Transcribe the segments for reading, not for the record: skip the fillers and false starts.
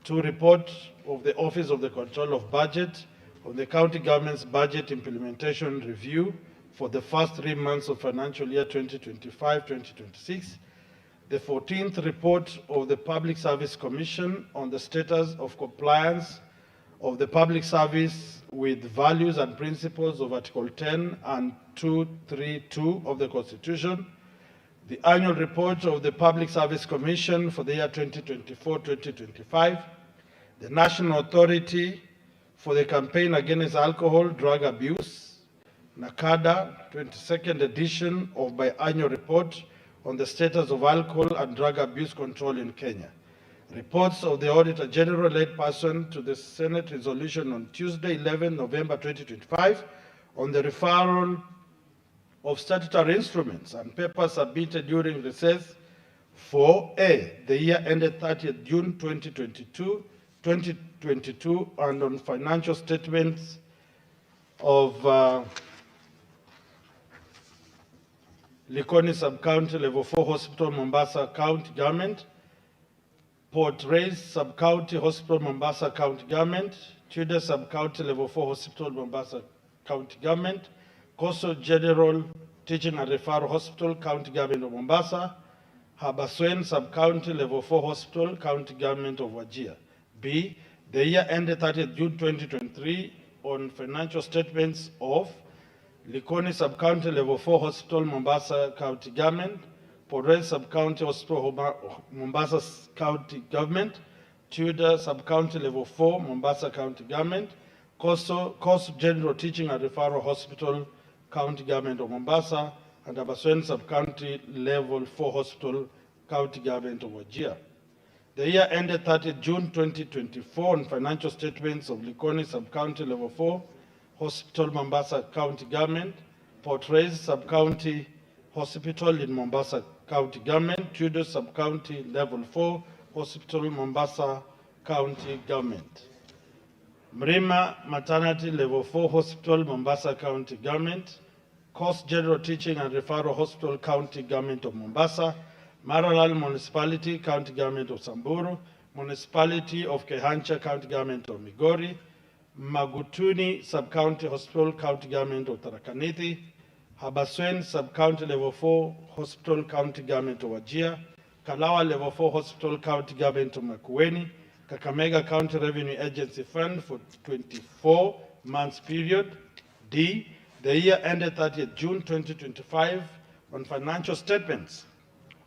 2, report of the Office of the Control of Budget on the county government's budget implementation review for the first 3 months of financial year 2025-2026. The 14th report of the Public Service Commission on the status of compliance of the public service with values and principles of Article 10 and 232 of the Constitution. The annual report of the Public Service Commission for the year 2024-2025. The National Authority for the Campaign Against Alcohol, Drug Abuse, NACADA, 22nd edition of biannual report on the status of alcohol and drug abuse control in Kenya. Reports of the Auditor General laid person to the Senate resolution on Tuesday, 11 November 2025 on the referral of statutory instruments and papers submitted during recess for A, the year ended 30th June 2022, and on financial statements of Likoni Sub-County Level 4 Hospital, Mombasa County Government, Port Reitz Sub-County Hospital, Mombasa County Government, Tudor Sub-County Level 4 Hospital, Mombasa County Government, Coastal General Teaching and Referral Hospital, County Government of Mombasa, Habaswein Sub-County Level 4 Hospital, County Government of Wajir. B, the year ended 30th June 2023 on financial statements of Likoni Sub-County Level 4 Hospital, Mombasa County Government, Port Reitz Sub-County Hospital, Mombasa County Government, Tudor Sub-County Level 4, Mombasa County Government, Coastal General Teaching and Referral Hospital, County Government of Mombasa, and Habaswein Sub-County Level 4 Hospital, County Government of Wajir. The year ended 30th June 2024 on financial statements of Likoni Sub-County Level 4 Hospital, Mombasa County Government, Port Reitz Sub-County Hospital in Mombasa County Government, Tudor Sub-County Level 4 Hospital, Mombasa County Government. Mrima Maternity Level 4 Hospital, Mombasa County Government, Coast General Teaching and Referral Hospital, County Government of Mombasa, Maralal Municipality, County Government of Samburu, Municipality of Kehancha, County Government of Migori, Magutuni Sub-County Hospital, County Government of Tharaka Nithi, Habaswein Sub-County Level 4 Hospital, County Government of Wajir, Kalawa Level 4 Hospital, County Government of Makueni, Kakamega County Revenue Agency Fund for 24 months period. D, the year ended 30th June 2025 on financial statements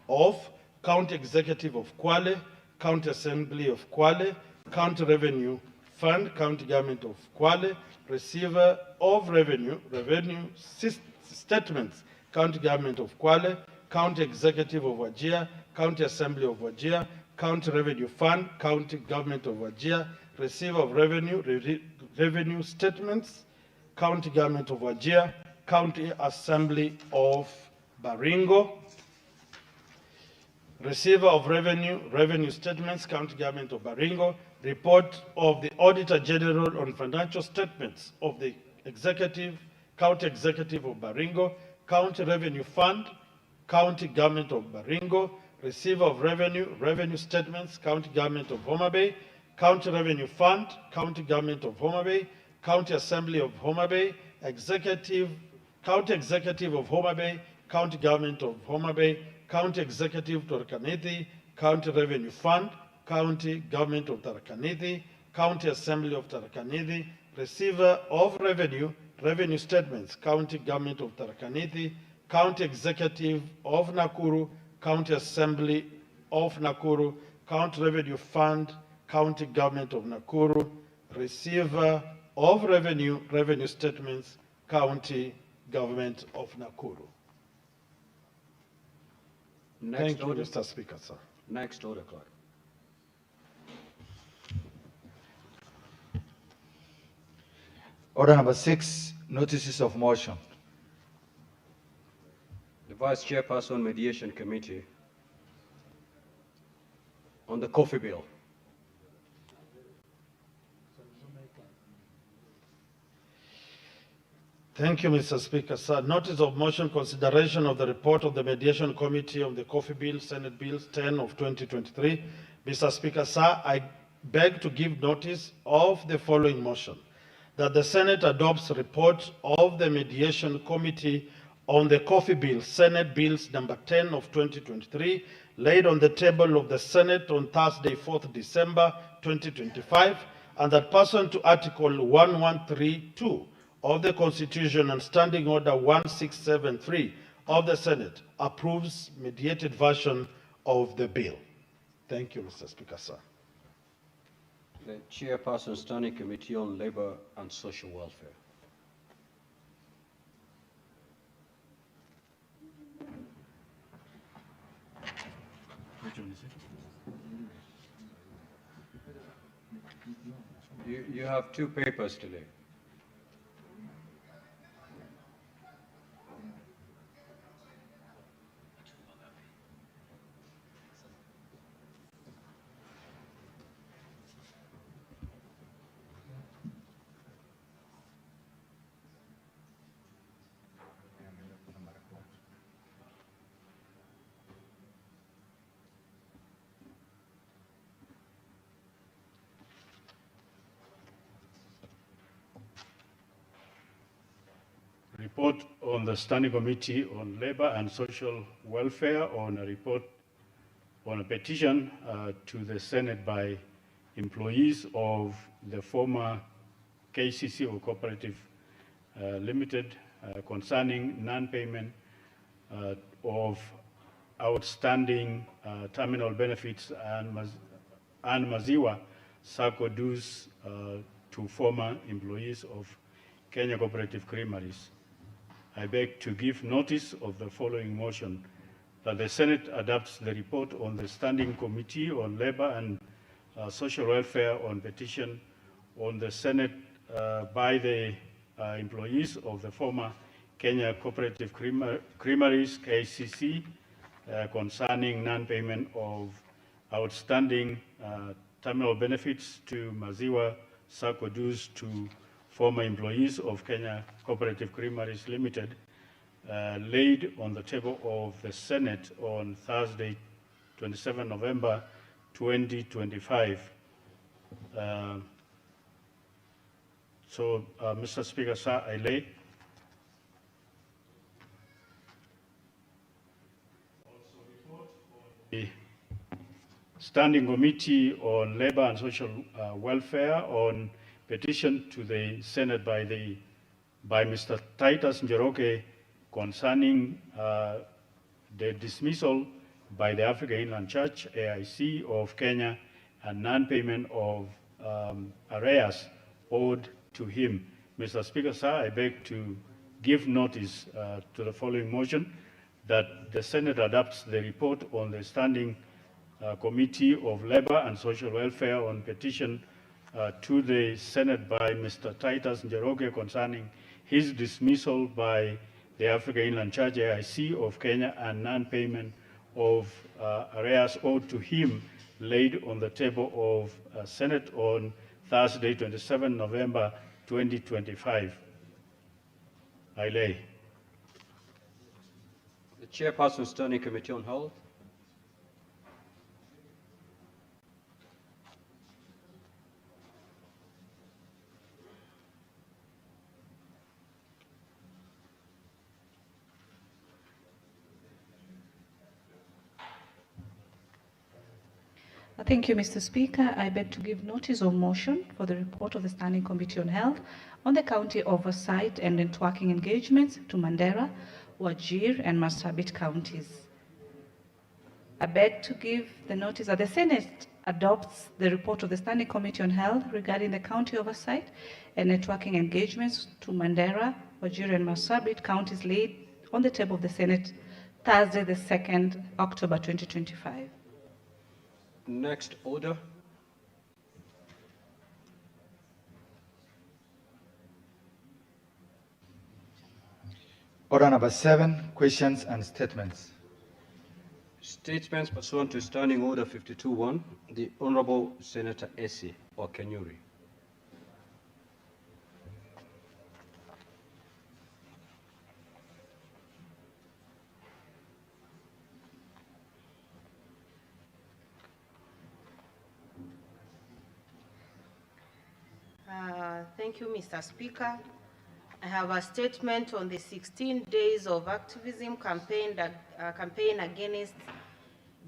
of County Executive of Kwale, County Assembly of Kwale, County Revenue Fund, County Government of Kwale, Receiver of Revenue Statements, County Government of Kwale, County Executive of Wajir, County Assembly of Wajir, County Revenue Fund, County Government of Wajir, Receiver of Revenue Statements, County Government of Wajir, County Assembly of Baringo, Receiver of Revenue Statements, County Government of Baringo, Report of the Auditor General on financial statements of the County Executive of Baringo, County Revenue Fund, County Government of Baringo, Receiver of Revenue Statements, County Government of Homa Bay, County Revenue Fund, County Government of Homa Bay, County Assembly of Homa Bay, County Executive of Homa Bay, County Government of Homa Bay, County Executive Tharaka Nithi, County Revenue Fund, County Government of Tharaka Nithi, County Assembly of Tharaka Nithi, Receiver of Revenue Statements, County Government of Tharaka Nithi, County Executive of Nakuru, County Assembly of Nakuru, County Revenue Fund, County Government of Nakuru, Receiver of Revenue Statements, County Government of Nakuru. Thank you, Mr. Speaker, sir. Next order, clerk. Order number 6, notices of motion. The Vice Chairperson Mediation Committee on the coffee bill. Thank you, Mr. Speaker, sir. Notice of motion, consideration of the report of the Mediation Committee on the Coffee Bill, Senate Bill 10 of 2023. Mr. Speaker, sir, I beg to give notice of the following motion: that the Senate adopts report of the Mediation Committee on the Coffee Bill, Senate Bills number 10 of 2023, laid on the table of the Senate on Thursday, 4th December 2025, and that pursuant to Article 1132 of the Constitution and Standing Order 1673 of the Senate, approves mediated version of the bill. Thank you, Mr. Speaker, sir. The Chairperson, Standing Committee on Labor and Social Welfare. Which one is it? You have two papers today. Report on the Standing Committee on Labor and Social Welfare on a report on a petition to the Senate by employees of the former KCC or Cooperative Limited concerning non-payment of outstanding terminal benefits and Maziwa Sacco dues to former employees of Kenya Cooperative Creameries. I beg to give notice of the following motion: that the Senate adopts the report on the Standing Committee on Labor and Social Welfare on petition on the Senate by the employees of the former Kenya Cooperative Creameries, KCC, concerning non-payment of outstanding terminal benefits to Maziwa Sacco dues to former employees of Kenya Cooperative Creameries Limited, laid on the table of the Senate on Thursday, 27 November 2025. Mr. Speaker, sir, I lay. Also report on the Standing Committee on Labor and Social Welfare on petition to the Senate by Mr. Titus Njoroge concerning the dismissal by the African Inland Church, AIC, of Kenya and non-payment of arrears owed to him. Mr. Speaker, sir, I beg to give notice to the following motion: that the Senate adopts the report on the Standing Committee of Labor and Social Welfare on petition to the Senate by Mr. Titus Njoroge concerning his dismissal by the African Inland Church, AIC, of Kenya and non-payment of arrears owed to him, laid on the table of Senate on Thursday, 27 November 2025. I lay. The Chairperson, Standing Committee on Health. Thank you, Mr. Speaker. I beg to give notice of motion for the report of the Standing Committee on Health on the county oversight and networking engagements to Mandera, Wajir, and Marsabit counties. I beg to give the notice that the Senate adopts the report of the Standing Committee on Health regarding the county oversight and networking engagements to Mandera, Wajir, and Marsabit counties laid on the table of the Senate Thursday, the 2nd October 2025. Next order. Order number 7, questions and statements. Statements pursuant to Standing Order 52-1, the Honorable Senator Essie Okenyuri. Thank you, Mr. Speaker. I have a statement on the 16 days of activism campaign against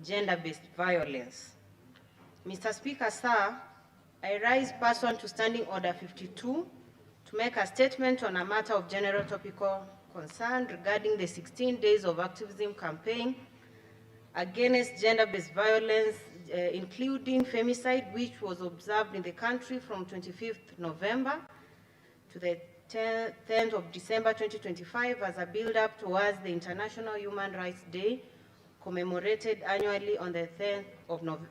gender-based violence. Mr. Speaker, sir, I rise pursuant to Standing Order 52 to make a statement on a matter of general topical concern regarding the 16 days of activism campaign against gender-based violence, including femicide, which was observed in the country from 25th November to the 10th of December 2025 as a build-up towards the International Human Rights Day, commemorated annually on the 10th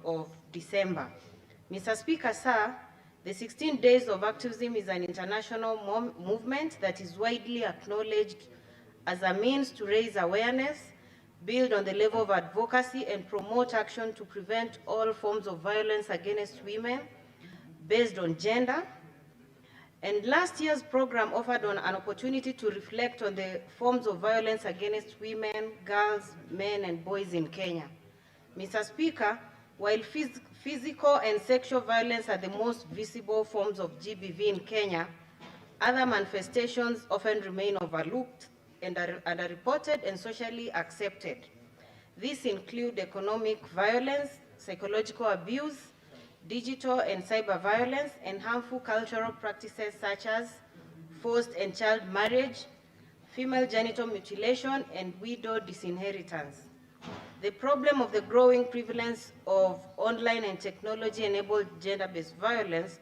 of December. Mr. Speaker, sir, the 16 days of activism is an international movement that is widely acknowledged as a means to raise awareness, build on the level of advocacy, and promote action to prevent all forms of violence against women based on gender. And last year's program offered an opportunity to reflect on the forms of violence against women, girls, men, and boys in Kenya. Mr. Speaker, while physical and sexual violence are the most visible forms of GBV in Kenya, other manifestations often remain overlooked and are underreported and socially accepted. These include economic violence, psychological abuse, digital and cyber violence, and harmful cultural practices such as forced and child marriage, female genital mutilation, and widow disinheritance. The problem of the growing prevalence of online and technology-enabled gender-based violence,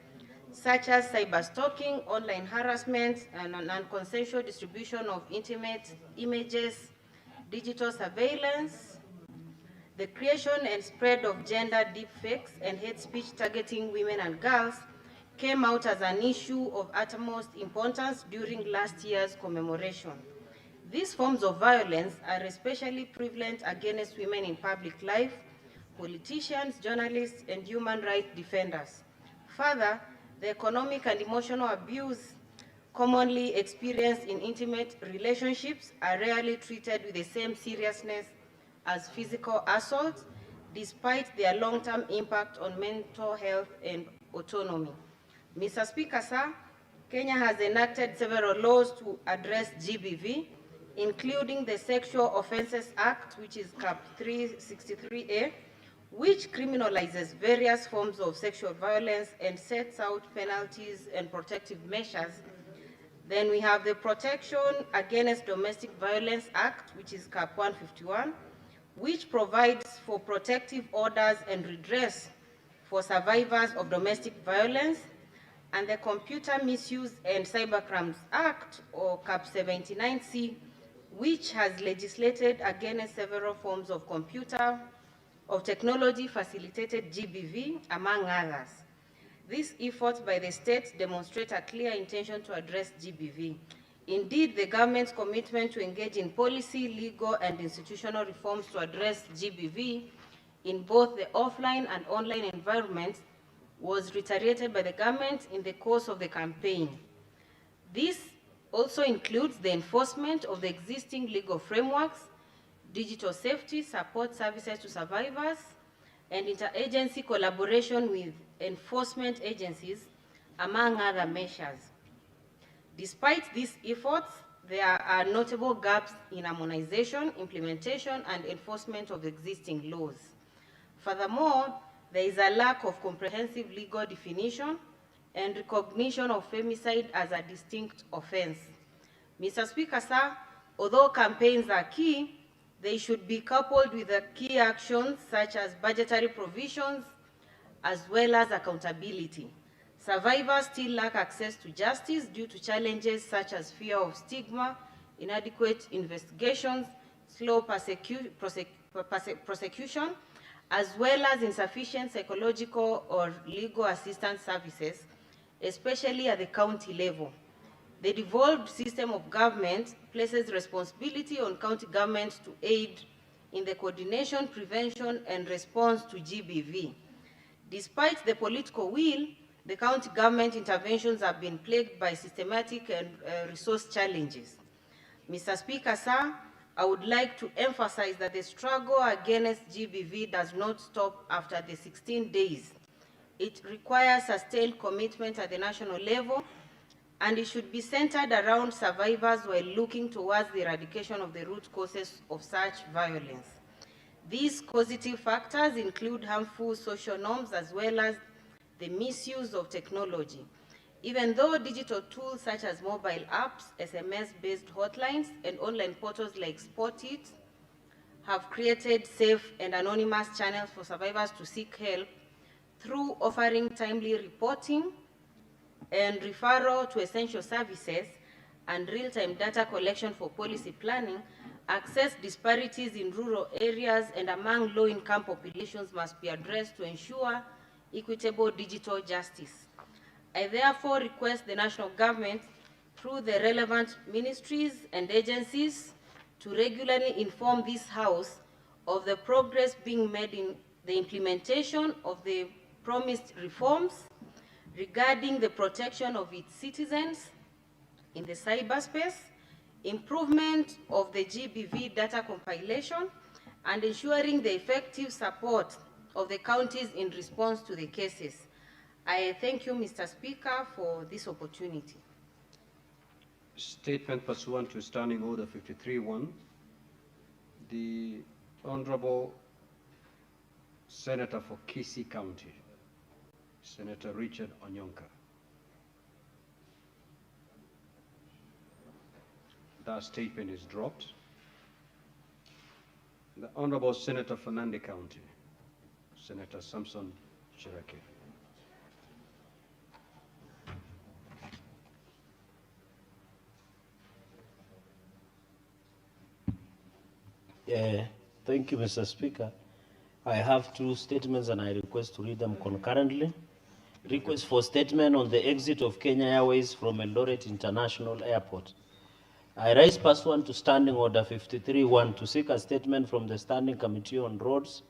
such as cyber-stalking, online harassment, and non-consensual distribution of intimate images, digital surveillance, the creation and spread of gender deepfakes and hate speech targeting women and girls came out as an issue of utmost importance during last year's commemoration. These forms of violence are especially prevalent against women in public life, politicians, journalists, and human rights defenders. Further, the economic and emotional abuse commonly experienced in intimate relationships are rarely treated with the same seriousness as physical assault, despite their long-term impact on mental health and autonomy. Mr. Speaker, sir, Kenya has enacted several laws to address GBV, including the Sexual Offences Act, which is Cap 363A, which criminalizes various forms of sexual violence and sets out penalties and protective measures. Then we have the Protection Against Domestic Violence Act, which is Cap 151, which provides for protective orders and redress for survivors of domestic violence, and the Computer Misuse and Cybercrimes Act, or CAP 79C, which has legislated against several forms of technology-facilitated GBV, among others. These efforts by the states demonstrate a clear intention to address GBV. Indeed, the government's commitment to engage in policy, legal, and institutional reforms to address GBV in both the offline and online environments was reiterated by the government in the course of the campaign. This also includes the enforcement of the existing legal frameworks, digital safety, support services to survivors, and interagency collaboration with enforcement agencies, among other measures. Despite these efforts, there are notable gaps in harmonization, implementation, and enforcement of existing laws. Furthermore, there is a lack of comprehensive legal definition and recognition of femicide as a distinct offense. Mr. Speaker, sir, although campaigns are key, they should be coupled with the key actions such as budgetary provisions as well as accountability. Survivors still lack access to justice due to challenges such as fear of stigma, inadequate investigations, slow prosecution, as well as insufficient psychological or legal assistance services, especially at the county level. The devolved system of government places responsibility on county governments to aid in the coordination, prevention, and response to GBV. Despite the political will, the county government interventions have been plagued by systematic and resource challenges. Mr. Speaker, sir, I would like to emphasize that the struggle against GBV does not stop after the 16 days. It requires sustained commitment at the national level, and it should be centered around survivors while looking towards the eradication of the root causes of such violence. These causative factors include harmful social norms as well as the misuse of technology. Even though digital tools such as mobile apps, SMS-based hotlines, and online portals like Spotit have created safe and anonymous channels for survivors to seek help through offering timely reporting and referral to essential services and real-time data collection for policy planning, access disparities in rural areas and among low-income populations must be addressed to ensure equitable digital justice. I therefore request the national government, through the relevant ministries and agencies, to regularly inform this House of the progress being made in the implementation of the promised reforms regarding the protection of its citizens in the cyberspace, improvement of the GBV data compilation, and ensuring the effective support of the counties in response to the cases. I thank you, Mr. Speaker, for this opportunity. Statement pursuant to Standing Order 53-1. The Honorable Senator for Kisii County, Senator Richard Onyonka. That statement is dropped. The Honorable Senator for Nandi County, Senator Samson Cherake. Thank you, Mr. Speaker. I have two statements and I request to read them concurrently. Request for statement on the exit of Kenya Airways from Eldoret International Airport. I rise pursuant to Standing Order 53-1 to seek a statement from the Standing Committee on Roads,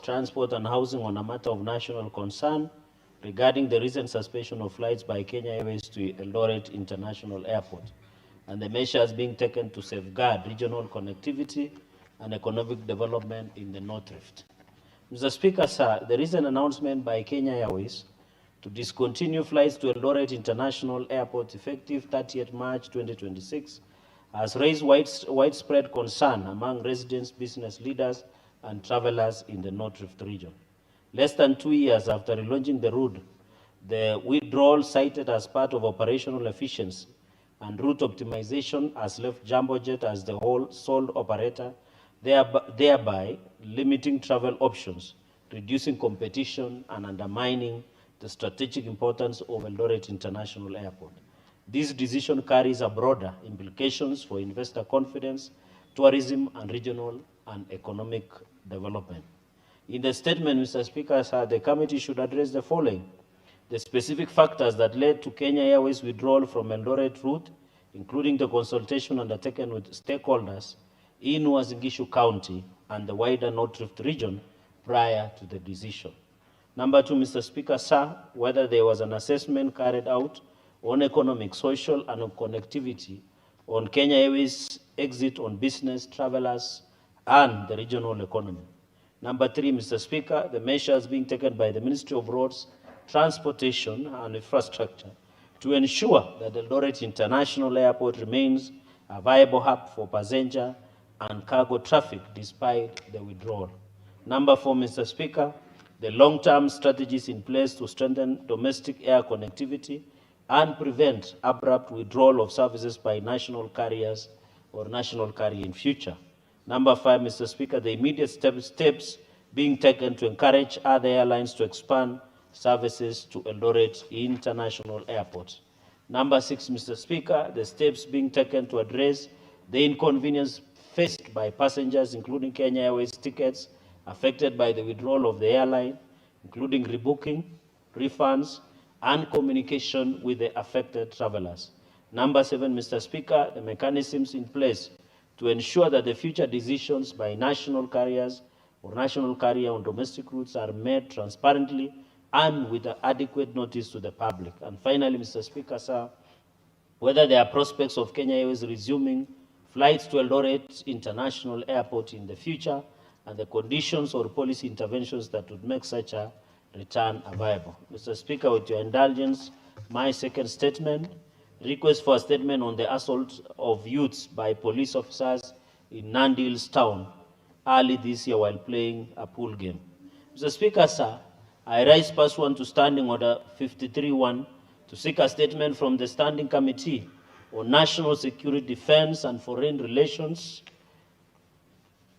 Transport and Housing on a matter of national concern regarding the recent suspension of flights by Kenya Airways to Eldoret International Airport and the measures being taken to safeguard regional connectivity and economic development in the North Rift. Mr. Speaker, sir, the recent announcement by Kenya Airways to discontinue flights to Eldoret International Airport effective 30th March 2026 has raised widespread concern among residents, business leaders, and travelers in the North Rift region. Less than 2 years after relaunching the route, the withdrawal cited as part of operational efficiency and route optimization has left Jambojet as the sole operator, thereby limiting travel options, reducing competition, and undermining the strategic importance of Eldoret International Airport. This decision carries a broader implications for investor confidence, tourism, and regional and economic development. In the statement, Mr. Speaker, sir, the committee should address the following: the specific factors that led to Kenya Airways withdrawal from Eldoret route, including the consultation undertaken with stakeholders in Uasin Gishu County and the wider North Rift region prior to the decision. Number two, Mr. Speaker, sir, whether there was an assessment carried out on economic, social, and connectivity on Kenya Airways' exit on business, travelers, and the regional economy. Number three, Mr. Speaker, the measures being taken by the Ministry of Roads, Transportation, and Infrastructure to ensure that the Eldoret International Airport remains a viable hub for passenger and cargo traffic despite the withdrawal. Number four, Mr. Speaker, the long-term strategies in place to strengthen domestic air connectivity and prevent abrupt withdrawal of services by national carriers or national carrier in future. Number five, Mr. Speaker, the immediate steps being taken to encourage other airlines to expand services to Eldoret International Airport. Number six, Mr. Speaker, the steps being taken to address the inconvenience faced by passengers, including Kenya Airways tickets affected by the withdrawal of the airline, including rebooking, refunds, and communication with the affected travelers. Number seven, Mr. Speaker, the mechanisms in place to ensure that the future decisions by national carriers or national carrier on domestic routes are made transparently and with adequate notice to the public. And finally, Mr. Speaker, sir, whether there are prospects of Kenya Airways resuming flights to Eldoret International Airport in the future and the conditions or policy interventions that would make such a return viable. Mr. Speaker, with your indulgence, My second statement, request for a statement on the assault of youths by police officers in Nandi Hills town early this year while playing a pool game. Mr. Speaker, sir, I rise pursuant to Standing Order 53-1 to seek a statement from the Standing Committee on National Security, Defense and Foreign Relations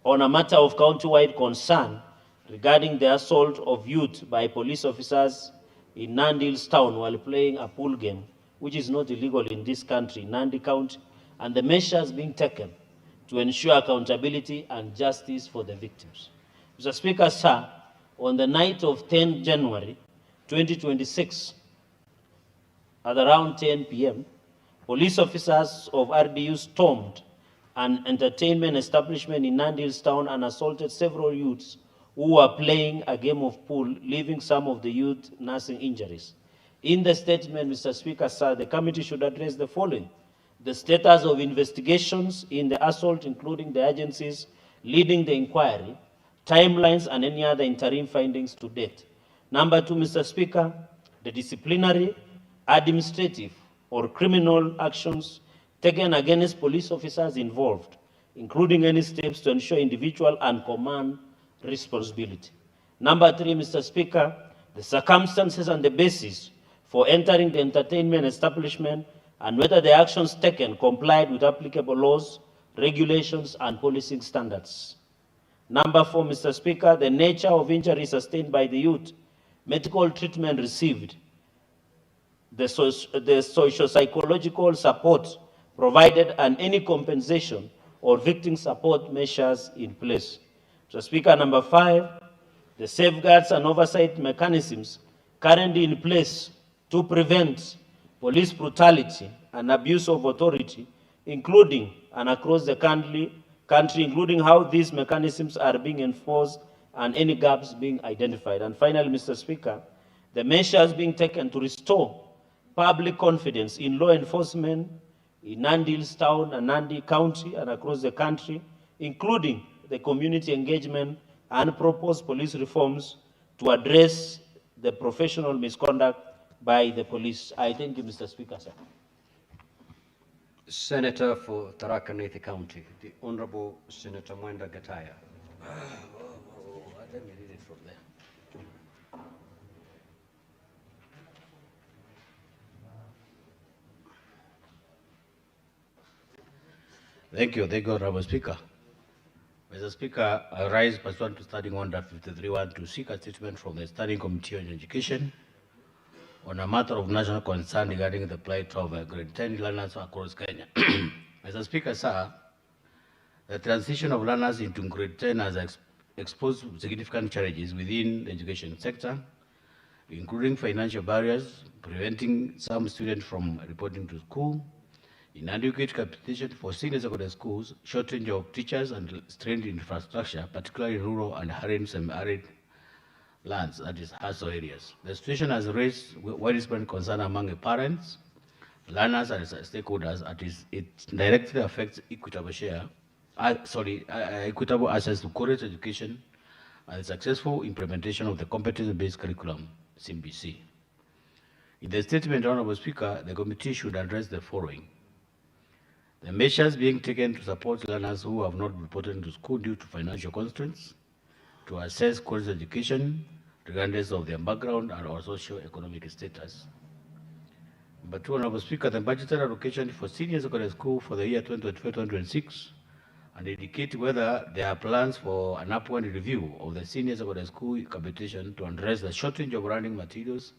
on a matter of county-wide concern regarding the assault of youth by police officers in Nandi Hills town while playing a pool game, which is not illegal in this country, Nandi County, and the measures being taken to ensure accountability and justice for the victims. Mr. Speaker, sir, on the night of 10 January 2026, at around 10 p.m., police officers of RDU stormed an entertainment establishment in Nandi Hills town and assaulted several youths who were playing a game of pool, leaving some of the youth nursing injuries. In the statement, Mr. Speaker, sir, the committee should address the following: the status of investigations in the assault, including the agencies leading the inquiry, timelines, and any other interim findings to date. Number two, Mr. Speaker, the disciplinary, administrative, or criminal actions taken against police officers involved, including any steps to ensure individual and command responsibility. Number three, Mr. Speaker, the circumstances and the basis for entering the entertainment establishment and whether the actions taken complied with applicable laws, regulations, and policing standards. Number four, Mr. Speaker, the nature of injuries sustained by the youth, medical treatment received, the socio-psychological support provided, and any compensation or victim support measures in place. Mr. Speaker, number five, the safeguards and oversight mechanisms currently in place to prevent police brutality and abuse of authority, including and across the country, including how these mechanisms are being enforced and any gaps being identified. And finally, Mr. Speaker, the measures being taken to restore public confidence in law enforcement in Nandi Hills town and Nandi County and across the country, including the community engagement and proposed police reforms to address the professional misconduct by the police. I thank you, Mr. Speaker, sir. Senator for Tharaka Nithi County, the Honorable Senator Mwenda Gataya. Let me read it from there. Thank you, Honorable Speaker. Mr. Speaker, I rise pursuant to Standing Order 53-1 to seek a statement from the Standing Committee on Education on a matter of national concern regarding the plight of grade 10 learners across Kenya. Mr. Speaker, sir, the transition of learners into grade 10 has exposed significant challenges within the education sector, including financial barriers, preventing some students from reporting to school, inadequate capitation for senior secondary schools, shortage of teachers, and strained infrastructure, particularly in rural and semi-arid lands, that is, hustle areas. The situation has raised widespread concern among parents, learners, and stakeholders, as it directly affects equitable access to quality education and the successful implementation of the competency-based curriculum, CBC. In the statement, Honorable Speaker, the committee should address the following: the measures being taken to support learners who have not reported to school due to financial constraints, to assess quality education regardless of their background and or socio-economic status. Number two, Honorable Speaker, the budgetary allocation for senior secondary school for the year 2025-2026 and indicate whether there are plans for an upward review of the senior secondary school capitation to address the shortage of running materials,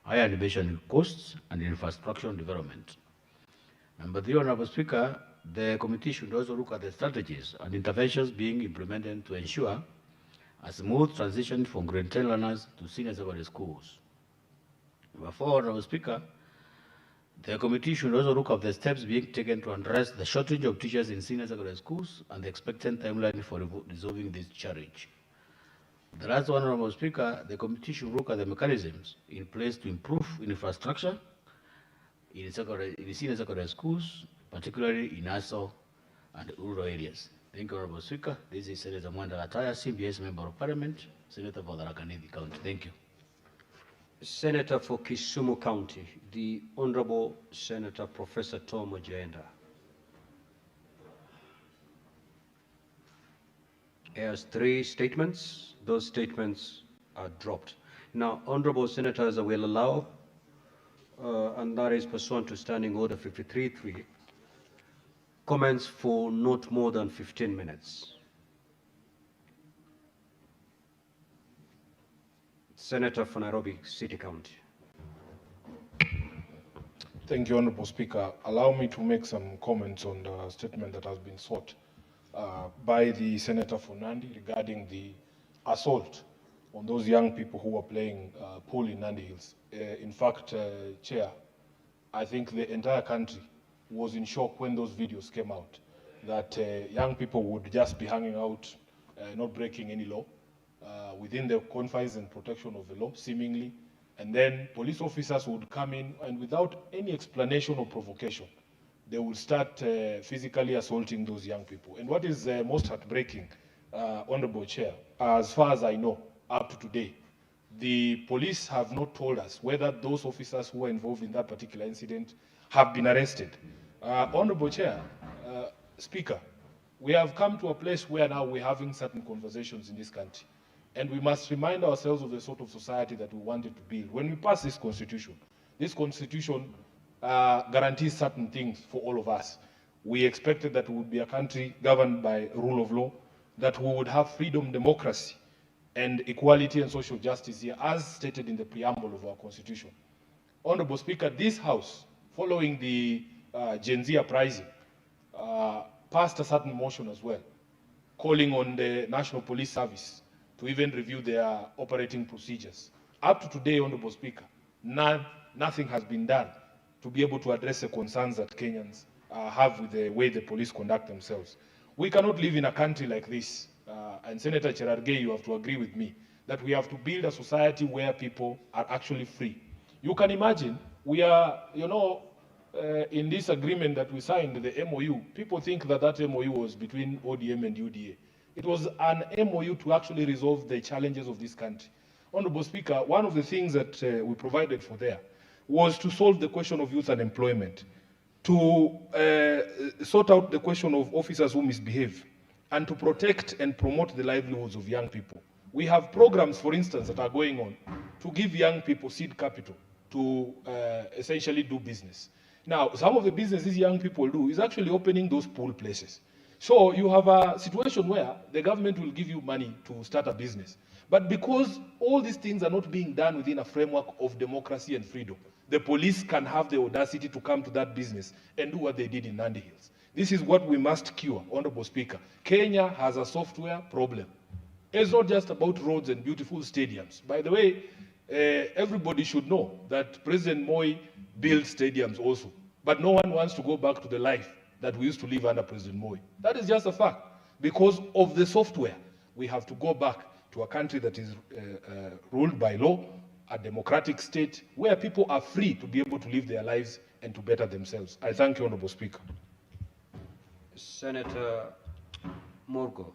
higher admission costs, and infrastructure development. Number three, Honorable Speaker, the committee should also look at the strategies and interventions being implemented to ensure a smooth transition from grade 10 learners to senior secondary schools. Number four, Honorable Speaker, the committee should also look at the steps being taken to address the shortage of teachers in senior secondary schools and the expected timeline for resolving this challenge. The last one, Honorable Speaker, the committee should look at the mechanisms in place to improve infrastructure in senior secondary schools, particularly in hustle and rural areas. Thank you, Honorable Speaker. This is Senator Mwenda Gataya, CBS Member of Parliament, Senator for Tharaka Nithi County. Thank you. Senator for Kisumu County, the Honorable Senator Professor Tom Ojenda. He has 3 statements. Those statements are dropped. Now, Honorable Senators, I will allow, and that is pursuant to Standing Order 53.3, comments for not more than 15 minutes. Senator for Nairobi City County. Thank you, Honorable Speaker. Allow me to make some comments on the statement that has been sought by the Senator for Nandi regarding the assault on those young people who were playing pool in Nandi Hills. In fact, Chair, I think the entire country was in shock when those videos came out, that young people would just be hanging out, not breaking any law, within the confines and protection of the law, seemingly, and then police officers would come in and without any explanation or provocation, they would start physically assaulting those young people. And what is most heartbreaking, Honorable Chair, as far as I know, up to today, the police have not told us whether those officers who were involved in that particular incident have been arrested. Honorable Chair, Speaker, we have come to a place where now we're having certain conversations in this country. And we must remind ourselves of the sort of society that we wanted to build. When we pass this constitution guarantees certain things for all of us. We expected that we would be a country governed by rule of law, that we would have freedom, democracy, and equality and social justice here, as stated in the preamble of our constitution. Honorable Speaker, this House, following the Gen Z uprising, passed a certain motion as well, calling on the National Police Service to even review their operating procedures. Up to today, Honorable Speaker, nothing has been done to be able to address the concerns that Kenyans have with the way the police conduct themselves. We cannot live in a country like this, and Senator Cherargei, you have to agree with me, that we have to build a society where people are actually free. You can imagine, we are, in this agreement that we signed, the MOU, people think that that MOU was between ODM and UDA. It was an MOU to actually resolve the challenges of this country. Honorable Speaker, one of the things that we provided for there was to solve the question of youth unemployment, to sort out the question of officers who misbehave, and to protect and promote the livelihoods of young people. We have programs, for instance, that are going on to give young people seed capital to essentially do business. Now, some of the business these young people do is actually opening those pool places. So you have a situation where the government will give you money to start a business. But because all these things are not being done within a framework of democracy and freedom, the police can have the audacity to come to that business and do what they did in Nandi Hills. This is what we must cure, Honorable Speaker. Kenya has a software problem. It's not just about roads and beautiful stadiums. By the way, everybody should know that President Moi built stadiums also, but no one wants to go back to the life that we used to live under President Moi. That is just a fact. Because of the software, we have to go back to a country that is ruled by law, a democratic state, where people are free to be able to live their lives and to better themselves. I thank you, Honorable Speaker. Senator Morgo.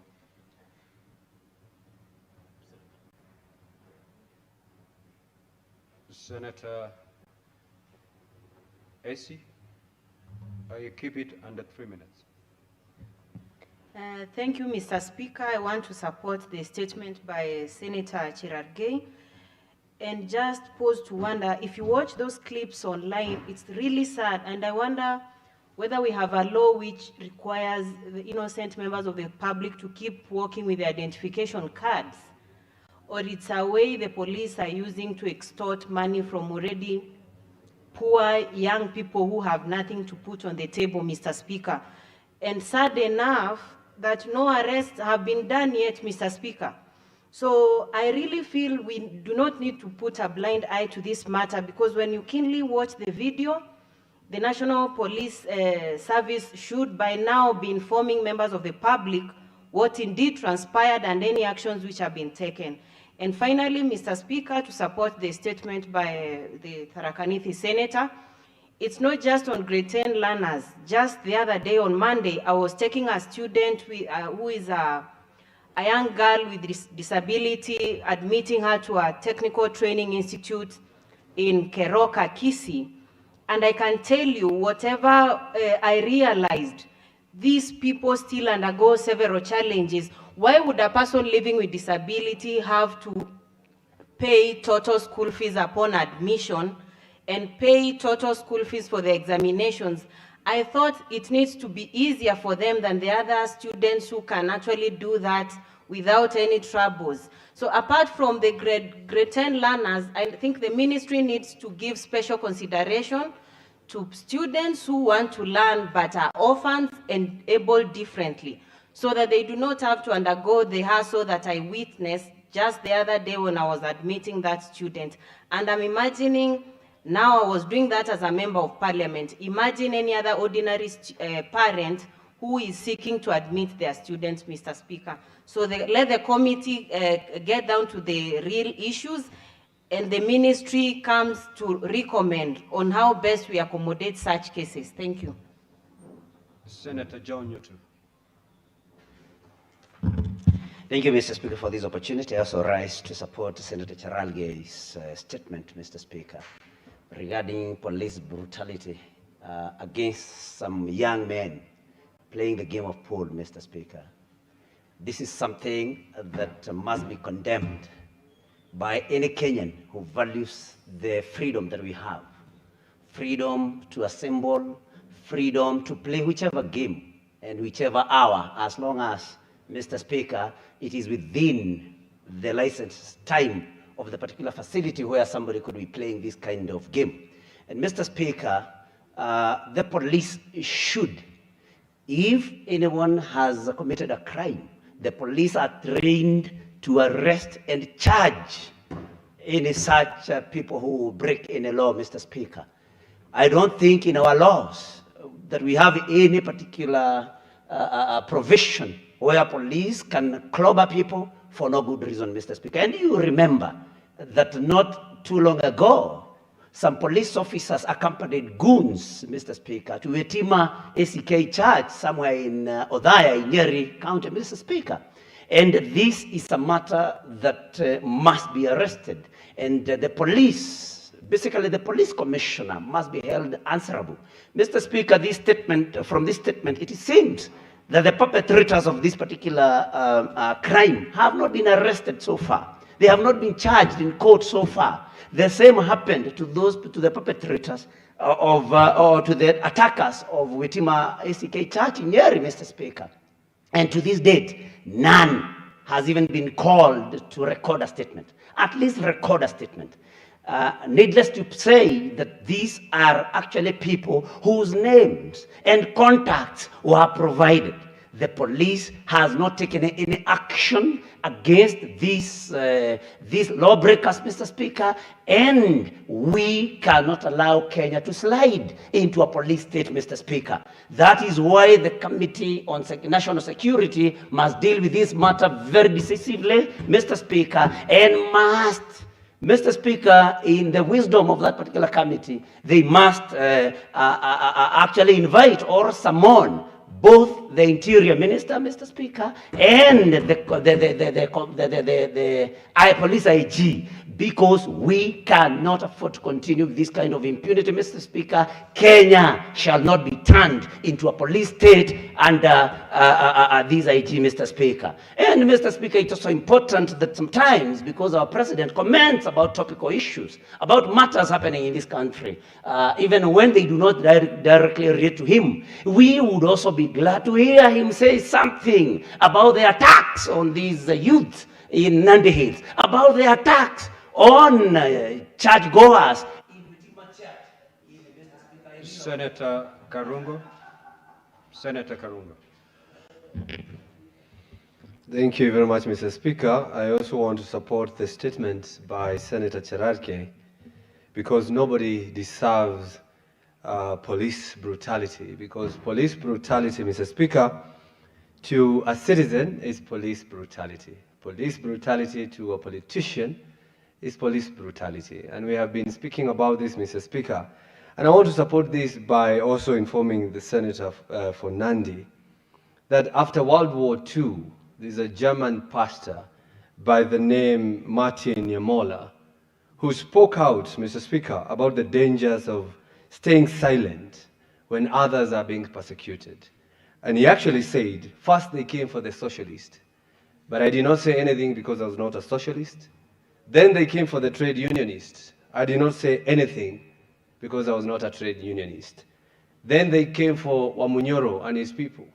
Senator Essie, you keep it under 3 minutes. Thank you, Mr. Speaker. I want to support the statement by Senator Cherargei and just pause to wonder, if you watch those clips online, it's really sad, and I wonder whether we have a law which requires the innocent members of the public to keep walking with the identification cards, or it's a way the police are using to extort money from already poor young people who have nothing to put on the table, Mr. Speaker. And sad enough that no arrests have been done yet, Mr. Speaker. So I really feel we do not need to put a blind eye to this matter, because when you keenly watch the video, the National Police Service should by now be informing members of the public what indeed transpired and any actions which have been taken. And finally, Mr. Speaker, to support the statement by the Tharaka Nithi Senator, it's not just on grade 10 learners. Just the other day on Monday, I was taking a student who is a young girl with disability, admitting her to a technical training institute. in Keroka, Kisii. And I can tell you, whatever I realized, these people still undergo several challenges. Why would a person living with disability have to pay total school fees upon admission and pay total school fees for the examinations? I thought it needs to be easier for them than the other students who can actually do that without any troubles. So apart from the grade 10 learners, I think the ministry needs to give special consideration to students who want to learn but are orphans and able differently, so that they do not have to undergo the hassle that I witnessed just the other day when I was admitting that student. And I'm imagining, now I was doing that as a member of parliament, imagine any other ordinary parent who is seeking to admit their students, Mr. Speaker. So let the committee get down to the real issues, and the ministry comes to recommend on how best we accommodate such cases. Thank you. Senator John Newton. Thank you, Mr. Speaker, for this opportunity. I also rise to support Senator Charalge's statement, Mr. Speaker, regarding police brutality against some young men playing the game of pool, Mr. Speaker. This is something that must be condemned by any Kenyan who values the freedom that we have. Freedom to assemble, freedom to play whichever game and whichever hour, as long as, Mr. Speaker, it is within the licensed time of the particular facility where somebody could be playing this kind of game. And Mr. Speaker, the police should, if anyone has committed a crime, the police are trained to arrest and charge any such people who break any law, Mr. Speaker. I don't think in our laws that we have any particular provision where police can clobber people for no good reason, Mr. Speaker. And you remember that not too long ago, some police officers accompanied goons, Mr. Speaker, to Wetima ACK church somewhere in Othaya, in Nyeri County, Mr. Speaker. And this is a matter that must be arrested. And the police, basically the police commissioner, must be held answerable. Mr. Speaker, this statement, from this statement, it seems that the perpetrators of this particular crime have not been arrested so far. They have not been charged in court so far. The same happened to the perpetrators or to the attackers of Wetima ACK Church in Nyeri, Mr. Speaker. And to this date, none has even been called to record a statement. At least record a statement. Needless to say that these are actually people whose names and contacts were provided. The police has not taken any action against these lawbreakers, Mr. Speaker, and we cannot allow Kenya to slide into a police state, Mr. Speaker. That is why the Committee on National Security must deal with this matter very decisively, Mr. Speaker, and must, Mr. Speaker, in the wisdom of that particular committee, they must actually invite or summon both the Interior Minister, Mr. Speaker, and the police IG, because we cannot afford to continue with this kind of impunity, Mr. Speaker. Kenya shall not be turned into a police state under this IG, Mr. Speaker. And Mr. Speaker, it's also important that sometimes, because our president comments about topical issues, about matters happening in this country, even when they do not directly relate to him, we would also be glad to hear him say something about the attacks on these youth in Nandi Hills, about the attacks on churchgoers. Senator Karungo. Senator Karungo. Thank you very much, Mr. Speaker. I also want to support the statement by Senator Cherarke, because nobody deserves police brutality, because police brutality, Mr. Speaker, to a citizen is police brutality. Police brutality to a politician is police brutality. And we have been speaking about this, Mr. Speaker. And I want to support this by also informing the Senator for Nandi that after World War II, there's a German pastor by the name Martin Yamola who spoke out, Mr. Speaker, about the dangers of staying silent when others are being persecuted. And he actually said, first they came for the socialist, but I did not say anything because I was not a socialist. Then they came for the trade unionist. I did not say anything because I was not a trade unionist. Then they came for Wamunyoro and his people,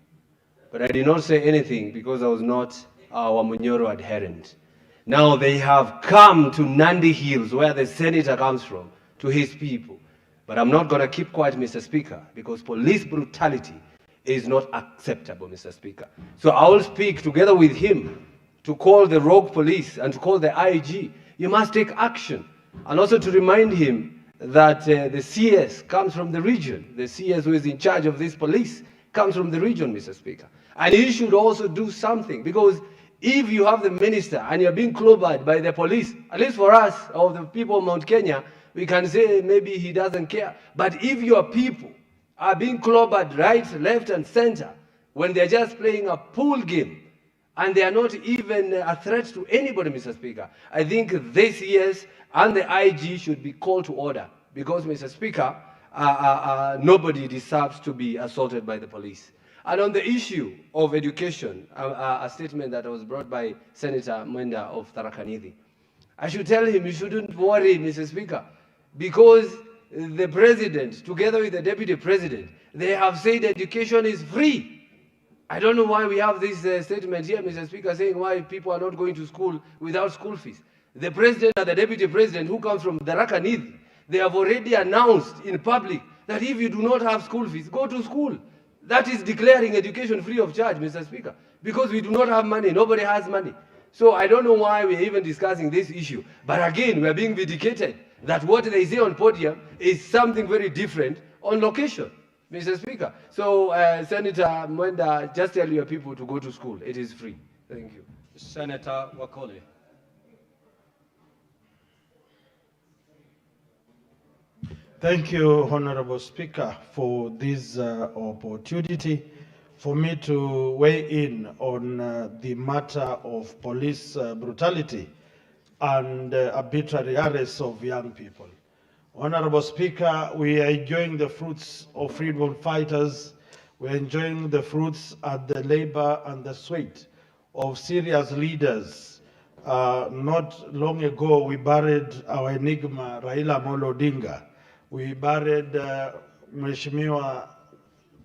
but I did not say anything because I was not a Wamunyoro adherent. Now they have come to Nandi Hills, where the senator comes from, to his people. But I'm not going to keep quiet, Mr. Speaker, because police brutality is not acceptable, Mr. Speaker. So I will speak together with him to call the rogue police and to call the IG. You must take action. And also to remind him that the CS comes from the region. The CS who is in charge of this police comes from the region, Mr. Speaker. And he should also do something, because if you have the minister and you're being clobbered by the police, at least for us, or the people of Mount Kenya, we can say maybe he doesn't care. But if your people are being clobbered right, left, and center, when they're just playing a pool game, and they are not even a threat to anybody, Mr. Speaker, I think this CS and the IG should be called to order, because, Mr. Speaker, nobody deserves to be assaulted by the police. And on the issue of education, a statement that was brought by Senator Mwenda of Tharaka Nithi, I should tell him he shouldn't worry, Mr. Speaker, because the president, together with the deputy president, they have said education is free. I don't know why we have this statement here, Mr. Speaker, saying why people are not going to school without school fees. The president and the deputy president, who comes from Tharaka Nithi, they have already announced in public that if you do not have school fees, go to school. That is declaring education free of charge, Mr. Speaker, because we do not have money. Nobody has money. So I don't know why we're even discussing this issue. But again, we're being vindicated that what they say on podium is something very different on location, Mr. Speaker. So, Senator Mwenda, just tell your people to go to school. It is free. Thank you. Senator Wakoli. Thank you, Honorable Speaker, for this opportunity for me to weigh in on the matter of police brutality and arbitrary arrests of young people. Honorable Speaker, we are enjoying the fruits of freedom fighters. We are enjoying the fruits and the labor and the sweat of serious leaders. Not long ago, we buried our enigma, Raila Amolo Odinga. We buried Mheshimiwa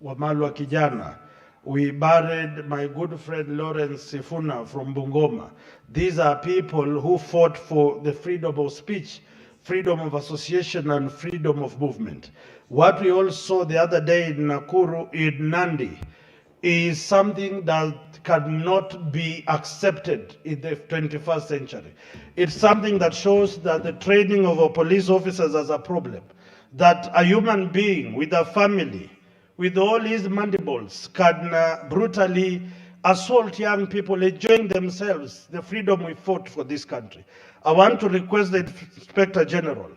Wamalwa Kijana. We buried my good friend Lawrence Sifuna from Bungoma. These are people who fought for the freedom of speech, freedom of association, and freedom of movement. What we all saw the other day in Nakuru, in Nandi, is something that cannot be accepted in the 21st century. It's something that shows that the training of our police officers is a problem. That a human being with a family, with all his mandibles, can brutally assault young people enjoying themselves, the freedom we fought for this country. I want to request the Inspector General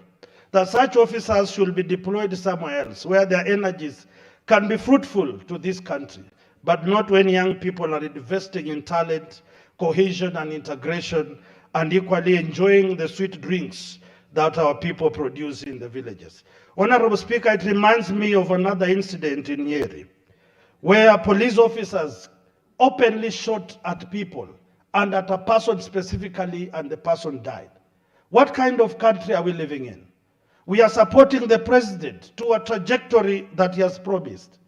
that such officers should be deployed somewhere else where their energies can be fruitful to this country, but not when young people are investing in talent, cohesion, and integration, and equally enjoying the sweet drinks that our people produce in the villages. Honorable Speaker, it reminds me of another incident in Nyeri, where police officers openly shot at people and at a person specifically, and the person died. What kind of country are we living in? We are supporting the president to a trajectory that he has promised,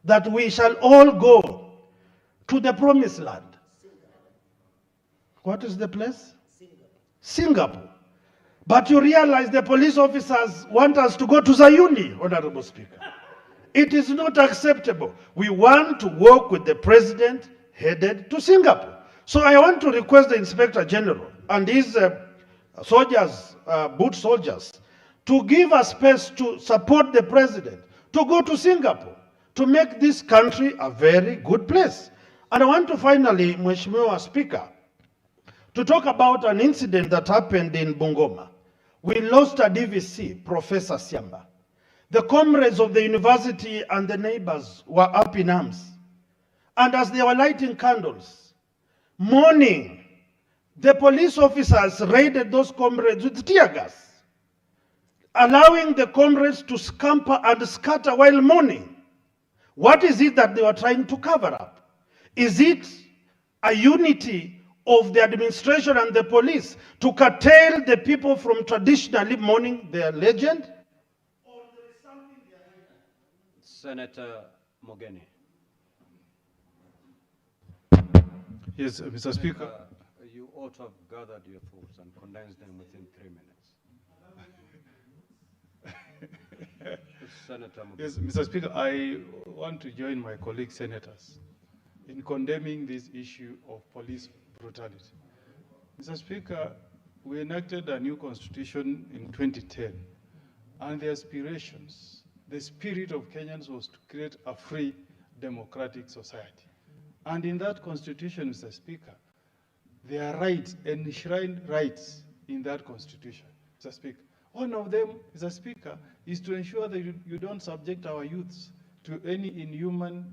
that we shall all go to the promised land. What is the place? Singapore. But you realize the police officers want us to go to Zayuni, Honorable Speaker. It is not acceptable. We want to work with the president headed to Singapore. So I want to request the Inspector General and his soldiers, boot soldiers, to give us space to support the president, to go to Singapore, to make this country a very good place. And I want to finally, Mheshimiwa Speaker, to talk about an incident that happened in Bungoma. We lost a DVC, Professor Siamba. The comrades of the university and the neighbors were up in arms. And as they were lighting candles, mourning, the police officers raided those comrades with tear gas. allowing the comrades to scamper and scatter while mourning. What is it that they were trying to cover up? Is it a unity of the administration and the police to curtail the people from traditionally mourning their legend? Senator Mogeni. Yes, Mr. Speaker. You ought to have gathered your thoughts and condensed them within 3 minutes. Senator Mogeni. Yes, Mr. Speaker, I want to join my colleague senators in condemning this issue of police brutality. Mr. Speaker, we enacted a new constitution in 2010, and the aspirations, the spirit of Kenyans was to create a free, democratic society. And in that constitution, Mr. Speaker, there are rights, enshrined rights in that constitution, Mr. Speaker. One of them, Mr. Speaker, is to ensure that you don't subject our youths to any inhuman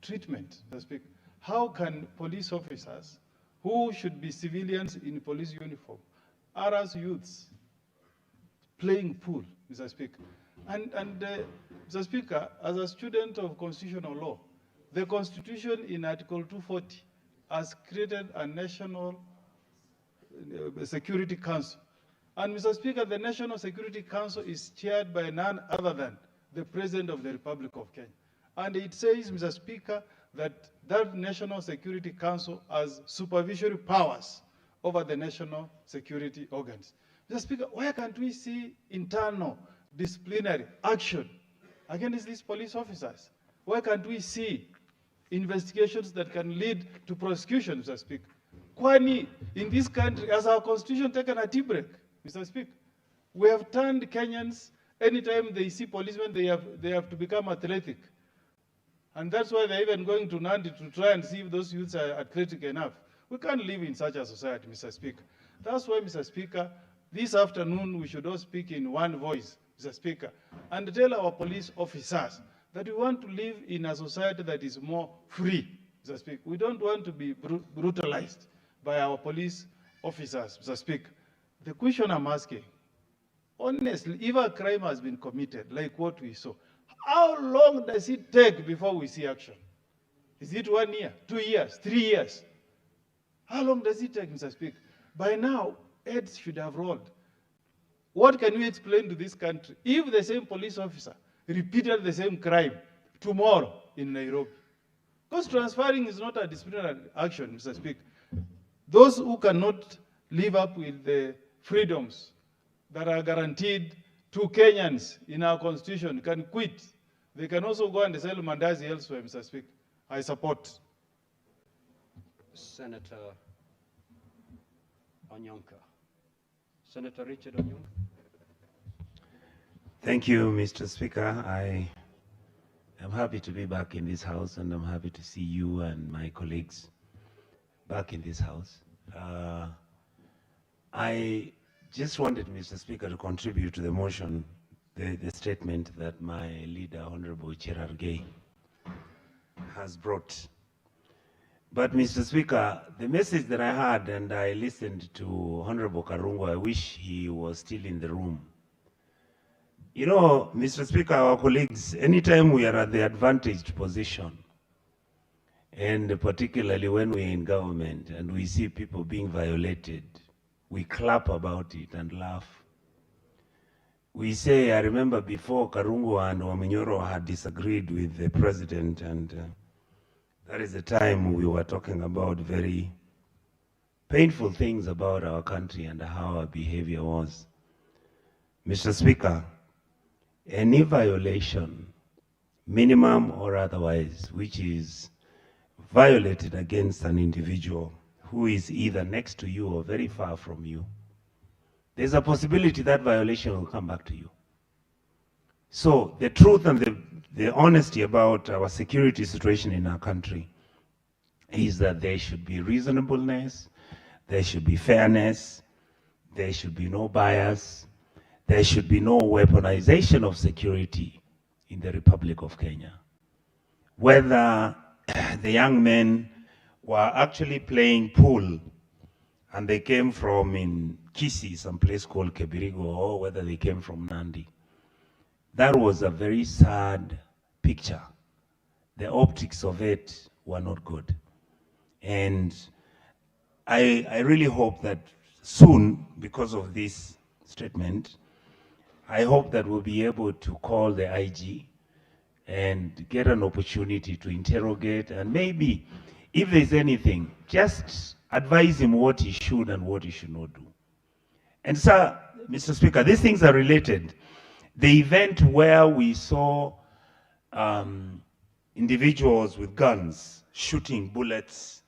treatment, Mr. Speaker. How can police officers, who should be civilians in police uniform, harass youths playing pool, Mr. Speaker? And Mr. Speaker, as a student of constitutional law, the Constitution in Article 240 has created a National Security Council. And Mr. Speaker, the National Security Council is chaired by none other than the President of the Republic of Kenya. And it says, Mr. Speaker, that that National Security Council has supervisory powers over the national security organs. Mr. Speaker, why can't we see internal disciplinary action against these police officers? Why can't we see investigations that can lead to prosecution, Mr. Speaker? Kwani, in this country, has our constitution taken a tea break, Mr. Speaker? We have turned Kenyans, anytime they see policemen, they have to become athletic. And that's why they're even going to Nandi to try and see if those youths are athletic enough. We can't live in such a society, Mr. Speaker. That's why, Mr. Speaker, this afternoon we should all speak in one voice, Mr. Speaker, and tell our police officers that we want to live in a society that is more free, Mr. Speaker. We don't want to be brutalized by our police officers, Mr. Speaker. The question I'm asking, honestly, if a crime has been committed, like what we saw, how long does it take before we see action? Is it 1 year, 2 years, 3 years? How long does it take, Mr. Speaker? By now, heads should have rolled. What can we explain to this country if the same police officer repeated the same crime tomorrow in Nairobi? Because transferring is not a disciplinary action, Mr. Speaker. Those who cannot live up with the freedoms that are guaranteed to Kenyans in our constitution can quit. They can also go and sell mandazi elsewhere, Mr. Speaker. I support. Senator Onyonka. Senator Richard Onyonka. Thank you, Mr. Speaker. I am happy to be back in this house, and I'm happy to see you and my colleagues back in this house. I just wanted, Mr. Speaker, to contribute to the motion, the statement that my leader, Honorable Cherargei, has brought. But, Mr. Speaker, the message that I had, and I listened to Honorable Karungo, I wish he was still in the room. You know, Mr. Speaker, our colleagues, anytime we are at the advantaged position, and particularly when we're in government and we see people being violated, we clap about it and laugh. We say, I remember before Karungo and Waminyoro had disagreed with the president, and that is the time we were talking about very painful things about our country and how our behavior was. Mr. Speaker, any violation, minimum or otherwise, which is violated against an individual who is either next to you or very far from you, there's a possibility that violation will come back to you. So the truth and the honesty about our security situation in our country is that there should be reasonableness, there should be fairness, there should be no bias, there should be no weaponization of security in the Republic of Kenya. Whether the young men were actually playing pool and they came from in Kisii, some place called Kebirigo, or whether they came from Nandi. That was a very sad picture. The optics of it were not good. And I really hope that soon, because of this statement, I hope that we'll be able to call the IG and get an opportunity to interrogate, and maybe, if there's anything, just advise him what he should and what he should not do. And sir, Mr. Speaker, these things are related. The event where we saw individuals with guns shooting bullets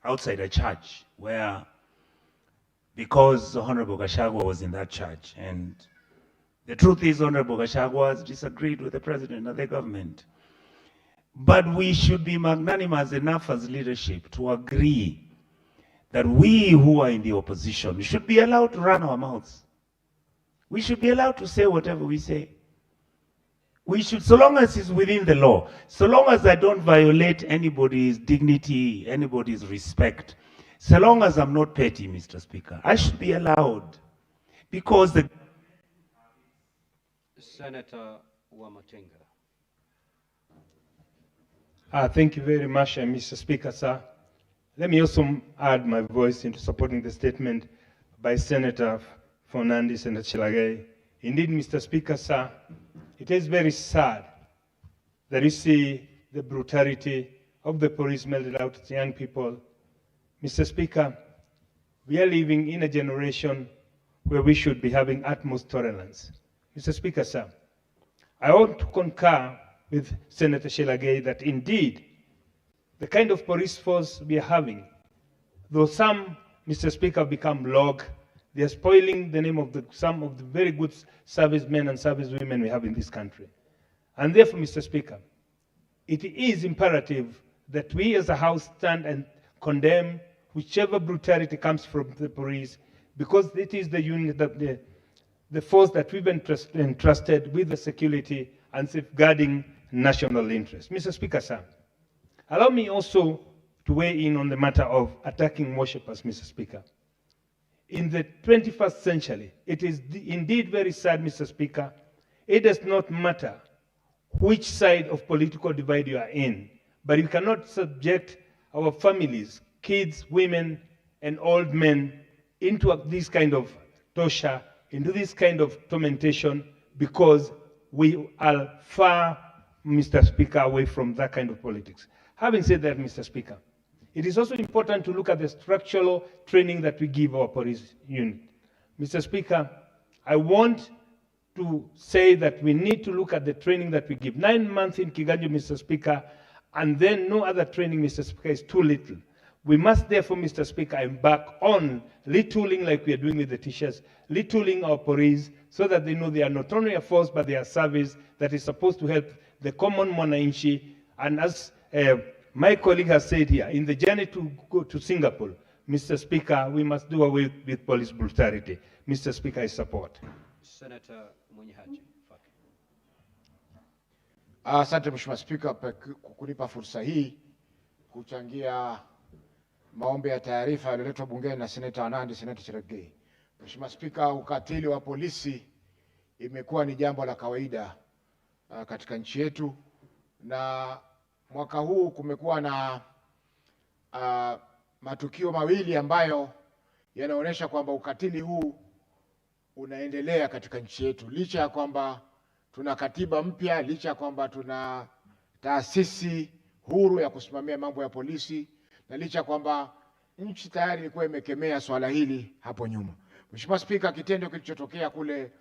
outside a church, where, because Honorable Gachagua was in that church, and the truth is Honorable Gachagua has disagreed with the president and the government. But we should be magnanimous enough as leadership to agree that we who are in the opposition should be allowed to run our mouths. We should be allowed to say whatever we say. We should, so long as it's within the law, so long as I don't violate anybody's dignity, anybody's respect, so long as I'm not petty, Mr. Speaker, I should be allowed. Because the... Senator Wamatenga. Thank you very much, Mr. Speaker, sir. Let me also add my voice into supporting the statement by Senator Fernandes, Senator Chilagay. Indeed, Mr. Speaker, sir, it is very sad that you see the brutality of the police meted out to young people. Mr. Speaker, we are living in a generation where we should be having utmost tolerance. Mr. Speaker, sir, I want to concur with Senator Chilagay that indeed the kind of police force we are having, though some, Mr. Speaker, become log, they are spoiling the name of some of the very good servicemen and servicewomen we have in this country. And therefore, Mr. Speaker, it is imperative that we as a House stand and condemn whichever brutality comes from the police, because it is the unit, the force that we've been entrusted with the security and safeguarding national interest. Mr. Speaker, sir, allow me also to weigh in on the matter of attacking worshippers, Mr. Speaker. In the 21st century, it is indeed very sad, Mr. Speaker. It does not matter which side of political divide you are in, but you cannot subject our families, kids, women, and old men into this kind of torture, into this kind of tormentation, because we are far, Mr. Speaker, away from that kind of politics. Having said that, Mr. Speaker, it is also important to look at the structural training that we give our police unit. Mr. Speaker, I want to say that we need to look at the training that we give. 9 months in Kiganjo, Mr. Speaker, and then no other training, Mr. Speaker, is too little. We must therefore, Mr. Speaker, embark on retooling like we are doing with the teachers, retooling our police so that they know they are not only a force, but they are a service that is supposed to help the common mwananchi. And as my colleague has said here, in the journey to go to Singapore, Mr. Speaker, we must do away with police brutality. Mr. Speaker, I support. Senator Munyihaji. Asante Mheshimiwa Spika kwa kunipa fursa hii kuchangia maombi ya taarifa yaliyoletwa bungeni na Seneta Nandi, Seneta Chiragei. Mheshimiwa Spika, ukatili wa polisi imekuwa ni jambo la kawaida katika nchi yetu, na mwaka huu kumekuwa na matukio mawili ambayo yanaonyesha kwamba ukatili huu unaendelea katika nchi yetu, licha ya kwamba tuna katiba mpya, licha ya kwamba tuna taasisi huru ya kusimamia mambo ya polisi, na licha ya kwamba nchi tayari ilikuwa imekemea swala hili hapo nyuma. Mheshimiwa Spika, kitendo kilichotokea kule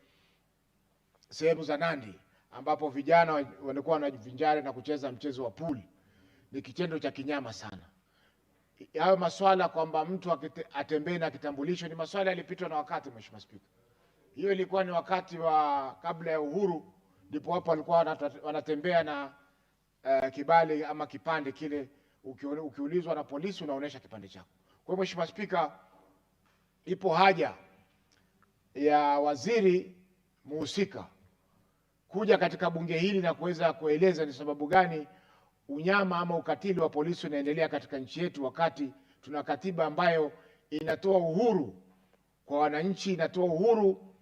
sehemu za Nandi ambapo vijana walikuwa wanajivinjari na kucheza mchezo wa pool ni kitendo cha kinyama sana. Hayo maswala kwamba mtu atembee na kitambulisho ni maswala yalipitwa na wakati, Mheshimiwa Spika. Hiyo ilikuwa ni wakati wa kabla ya uhuru, ndipo hapo walikuwa wanatembea na kibali ama kipande kile, ukiulizwa na polisi unaonesha kipande chako. Kwa hiyo Mheshimiwa Spika, ipo haja ya waziri muhusika kuja katika bunge hili na kuweza kueleza ni sababu gani unyama ama ukatili wa polisi unaendelea katika nchi yetu, wakati tuna katiba ambayo inatoa uhuru kwa wananchi, inatoa uhuru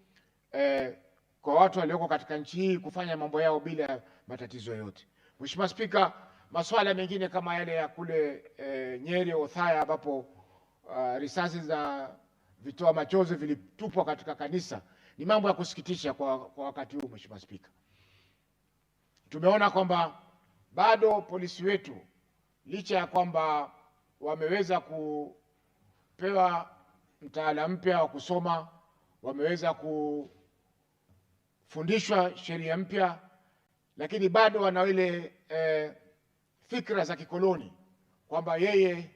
kwa watu walioko katika nchi hii kufanya mambo yao bila matatizo yote. Mheshimiwa Spika, masuala mengine kama yale ya kule Nyeri Othaya, ambapo risasi za vitoa machozi vilitupwa katika kanisa, ni mambo ya kusikitisha kwa wakati huu. Mheshimiwa Spika, tumeona kwamba bado polisi wetu licha ya kwamba wameweza kupewa mtaala mpya wa kusoma, wameweza kufundishwa sheria mpya, lakini bado wana ile fikra za kikoloni kwamba yeye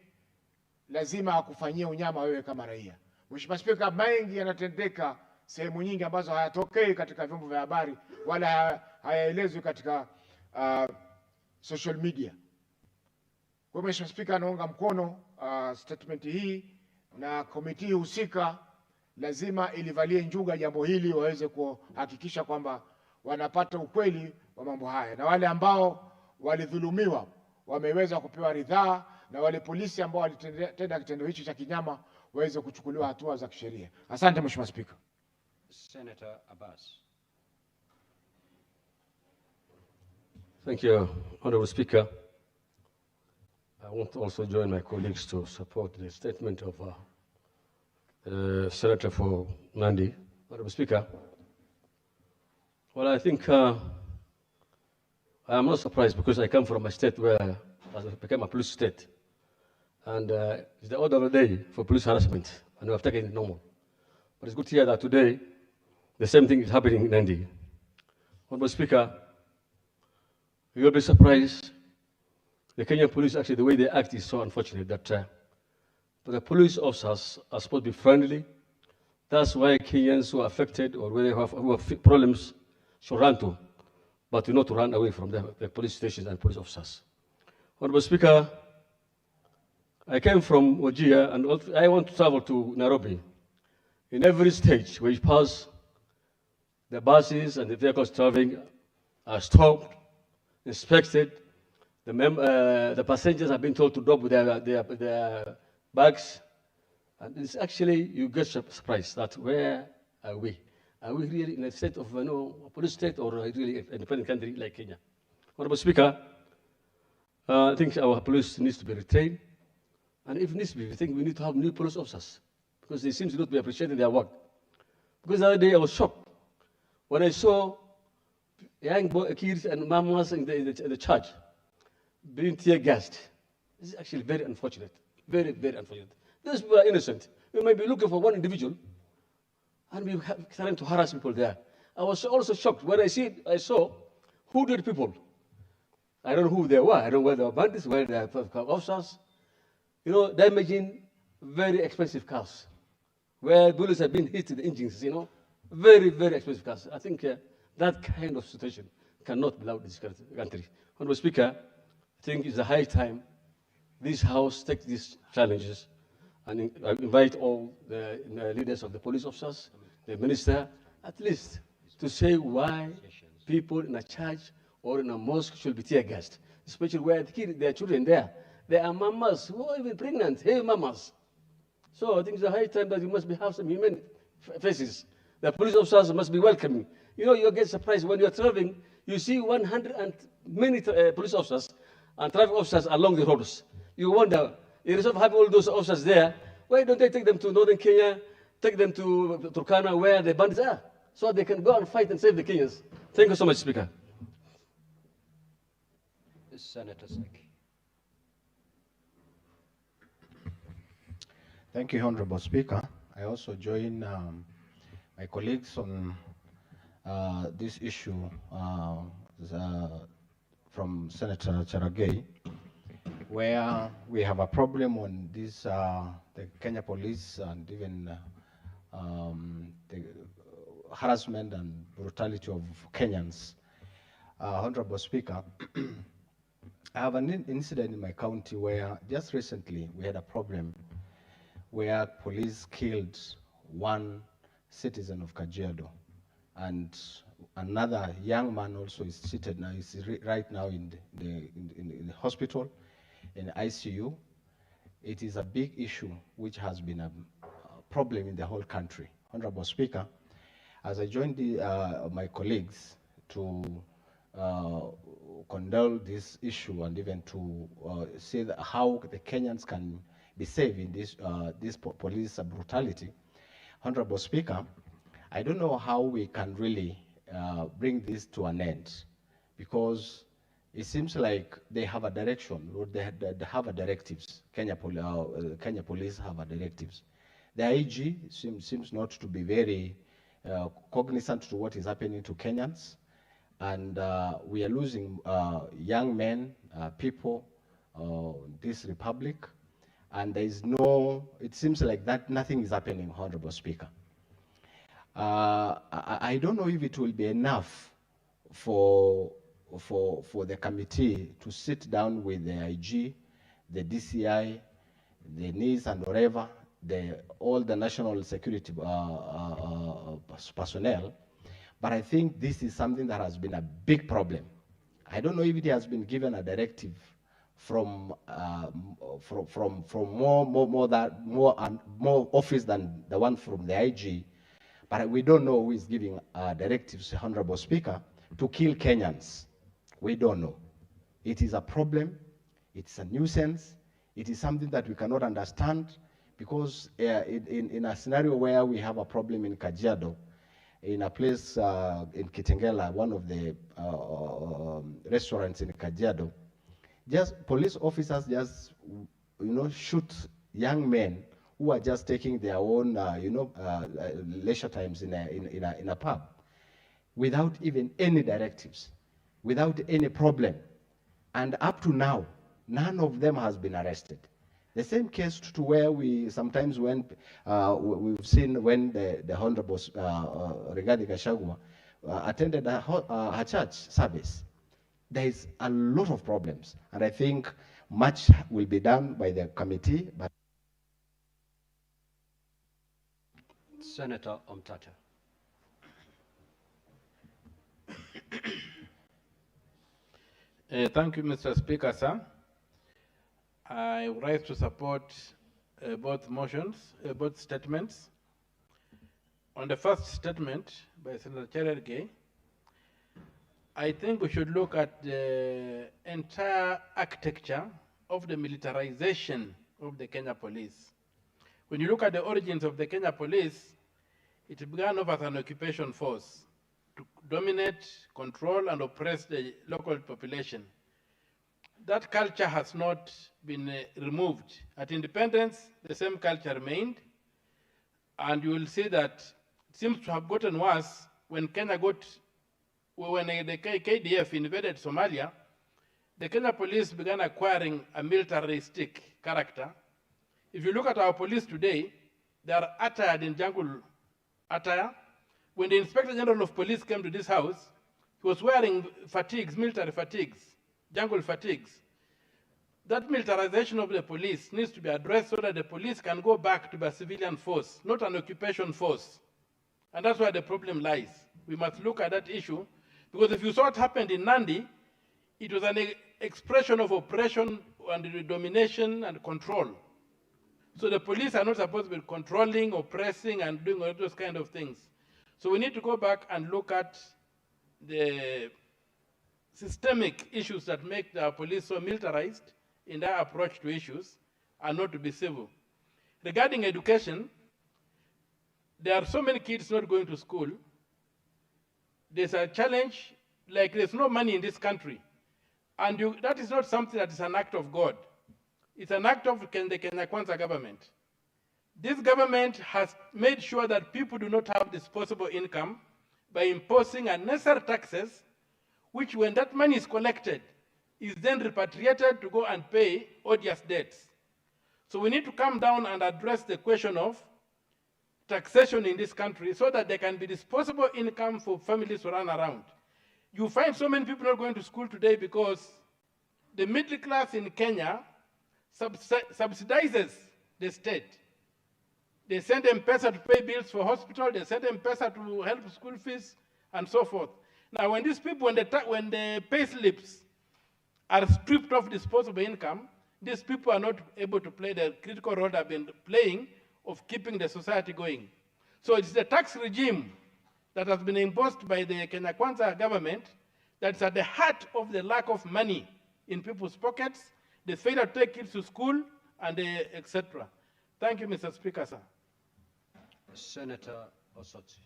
lazima akufanyie unyama wewe kama raia. Mheshimiwa Spika, mengi yanatendeka sehemu nyingi ambazo hayatokei katika vyombo vya habari wala hayaelezwi katika social media. Kwa Mheshimiwa Spika, naunga mkono statement hii, na komiti husika lazima ilivalie njuga jambo hili, waweze kuhakikisha kwamba wanapata ukweli wa mambo haya, na wale ambao walidhulumiwa wameweza kupewa ridhaa, na wale polisi ambao walitenda kitendo hicho cha kinyama waweze kuchukuliwa hatua za kisheria. Asante Mheshimiwa Spika. Senator Abbas. Thank you, Honorable Speaker. I want to also join my colleagues to support the statement of Senator for Nandi. Honorable Speaker, well, I think I am not surprised because I come from a state where it became a police state. And it's the order of the day for police harassment, and we have taken it normal. But it's good to hear that today the same thing is happening in Nandi. Honorable Speaker, you'll be surprised. The Kenyan police, actually, the way they act is so unfortunate that but the police officers are supposed to be friendly. That's why Kenyans who are affected or who have problems should run to, but not to run away from the police stations and police officers. Honorable Speaker, I came from Wajir and I want to travel to Nairobi. In every stage where you pass, the buses and the vehicles traveling are stopped, inspected. The passengers have been told to drop their bags. And it's actually, you get surprised that where are we? Are we really in a state of a police state or really an independent country like Kenya? Honorable Speaker, I think our police needs to be retained. And if needs to be, I think we need to have new police officers because they seem to not be appreciating their work. Because the other day I was shocked when I saw young kids and mamas in the church being tear gassed. This is actually very unfortunate. Very, very unfortunate. These people are innocent. We may be looking for one individual and we have trying to harass people there. I was also shocked when I saw hooded people. I don't know who they were. I don't know whether they were bandits, whether they were officers. You know, damaging very expensive cars where bullets have been hit to the engines, very, very expensive cars. I think that kind of situation cannot be allowed in this country. Honorable Speaker, I think it's a high time this House takes these challenges and I invite all the leaders of the police officers, the minister, at least to say why people in a church or in a mosque should be tear gassed, especially where there are children there. There are mamas who are even pregnant, hey mamas. So I think it's a high time that you must have some human faces. The police officers must be welcoming. You get surprised when you're traveling, you see 100 and many police officers and traffic officers along the roads. You wonder, instead of having all those officers there, why don't they take them to northern Kenya, take them to Turkana where the bandits are, so they can go and fight and save the Kenyans? Thank you so much, Speaker. Senator Seki. Thank you, Honorable Speaker. I also join my colleagues on this issue from Senator Cherargei, where we have a problem on this, the Kenya police and even the harassment and brutality of Kenyans. Honorable Speaker, I have an incident in my county where just recently we had a problem where police killed one citizen of Kajiado, and another young man also is seated now. He's right now in the hospital, in the ICU. It is a big issue which has been a problem in the whole country. Honorable Speaker, as I joined my colleagues to condole this issue and even to see how the Kenyans can be saved in this police brutality, Honorable Speaker, I don't know how we can really bring this to an end, because it seems like they have a direction, or they have a directives. Kenya Police have a directives. The IG seems not to be very cognizant to what is happening to Kenyans, and we are losing young men, people, this republic, and there is it seems like that nothing is happening, Honorable Speaker. I don't know if it will be enough for the committee to sit down with the IG, the DCI, the NIS, and whatever, all the national security personnel. But I think this is something that has been a big problem. I don't know if it has been given a directive from more office than the one from the IG, but we don't know who is giving directives, Honorable Speaker, to kill Kenyans. We don't know. It is a problem. It's a nuisance. It is something that we cannot understand, because in a scenario where we have a problem in Kajiado, in a place in Kitengela, one of the restaurants in Kajiado, police officers just shoot young men who are just taking their own leisure times in a pub, without even any directives, without any problem. And up to now, none of them has been arrested. The same case to where we sometimes we've seen when the Honorable Rigathi Gachagua attended her church service. There is a lot of problems, and I think much will be done by the committee. But Senator Omtata. Thank you, Mr. Speaker, sir. I rise to support both motions, both statements. On the first statement by Senator Cherargei, I think we should look at the entire architecture of the militarization of the Kenya Police. When you look at the origins of the Kenya Police, it began off as an occupation force to dominate, control, and oppress the local population. That culture has not been removed. At independence, the same culture remained, and you will see that it seems to have gotten worse when the KDF invaded Somalia. The Kenya Police began acquiring a militaristic character. If you look at our police today, they are attired in jungle attire. When the Inspector General of Police came to this house, he was wearing fatigues, military fatigues, jungle fatigues. That militarization of the police needs to be addressed so that the police can go back to a civilian force, not an occupation force. And that's where the problem lies. We must look at that issue, because if you saw what happened in Nandi, it was an expression of oppression and domination and control. So the police are not supposed to be controlling, oppressing, and doing all those kind of things. So we need to go back and look at the systemic issues that make the police so militarized in their approach to issues and not to be civil. Regarding education, there are so many kids not going to school. There's a challenge, like there's no money in this country. And that is not something that is an act of God. It's an act of the Kenya Kwanza government. This government has made sure that people do not have disposable income by imposing unnecessary taxes, which when that money is collected, is then repatriated to go and pay odious debts. So we need to come down and address the question of taxation in this country so that there can be disposable income for families to run around. You find so many people not going to school today because the middle class in Kenya subsidizes the state. They send M-Pesa to pay bills for hospital, they send M-Pesa to help school fees, and so forth. Now, when these people, when the pay slips are stripped of disposable income, these people are not able to play the critical role they've been playing of keeping the society going. So it's the tax regime that has been imposed by the Kenya Kwanza government that's at the heart of the lack of money in people's pockets, the failure to take kids to school, and etc. Thank you, Mr. Speaker, sir. Senator Osotsi.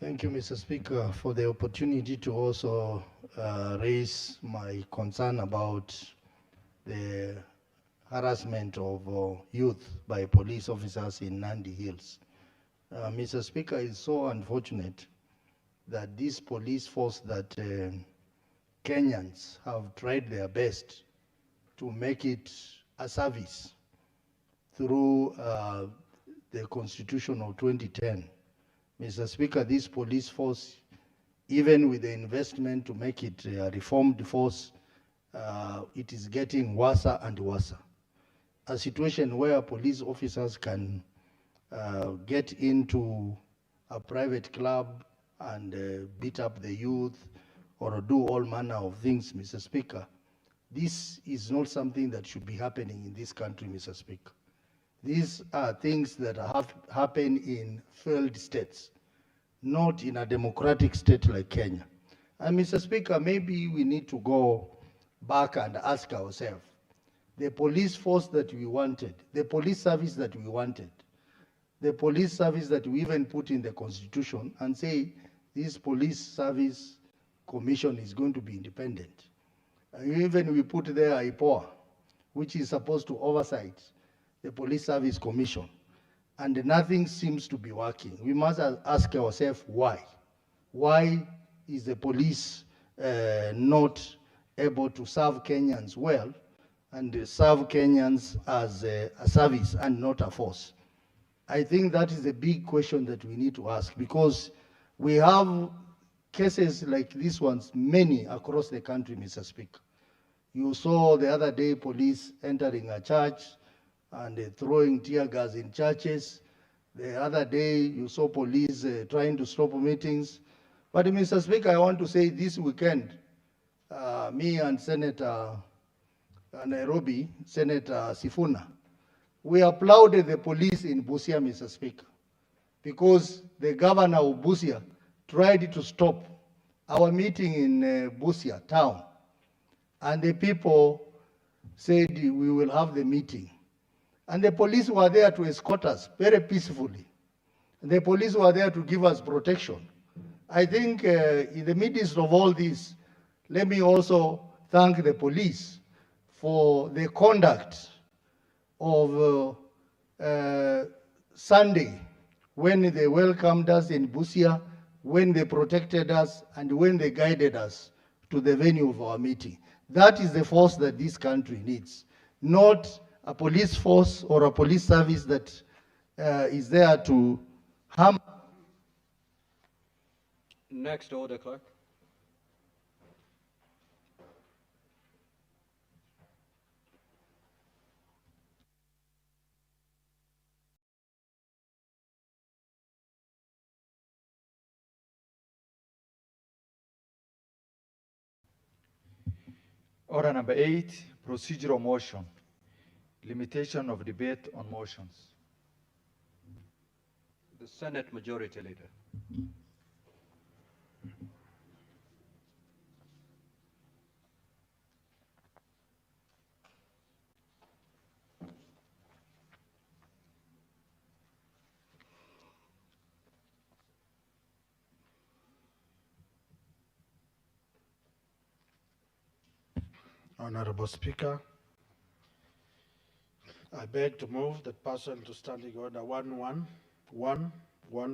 Thank you, Mr. Speaker, for the opportunity to also raise my concern about the harassment of youth by police officers in Nandi Hills. Mr. Speaker, it's so unfortunate that this police force that Kenyans have tried their best to make it a service through the Constitution of 2010. Mr. Speaker, this police force, even with the investment to make it a reformed force, it is getting worse and worse. A situation where police officers can get into a private club and beat up the youth or do all manner of things, Mr. Speaker. This is not something that should be happening in this country, Mr. Speaker. These are things that have happened in failed states, not in a democratic state like Kenya. And Mr. Speaker, maybe we need to go back and ask ourselves, the police force that we wanted, the police service that we wanted, the police service that we even put in the Constitution and say this police service commission is going to be independent. Even we put there IPOA, which is supposed to oversight the police service commission, and nothing seems to be working. We must ask ourselves why. Why is the police not able to serve Kenyans well and serve Kenyans as a service and not a force? I think that is a big question that we need to ask, because we have cases like these ones, many across the country, Mr. Speaker. You saw the other day police entering a church and throwing tear gas in churches. The other day you saw police trying to stop meetings. But Mr. Speaker, I want to say this weekend, me and Senator Nairobi, Senator Sifuna, we applauded the police in Busia, Mr. Speaker, because the governor of Busia tried to stop our meeting in Busia town. And the people said we will have the meeting. And the police were there to escort us very peacefully. The police were there to give us protection. I think in the midst of all this, let me also thank the police for the conduct of Sunday, when they welcomed us in Busia, when they protected us, and when they guided us to the venue of our meeting. That is the force that this country needs, not a police force or a police service that is there to harm. Next order, clerk. Order number 8, procedural motion. Limitation of debate on motions. The Senate Majority Leader. Honorable Speaker, I beg to move that pursuant to Standing Order 111,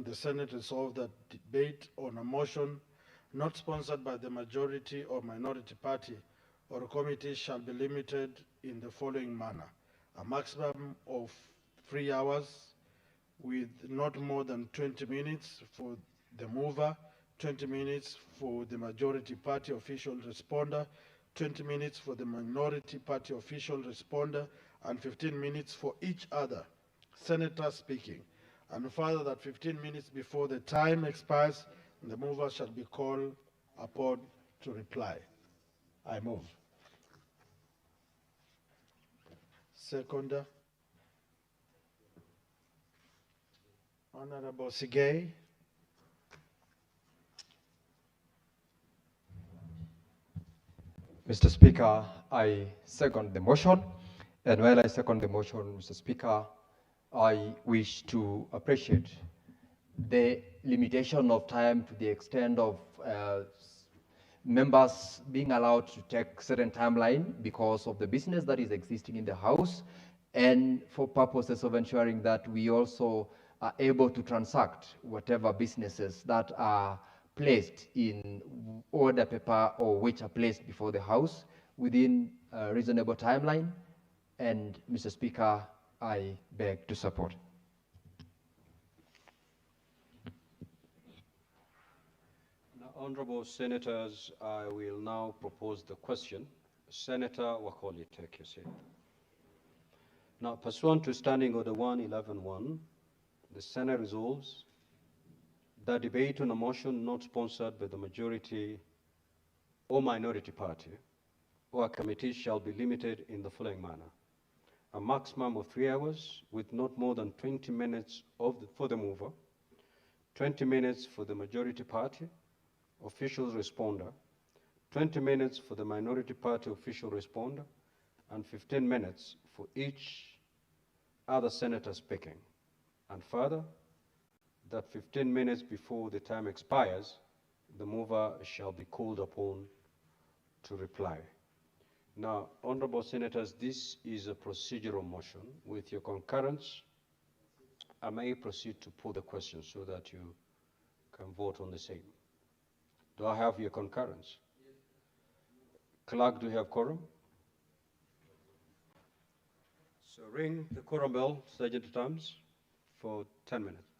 the Senate resolve that debate on a motion not sponsored by the majority or minority party or committee shall be limited in the following manner: a maximum of 3 hours with not more than 20 minutes for the mover, 20 minutes for the majority party official responder, 20 minutes for the minority party official responder, and 15 minutes for each other senator speaking. And further, that 15 minutes before the time expires, the mover shall be called upon to reply. I move. Seconder. Honorable Sigay. Mr. Speaker, I second the motion. And while I second the motion, Mr. Speaker, I wish to appreciate the limitation of time to the extent of members being allowed to take certain timeline because of the business that is existing in the House and for purposes of ensuring that we also are able to transact whatever businesses that are placed in order paper or which are placed before the House within a reasonable timeline. And Mr. Speaker, I beg to support. Now, honorable senators, I will now propose the question. Senator Wakoli, take your seat. Now, pursuant to Standing Order 111.1, the Senate resolves that debate on a motion not sponsored by the majority or minority party or a committee shall be limited in the following manner. A maximum of 3 hours with not more than 20 minutes for the mover, 20 minutes for the majority party official responder, 20 minutes for the minority party official responder, and 15 minutes for each other senator speaking. And further, that 15 minutes before the time expires, the mover shall be called upon to reply. Now, honorable senators, this is a procedural motion. With your concurrence, I may proceed to put the question so that you can vote on the same. Do I have your concurrence? Yes. Clerk, do you have quorum? So ring the quorum bell, Sergeant at Arms, for 10 minutes.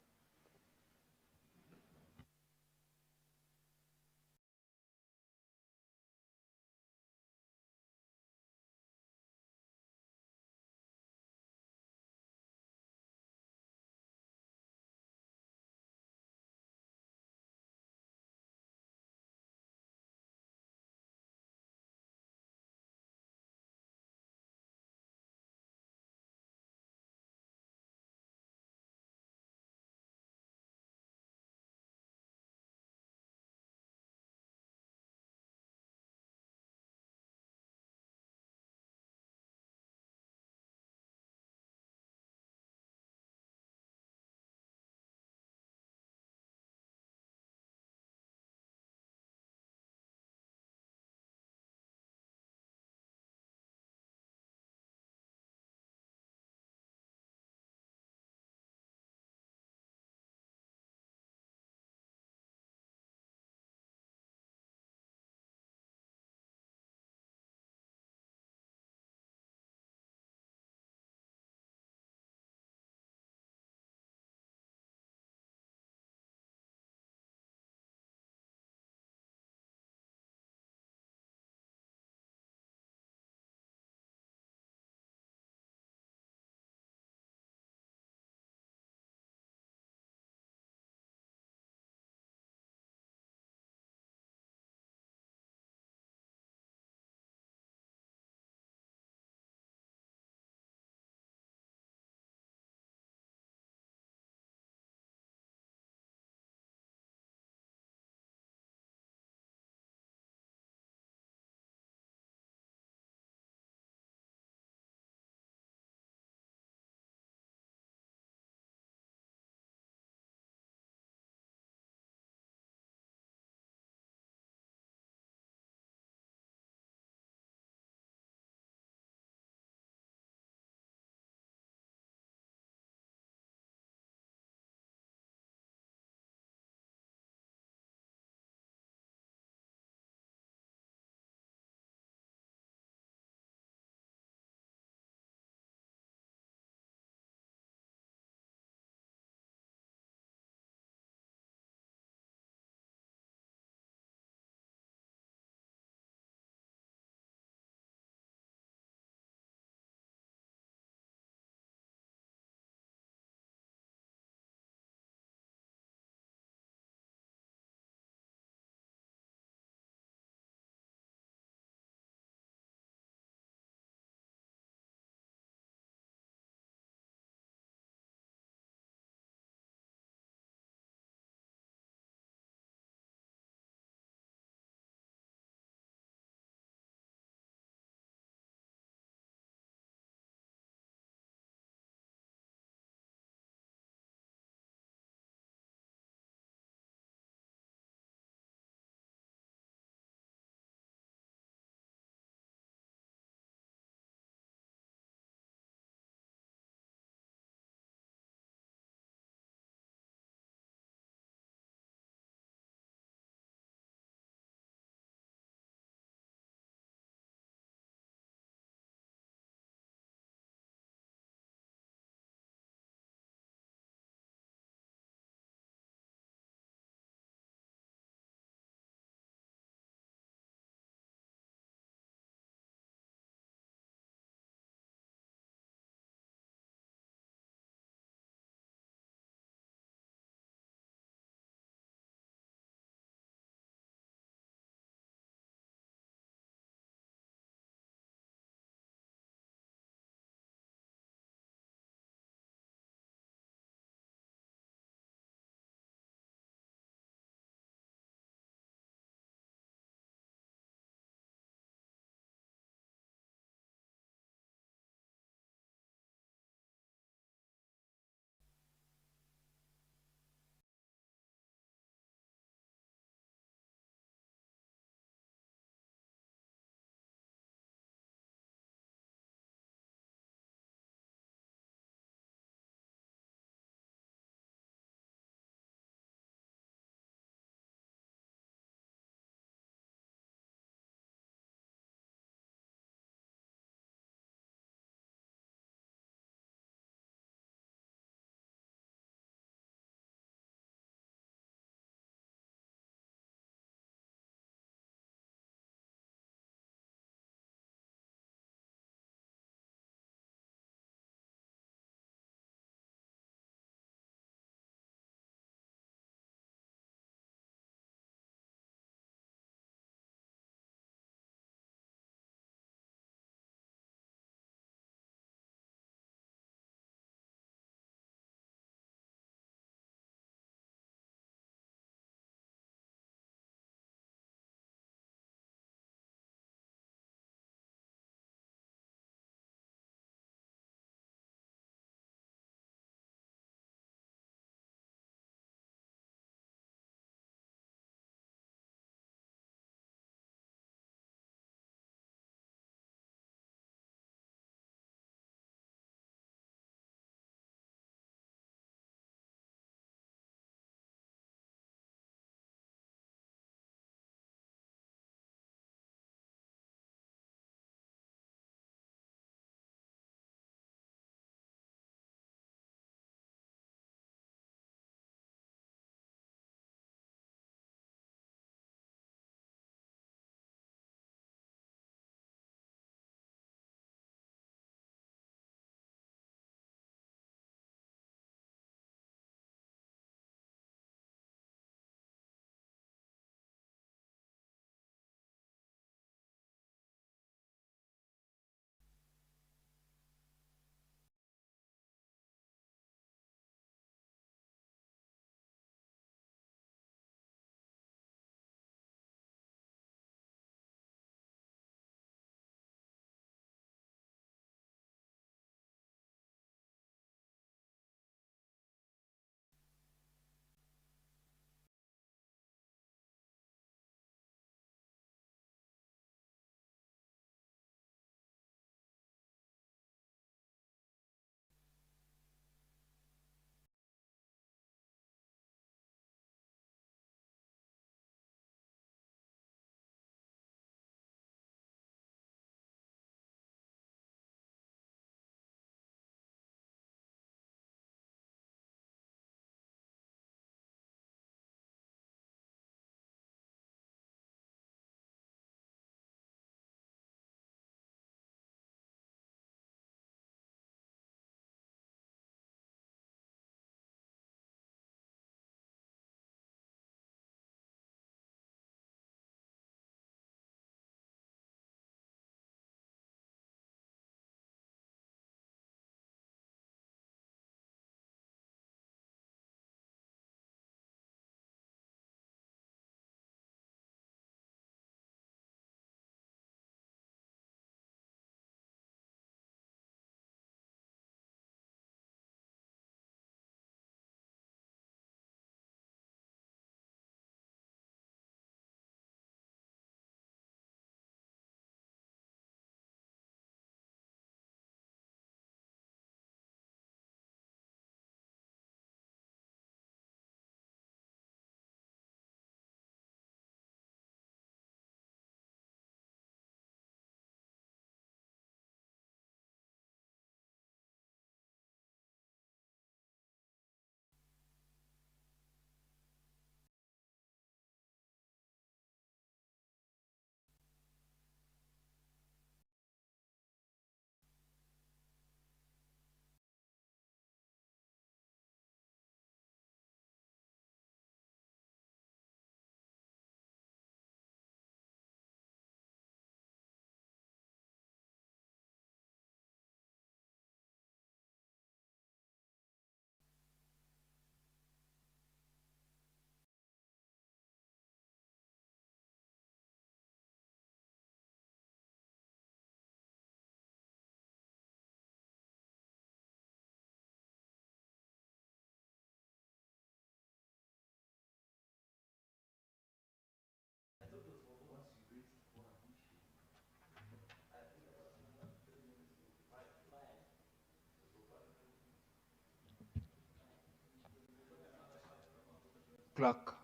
clerk,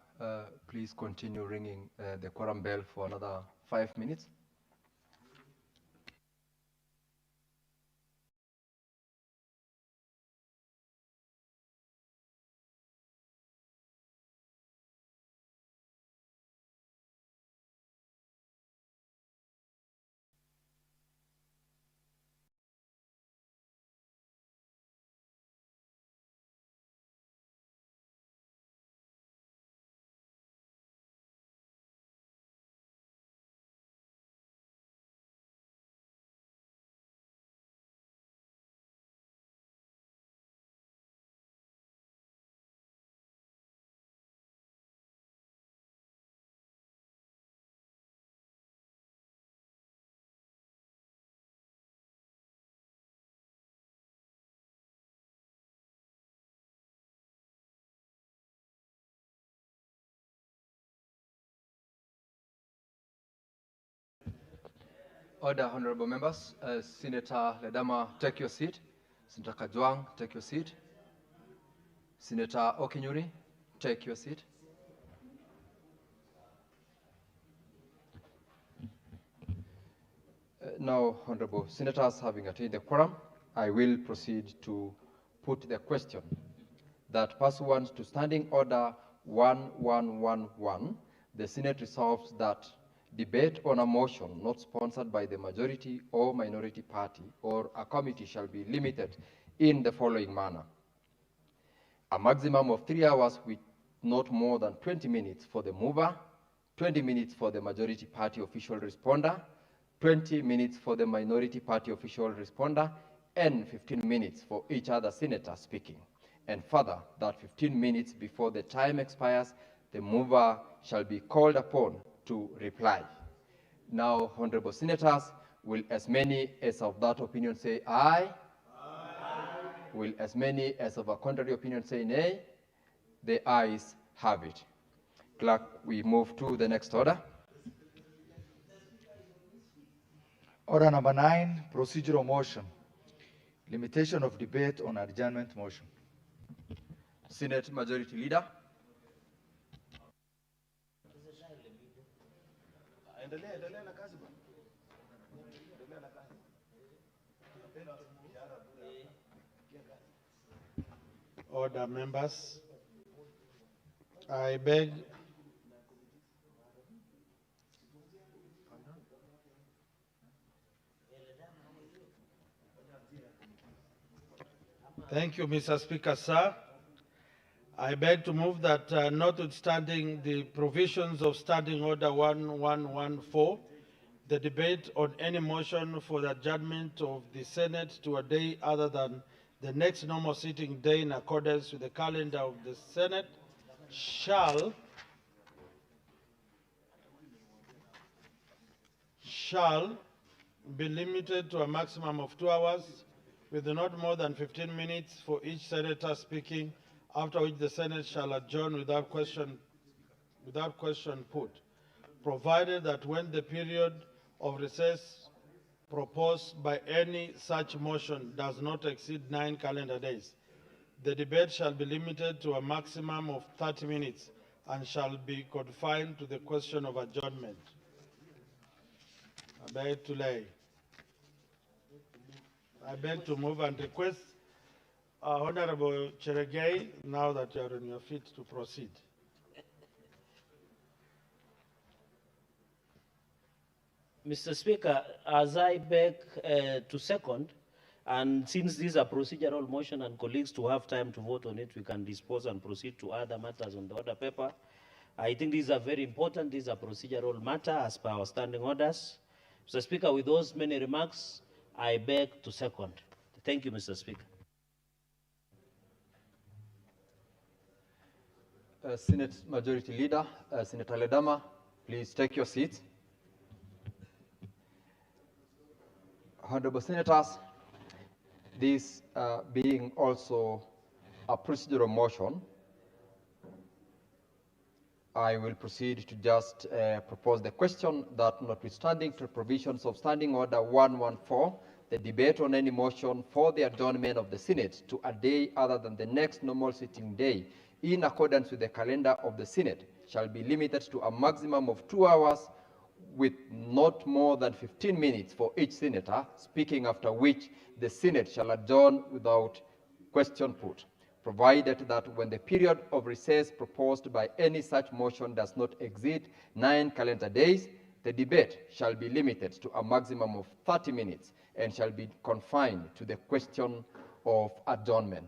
please continue ringing the quorum bell for another 5 minutes. Order, honorable members. Senator Ledama, take your seat. Senator Kajwang, take your seat. Senator Okinyuri, take your seat. Now, honorable senators, having attained the quorum, I will proceed to put the question that pursuant to Standing Order 1111, the Senate resolves that debate on a motion not sponsored by the majority or minority party or a committee shall be limited in the following manner. A maximum of 3 hours with not more than 20 minutes for the mover, 20 minutes for the majority party official responder, 20 minutes for the minority party official responder, and 15 minutes for each other senator speaking. And further, that 15 minutes before the time expires, the mover shall be called upon to reply. Now, honorable senators, will as many as of that opinion say aye? Aye. Will as many as of a contrary opinion say nay? The ayes have it. Clerk, we move to the next order. Order number 9, procedural motion. Limitation of debate on adjournment motion. Senate Majority Leader. Order, members. I beg Thank you, Mr. Speaker, sir. I beg to move that notwithstanding the provisions of Standing Order 1114, the debate on any motion for the adjournment of the Senate to a day other than the next normal sitting day in accordance with the calendar of the Senate shall be limited to a maximum of 2 hours with not more than 15 minutes for each senator speaking, after which the Senate shall adjourn without question put, provided that when the period of recess proposed by any such motion does not exceed 9 calendar days, the debate shall be limited to a maximum of 30 minutes and shall be confined to the question of adjournment. I beg to move and request Honorable Cheregei, now that you are on your feet, to proceed. Mr. Speaker, as I beg to second, and since this is a procedural motion and colleagues to have time to vote on it, we can dispose and proceed to other matters on the order paper. I think these are very important. These are procedural matter as per our standing orders. Mr. Speaker, with those many remarks, I beg to second. Thank you, Mr. Speaker. Senate Majority Leader, Senator Ledama, please take your seat. Honorable Senators, this being also a procedural motion, I will proceed to just propose the question that notwithstanding to provisions of Standing Order 114, the debate on any motion for the adjournment of the Senate to a day other than the next normal sitting day in accordance with the calendar of the Senate shall be limited to a maximum of 2 hours with not more than 15 minutes for each senator speaking, after which the Senate shall adjourn without question put, provided that when the period of recess proposed by any such motion does not exceed 9 calendar days, the debate shall be limited to a maximum of 30 minutes and shall be confined to the question of adjournment.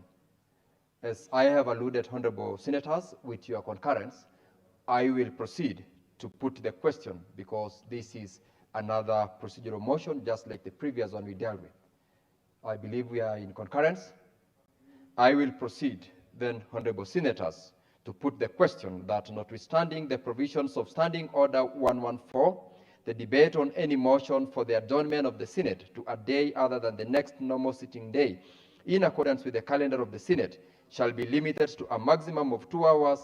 As I have alluded, honorable senators, with your concurrence, I will proceed to put the question because this is another procedural motion, just like the previous one we dealt with. I believe we are in concurrence. I will proceed then, honorable senators, to put the question that notwithstanding the provisions of Standing Order 114, the debate on any motion for the adjournment of the Senate to a day other than the next normal sitting day, in accordance with the calendar of the Senate, shall be limited to a maximum of 2 hours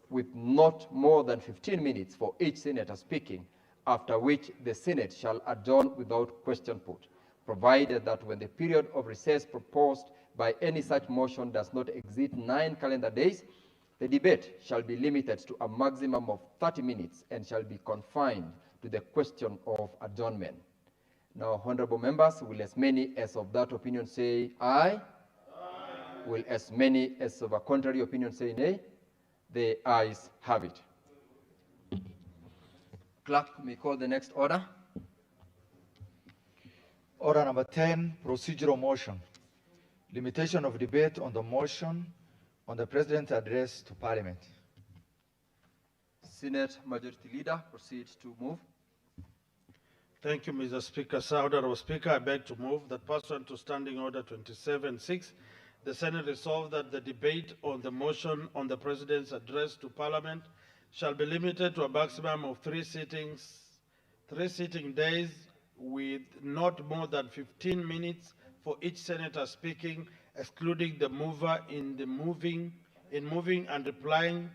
with not more than 15 minutes for each senator speaking, after which the Senate shall adjourn without question put, provided that when the period of recess proposed by any such motion does not exceed 9 calendar days, the debate shall be limited to a maximum of 30 minutes and shall be confined to the question of adjournment. Now, honorable members, will as many as of that opinion say aye? Aye. Will as many as of a contrary opinion say nay? The ayes have it. Clerk may call the next order. Order number 10, procedural motion. Limitation of debate on the motion on the President's address to Parliament. Senate Majority Leader, proceed to move. Thank you, Mr. Speaker. Sir, Honorable Speaker, I beg to move that pursuant to Standing Order 27.6, the Senate resolve that the debate on the motion on the President's address to Parliament shall be limited to a maximum of 3 sitting days with not more than 15 minutes for each senator speaking, excluding the mover in moving and replying,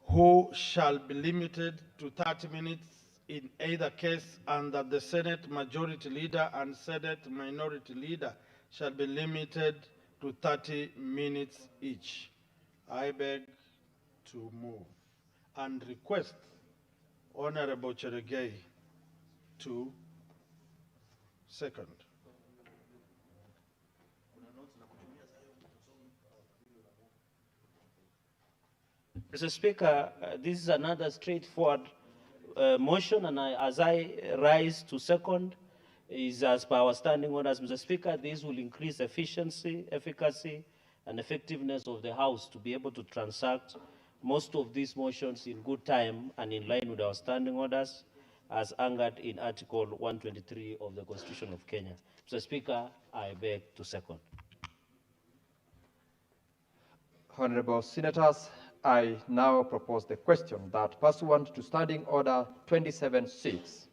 who shall be limited to 30 minutes in either case, and that the Senate Majority Leader and Senate Minority Leader shall be limited to 30 minutes each. I beg to move and request Honorable Cherargei to second. Mr. Speaker, this is another straightforward motion, and as I rise to second, is as per our standing orders, Mr. Speaker, this will increase efficiency, efficacy, and effectiveness of the House to be able to transact most of these motions in good time and in line with our standing orders as anchored in Article 123 of the Constitution of Kenya. Mr. Speaker, I beg to second. Honorable senators, I now propose the question that pursuant to Standing Order 27.6,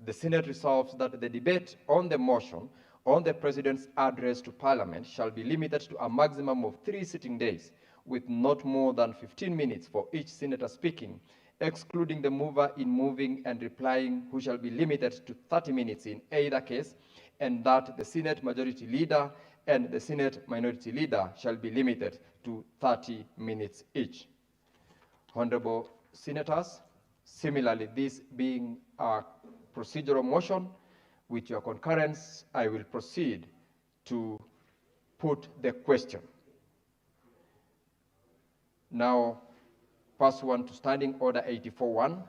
the Senate resolves that the debate on the motion on the President's address to Parliament shall be limited to a maximum of 3 sitting days with not more than 15 minutes for each senator speaking, excluding the mover in moving and replying, who shall be limited to 30 minutes in either case, and that the Senate Majority Leader and the Senate Minority Leader shall be limited to 30 minutes each. Honorable senators, similarly, this being a procedural motion, with your concurrence, I will proceed to put the question. Now, pursuant to Standing Order 84.1,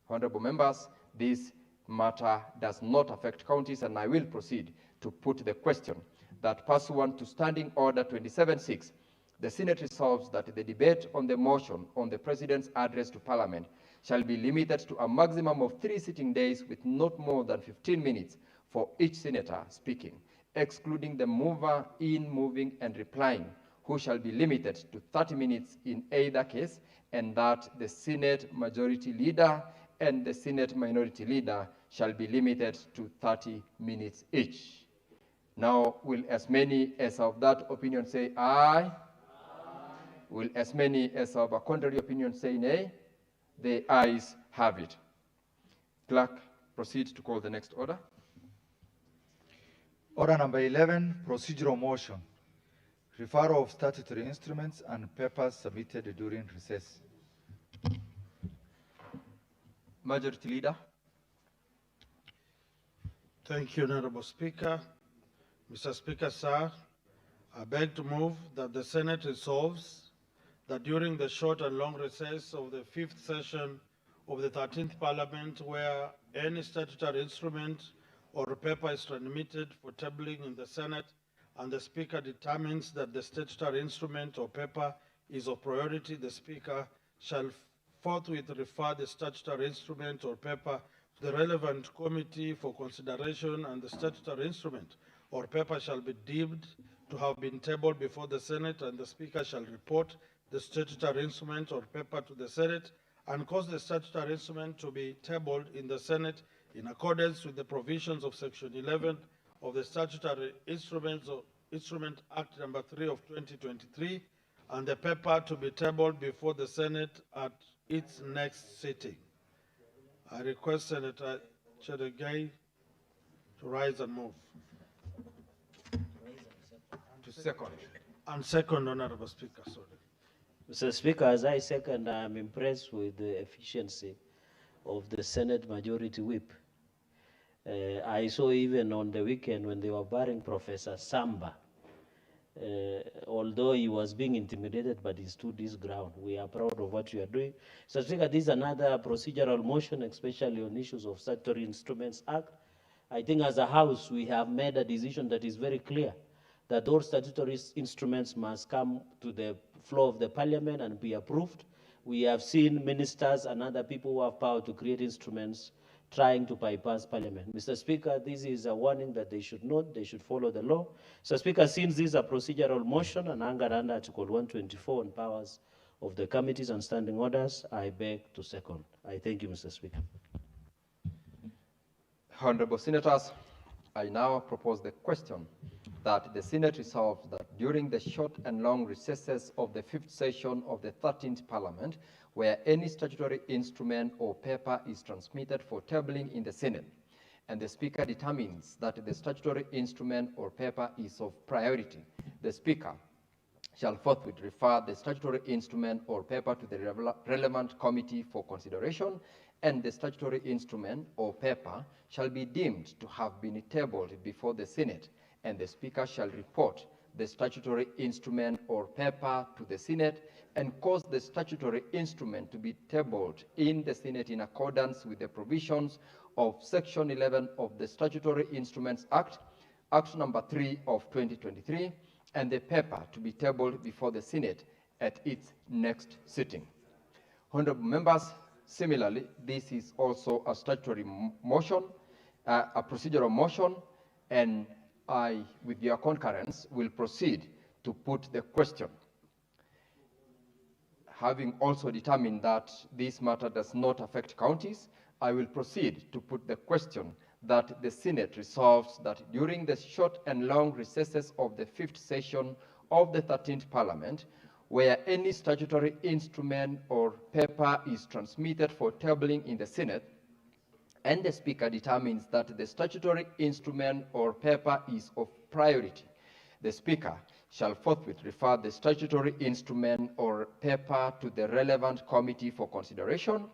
honorable members, this matter does not affect counties, and I will proceed to put the question that pursuant to Standing Order 27.6, the Senate resolves that the debate on the motion on the President's address to Parliament shall be limited to a maximum of 3 sitting days with not more than 15 minutes for each senator speaking, excluding the mover in moving and replying, who shall be limited to 30 minutes in either case, and that the Senate Majority Leader and the Senate Minority Leader shall be limited to 30 minutes each. Now, will as many as of that opinion say aye? Aye. Will as many as of a contrary opinion say nay? The ayes have it. Clerk, proceed to call the next order. Order number 11, procedural motion. Referral of statutory instruments and papers submitted during recess. Majority Leader. Thank you, Honorable Speaker. Mr. Speaker, sir, I beg to move that the Senate resolves that during the short and long recess of the 5th session of the 13th Parliament, where any statutory instrument or paper is transmitted for tabling in the Senate, and the Speaker determines that the statutory instrument or paper is of priority, the Speaker shall forthwith refer the statutory instrument or paper to the relevant committee for consideration, and the statutory instrument or paper shall be deemed to have been tabled before the Senate, and the Speaker shall report the statutory instrument or paper to the Senate and cause the statutory instrument to be tabled in the Senate in accordance with the provisions of Section 11 of the Statutory Instruments of Instrument Act number 3 of 2023, and the paper to be tabled before the Senate at its next sitting. I request Senator Cherargei to rise and move. To second. And second, Honorable Speaker, sorry. Mr. Speaker, as I second, I am impressed with the efficiency of the Senate Majority Whip. I saw even on the weekend when they were barring Professor Samba, although he was being intimidated, but he stood his ground. We are proud of what you are doing. So, Speaker, this is another procedural motion, especially on issues of Statutory Instruments Act. I think as a House, we have made a decision that is very clear, that those statutory instruments must come to the floor of the Parliament and be approved. We have seen ministers and other people who have power to create instruments trying to bypass Parliament. Mr. Speaker, this is a warning that they should not, they should follow the law. So, Speaker, since this is a procedural motion and anchored under Article 124 on powers of the committees and standing orders, I beg to second. I thank you, Mr. Speaker. Honorable Senators, I now propose the question that the Senate resolves that during the short and long recesses of the 5th session of the 13th Parliament, where any statutory instrument or paper is transmitted for tabling in the Senate, and the Speaker determines that the statutory instrument or paper is of priority, the Speaker shall forthwith refer the statutory instrument or paper to the relevant committee for consideration, and the statutory instrument or paper shall be deemed to have been tabled before the Senate, and the Speaker shall report the statutory instrument or paper to the Senate and cause the statutory instrument to be tabled in the Senate in accordance with the provisions of Section 11 of the Statutory Instruments Act, Act number 3 of 2023, and the paper to be tabled before the Senate at its next sitting. Honorable members, similarly, this is also a statutory motion, a procedural motion, and I, with your concurrence, will proceed to put the question. Having also determined that this matter does not affect counties, I will proceed to put the question that the Senate resolves that during the short and long recesses of the 5th session of the 13th Parliament, where any statutory instrument or paper is transmitted for tabling in the Senate, and the Speaker determines that the statutory instrument or paper is of priority, the Speaker shall forthwith refer the statutory instrument or paper to the relevant committee for consideration,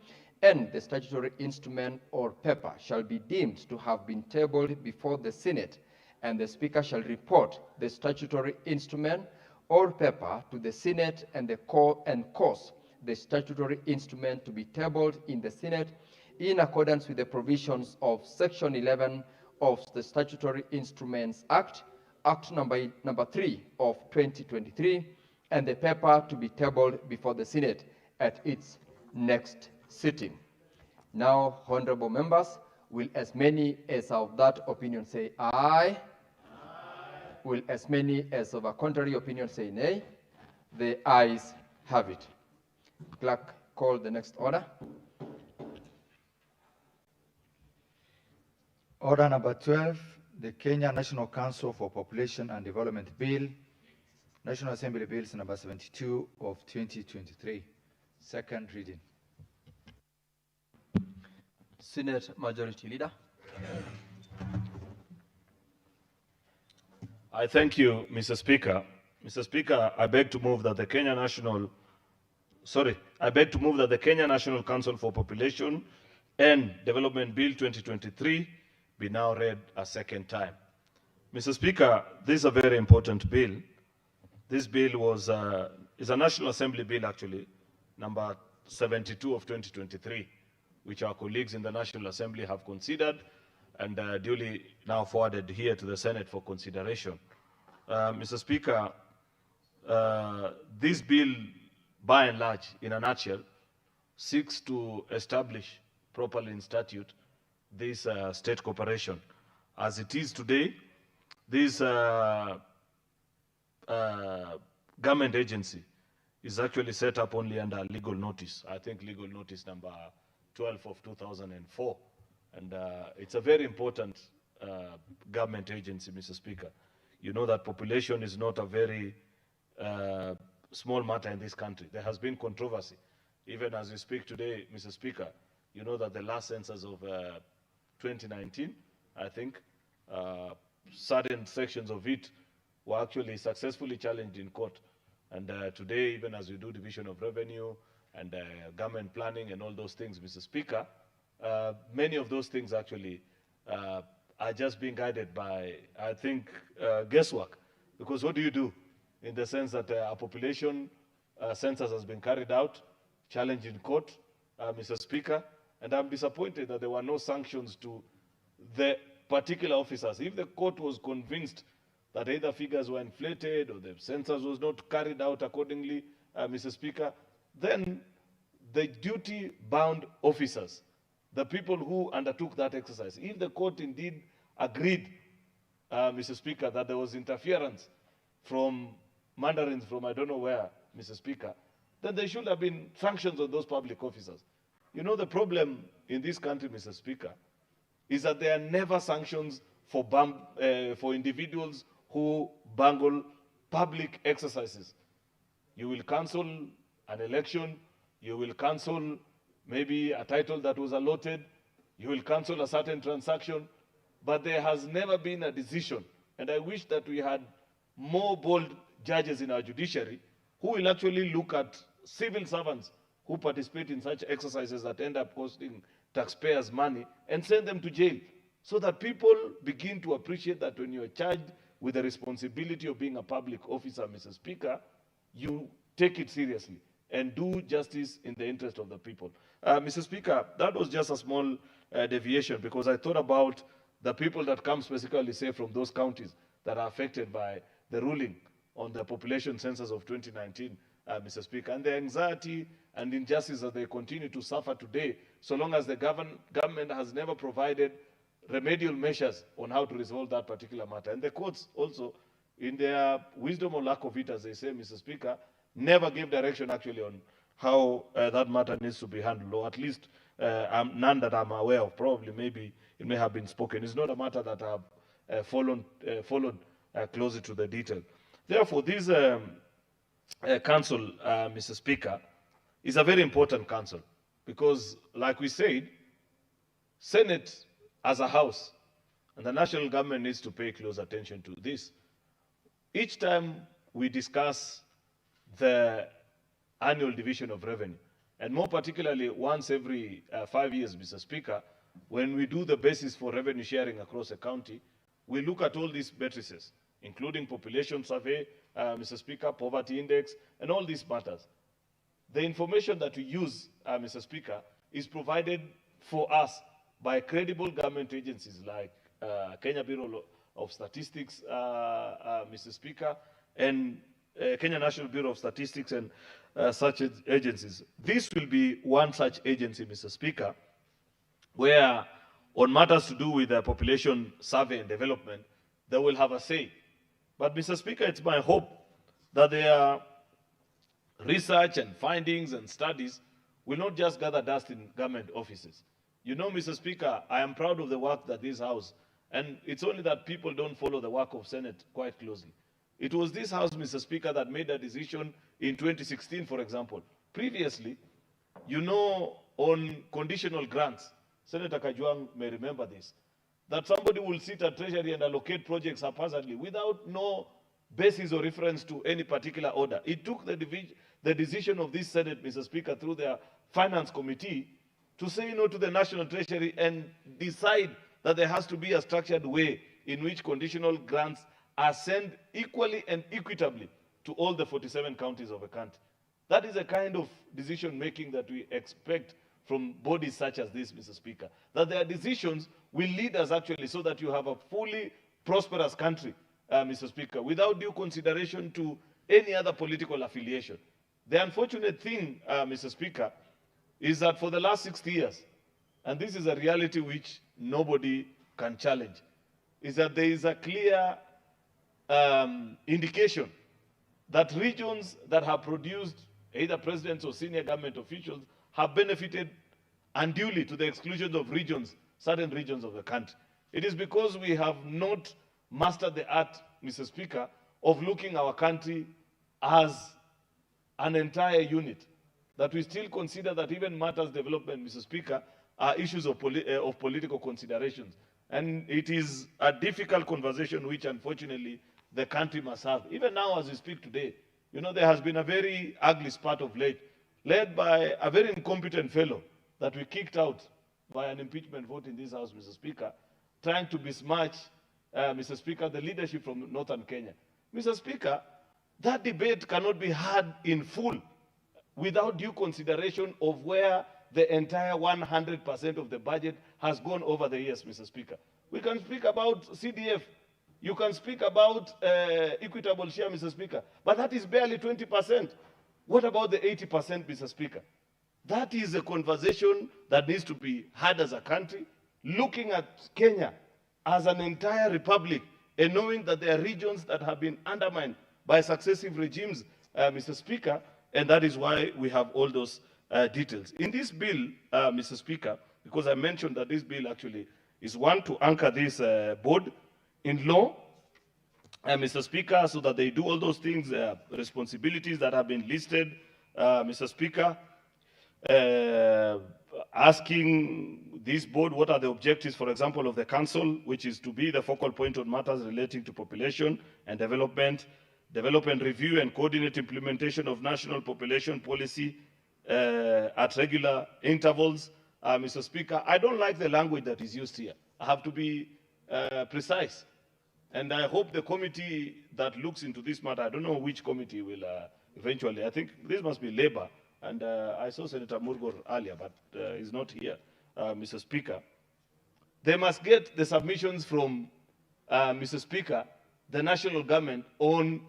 and the statutory instrument or paper shall be deemed to have been tabled before the Senate, and the Speaker shall report the statutory instrument or paper to the Senate and cause the statutory instrument to be tabled in the Senate in accordance with the provisions of Section 11 of the Statutory Instruments Act, Act number 3 of 2023, and the paper to be tabled before the Senate at its next sitting. Now, honorable members, will as many as of that opinion say aye? Aye. Will as many as of a contrary opinion say nay? The ayes have it. Clerk, call the next order. Order number 12, the Kenya National Council for Population and Development Bill, National Assembly Bills number 72 of 2023. Second reading. Senate Majority Leader. I thank you, Mr. Speaker. Mr. Speaker, I beg to move that the Kenya National Council for Population and Development Bill 2023 be now read a second time. Mr. Speaker, this is a very important bill. This bill is a National Assembly bill, actually, number 72 of 2023, which our colleagues in the National Assembly have considered and duly now forwarded here to the Senate for consideration. Mr. Speaker, this bill, by and large, in a nutshell, seeks to establish properly in statute this state corporation. As it is today, this government agency is actually set up only under legal notice. I think legal notice number 12 of 2004. And it's a very important government agency, Mr. Speaker. You know that population is not a very small matter in this country. There has been controversy. Even as we speak today, Mr. Speaker, you know that the last census of 2019, I think, certain sections of it were actually successfully challenged in court. And today, even as we do division of revenue and government planning and all those things, Mr. Speaker, many of those things actually are just being guided by, I think, guesswork. Because what do you do in the sense that a population census has been carried out, challenged in court, Mr. Speaker, and I'm disappointed that there were no sanctions to the particular officers. If the court was convinced that either figures were inflated or the census was not carried out accordingly, Mr. Speaker, then the duty-bound officers, the people who undertook that exercise, if the court indeed agreed, Mr. Speaker, that there was interference from mandarins from I don't know where, Mr. Speaker, then there should have been sanctions on those public officers. You know, the problem in this country, Mr. Speaker, is that there are never sanctions for individuals who bungle public exercises. You will cancel an election, you will cancel maybe a title that was allotted, you will cancel a certain transaction, but there has never been a decision. And I wish that we had more bold judges in our judiciary who will actually look at civil servants who participate in such exercises that end up costing taxpayers money and send them to jail, so that people begin to appreciate that when you are charged with the responsibility of being a public officer, Mr. Speaker, you take it seriously and do justice in the interest of the people. Mr. Speaker, that was just a small deviation, because I thought about the people that come specifically, say, from those counties that are affected by the ruling on the population census of 2019, Mr. Speaker, and the anxiety and injustice that they continue to suffer today, so long as the government has never provided remedial measures on how to resolve that particular matter. And the courts also, in their wisdom or lack of it, as they say, Mr. Speaker, never gave direction actually on how that matter needs to be handled, or at least none that I'm aware of. Probably, maybe it may have been spoken. It's not a matter that I've followed closer to the detail. Therefore, this council, Mr. Speaker, is a very important council, because, like we said, Senate as a house and the national government needs to pay close attention to this. Each time we discuss the annual division of revenue, and more particularly once every 5 years, Mr. Speaker, when we do the basis for revenue sharing across the county, we look at all these matrices, including population survey, Mr. Speaker, poverty index, and all these matters. The information that we use, Mr. Speaker, is provided for us by credible government agencies like Kenya Bureau of Statistics, Mr. Speaker, and Kenya National Bureau of Statistics and such agencies. This will be one such agency, Mr. Speaker, where on matters to do with the population survey and development, they will have a say. But, Mr. Speaker, it's my hope that their research and findings and studies will not just gather dust in government offices. You know, Mr. Speaker, I am proud of the work that this House, and it's only that people don't follow the work of Senate quite closely. It was this House, Mr. Speaker, that made a decision in 2016, for example. Previously, you know, on conditional grants, Senator Kajwang may remember this, that somebody will sit at Treasury and allocate projects haphazardly without no basis or reference to any particular order. It took the decision of this Senate, Mr. Speaker, through their Finance Committee to say no to the National Treasury and decide that there has to be a structured way in which conditional grants are sent equally and equitably to all the 47 counties of the country. That is a kind of decision-making that we expect from bodies such as this, Mr. Speaker, that their decisions will lead us actually so that you have a fully prosperous country, Mr. Speaker, without due consideration to any other political affiliation. The unfortunate thing, Mr. Speaker, is that for the last 60 years, and this is a reality which nobody can challenge, is that there is a clear indication that regions that have produced either presidents or senior government officials have benefited unduly to the exclusion of regions, certain regions of the country. It is because we have not mastered the art, Mr. Speaker, of looking our country as an entire unit, that we still consider that even matters development, Mr. Speaker, are issues of political considerations. And it is a difficult conversation which, unfortunately, the country must have. Even now, as we speak today, you know, there has been a very ugly spat of late, led by a very incompetent fellow that we kicked out by an impeachment vote in this House, Mr. Speaker, trying to besmirch, Mr. Speaker, the leadership from Northern Kenya. Mr. Speaker, that debate cannot be had in full without due consideration of where the entire 100% of the budget has gone over the years, Mr. Speaker. We can speak about CDF. You can speak about equitable share, Mr. Speaker, but that is barely 20%. What about the 80%, Mr. Speaker? That is a conversation that needs to be had as a country, looking at Kenya as an entire republic and knowing that there are regions that have been undermined by successive regimes, Mr. Speaker, and that is why we have all those details. In this bill, Mr. Speaker, because I mentioned that this bill actually is one to anchor this board in law, Mr. Speaker, so that they do all those things, responsibilities that have been listed, Mr. Speaker, asking this board what are the objectives, for example, of the council, which is to be the focal point on matters relating to population and development, develop and review and coordinate implementation of national population policy at regular intervals. Mr. Speaker, I don't like the language that is used here. I have to be precise. And I hope the committee that looks into this matter, I don't know which committee will eventually, I think this must be Labour. And I saw Senator Murgor earlier, but he's not here, Mr. Speaker. They must get the submissions from, Mr. Speaker, the national government on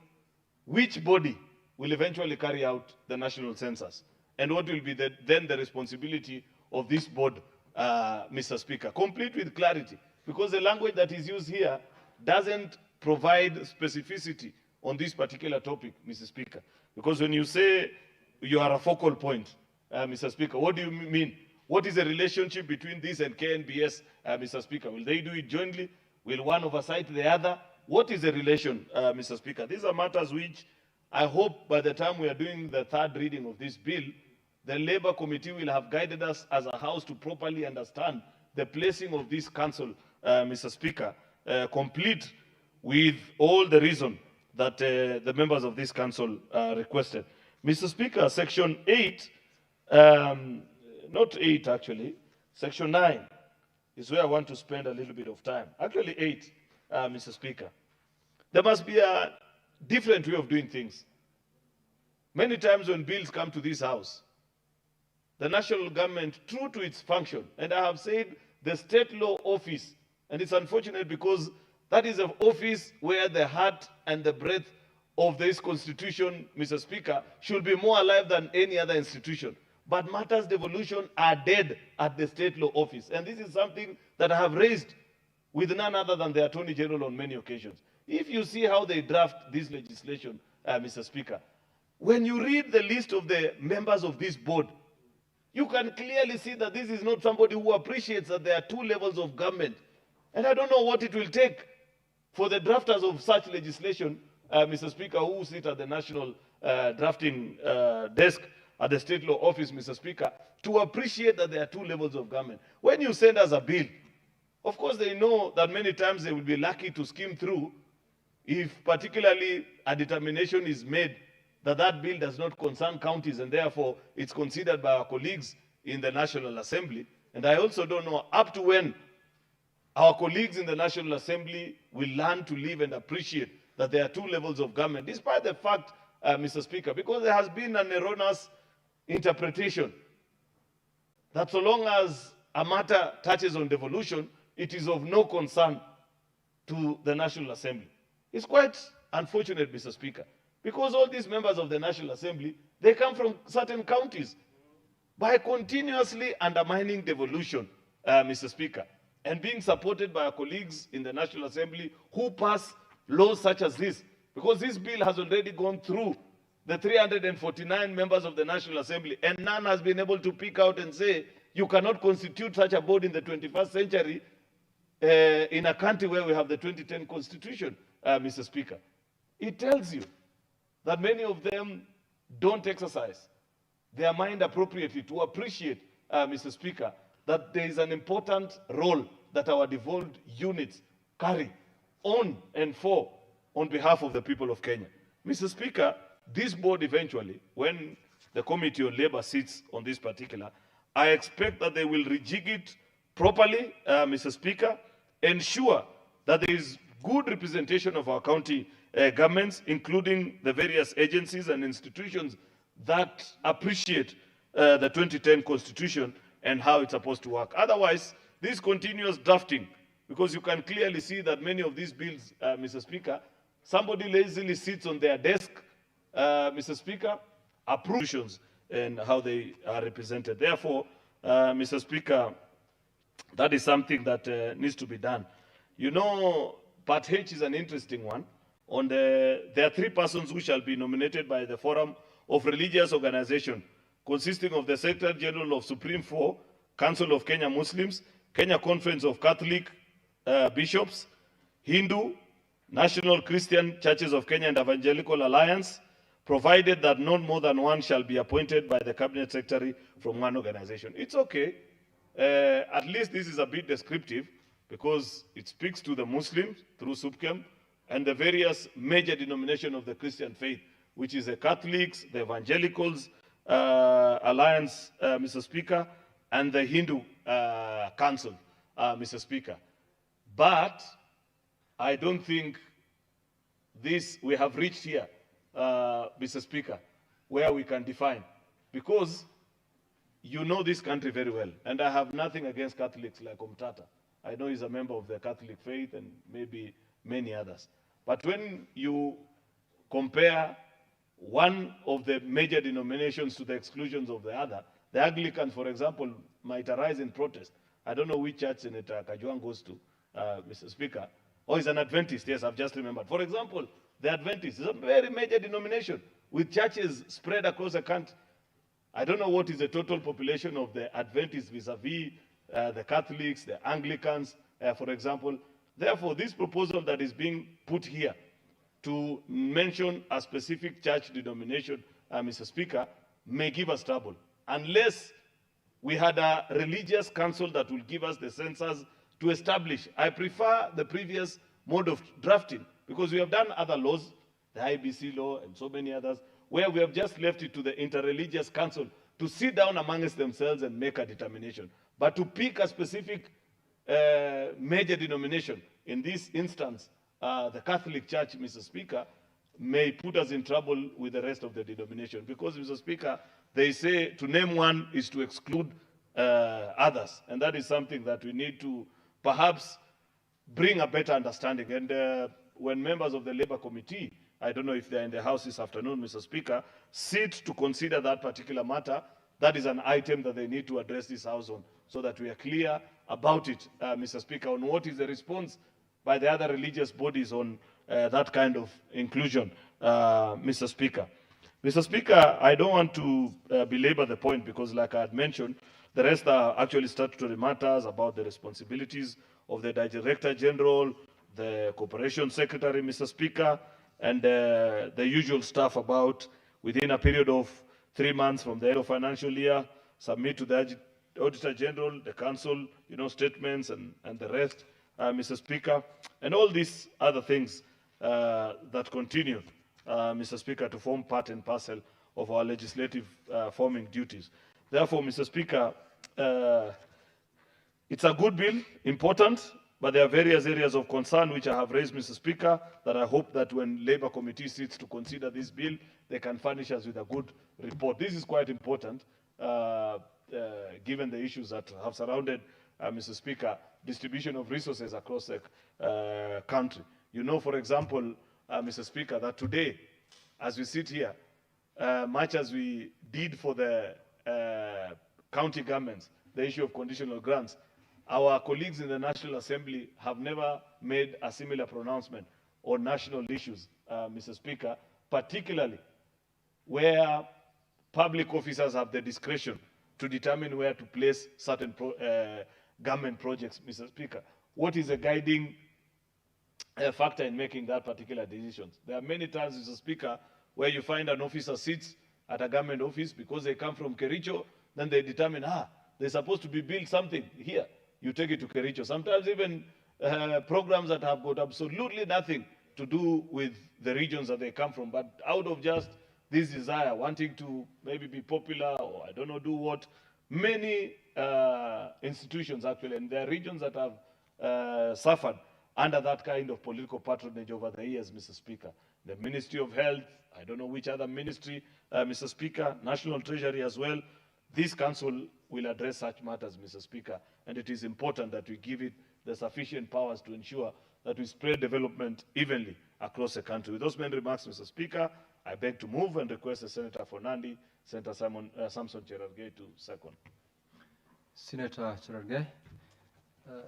which body will eventually carry out the national census and what will be then the responsibility of this board, Mr. Speaker, complete with clarity, because the language that is used here doesn't provide specificity on this particular topic, Mr. Speaker. Because when you say you are a focal point, Mr. Speaker, what do you mean? What is the relationship between this and KNBS, Mr. Speaker? Will they do it jointly? Will one oversight the other? What is the relation, Mr. Speaker? These are matters which I hope by the time we are doing the third reading of this bill, the Labour Committee will have guided us as a House to properly understand the placing of this council, Mr. Speaker, complete with all the reason that the members of this council requested. Mr. Speaker, Section 8, not 8 actually, Section 9 is where I want to spend a little bit of time. Actually 8, Mr. Speaker. There must be a different way of doing things. Many times when bills come to this House, the national government, true to its function, and I have said the state law office, and it's unfortunate because that is an office where the heart and the breadth of this constitution, Mr. Speaker, should be more alive than any other institution. But matters devolution are dead at the state law office. And this is something that I have raised with none other than the Attorney General on many occasions. If you see how they draft this legislation, Mr. Speaker, when you read the list of the members of this board, you can clearly see that this is not somebody who appreciates that there are two levels of government. And I don't know what it will take for the drafters of such legislation, Mr. Speaker, who sit at the national drafting desk at the state law office, Mr. Speaker, to appreciate that there are two levels of government. When you send us a bill, of course they know that many times they will be lucky to skim through, if particularly a determination is made that that bill does not concern counties and therefore it's considered by our colleagues in the National Assembly. And I also don't know up to when our colleagues in the National Assembly will learn to live and appreciate that there are two levels of government, despite the fact, Mr. Speaker, because there has been an erroneous interpretation that so long as a matter touches on devolution, it is of no concern to the National Assembly. It's quite unfortunate, Mr. Speaker, because all these members of the National Assembly, they come from certain counties. By continuously undermining devolution, Mr. Speaker, and being supported by our colleagues in the National Assembly who pass laws such as this, because this bill has already gone through the 349 members of the National Assembly, and none has been able to pick out and say, you cannot constitute such a board in the 21st century in a country where we have the 2010 Constitution, Mr. Speaker. It tells you that many of them don't exercise their mind appropriately to appreciate, Mr. Speaker, that there is an important role that our devolved units carry on and for on behalf of the people of Kenya. Mr. Speaker, this board eventually, when the Committee on Labor sits on this particular, I expect that they will rejig it properly, Mr. Speaker, ensure that there is good representation of our county governments, including the various agencies and institutions that appreciate the 2010 Constitution and how it's supposed to work. Otherwise, this continuous drafting, because you can clearly see that many of these bills, Mr. Speaker, somebody lazily sits on their desk, Mr. Speaker, approves and how they are represented. Therefore, Mr. Speaker, that is something that needs to be done. You know, Part H is an interesting one. There are 3 persons who shall be nominated by the Forum of Religious Organization, consisting of the Secretary General of Supreme Four, Council of Kenya Muslims, Kenya Conference of Catholic Bishops, Hindu, National Christian Churches of Kenya and Evangelical Alliance, provided that not more than one shall be appointed by the Cabinet Secretary from one organization. It's okay. At least this is a bit descriptive because it speaks to the Muslims through SUPKEM and the various major denominations of the Christian faith, which is the Catholics, the Evangelicals Alliance, Mr. Speaker, and the Hindu Council, Mr. Speaker. But I don't think we have reached here, Mr. Speaker, where we can define, because you know this country very well, and I have nothing against Catholics like Omtata. I know he's a member of the Catholic faith and maybe many others. But when you compare one of the major denominations to the exclusions of the other, the Anglicans, for example, might arise in protest. I don't know which church Senator Kajwang goes to, Mr. Speaker. Oh, he's an Adventist, yes, I've just remembered. For example, the Adventist is a very major denomination with churches spread across the country. I don't know what is the total population of the Adventists vis-a-vis the Catholics, the Anglicans, for example. Therefore, this proposal that is being put here to mention a specific church denomination, Mr. Speaker, may give us trouble. Unless we had a religious council that will give us the censors to establish. I prefer the previous mode of drafting because we have done other laws, the IBC law and so many others, where we have just left it to the interreligious council to sit down amongst themselves and make a determination. But to pick a specific major denomination, in this instance, the Catholic Church, Mr. Speaker, may put us in trouble with the rest of the denomination. Because, Mr. Speaker, they say to name one is to exclude others. And that is something that we need to perhaps bring a better understanding. And when members of the Labour Committee, I don't know if they're in the House this afternoon, Mr. Speaker, sit to consider that particular matter, that is an item that they need to address this House on, so that we are clear about it, Mr. Speaker, on what is the response by the other religious bodies on that kind of inclusion, Mr. Speaker. Mr. Speaker, I don't want to belabor the point because, like I had mentioned, the rest are actually statutory matters about the responsibilities of the Director General, the Corporation Secretary, Mr. Speaker, and the usual stuff about within a period of 3 months from the end of financial year, submit to the Auditor General, the Council, statements and the rest, Mr. Speaker, and all these other things. that continue, Mr. Speaker, to form part and parcel of our legislative forming duties. Therefore, Mr. Speaker, it's a good bill, important, but there are various areas of concern which I have raised, Mr. Speaker, that I hope that when Labour Committee sits to consider this bill, they can furnish us with a good report. This is quite important, given the issues that have surrounded, Mr. Speaker, distribution of resources across the country. You know, for example, Mr. Speaker, that today, as we sit here, much as we did for the county governments, the issue of conditional grants, our colleagues in the National Assembly have never made a similar pronouncement on national issues, Mr. Speaker, particularly where public officers have the discretion to determine where to place certain government projects, Mr. Speaker. What is a guiding factor in making that particular decision? There are many times, Mr. Speaker, where you find an officer sits at a government office because they come from Kericho, then they determine, they're supposed to be built something here. You take it to Kericho. Sometimes even programs that have got absolutely nothing to do with the regions that they come from, but out of just this desire, wanting to maybe be popular or I don't know, do what, many institutions actually, and there are regions that have suffered under that kind of political patronage over the years, Mr. Speaker. The Ministry of Health, I don't know which other ministry, Mr. Speaker, National Treasury as well. This council will address such matters, Mr. Speaker, and it is important that we give it the sufficient powers to ensure that we spread development evenly across the country. With those many remarks, Mr. Speaker, I beg to move and request the Senator for Nandi, Senator Samson Cherargei to second. Senator Cherargei,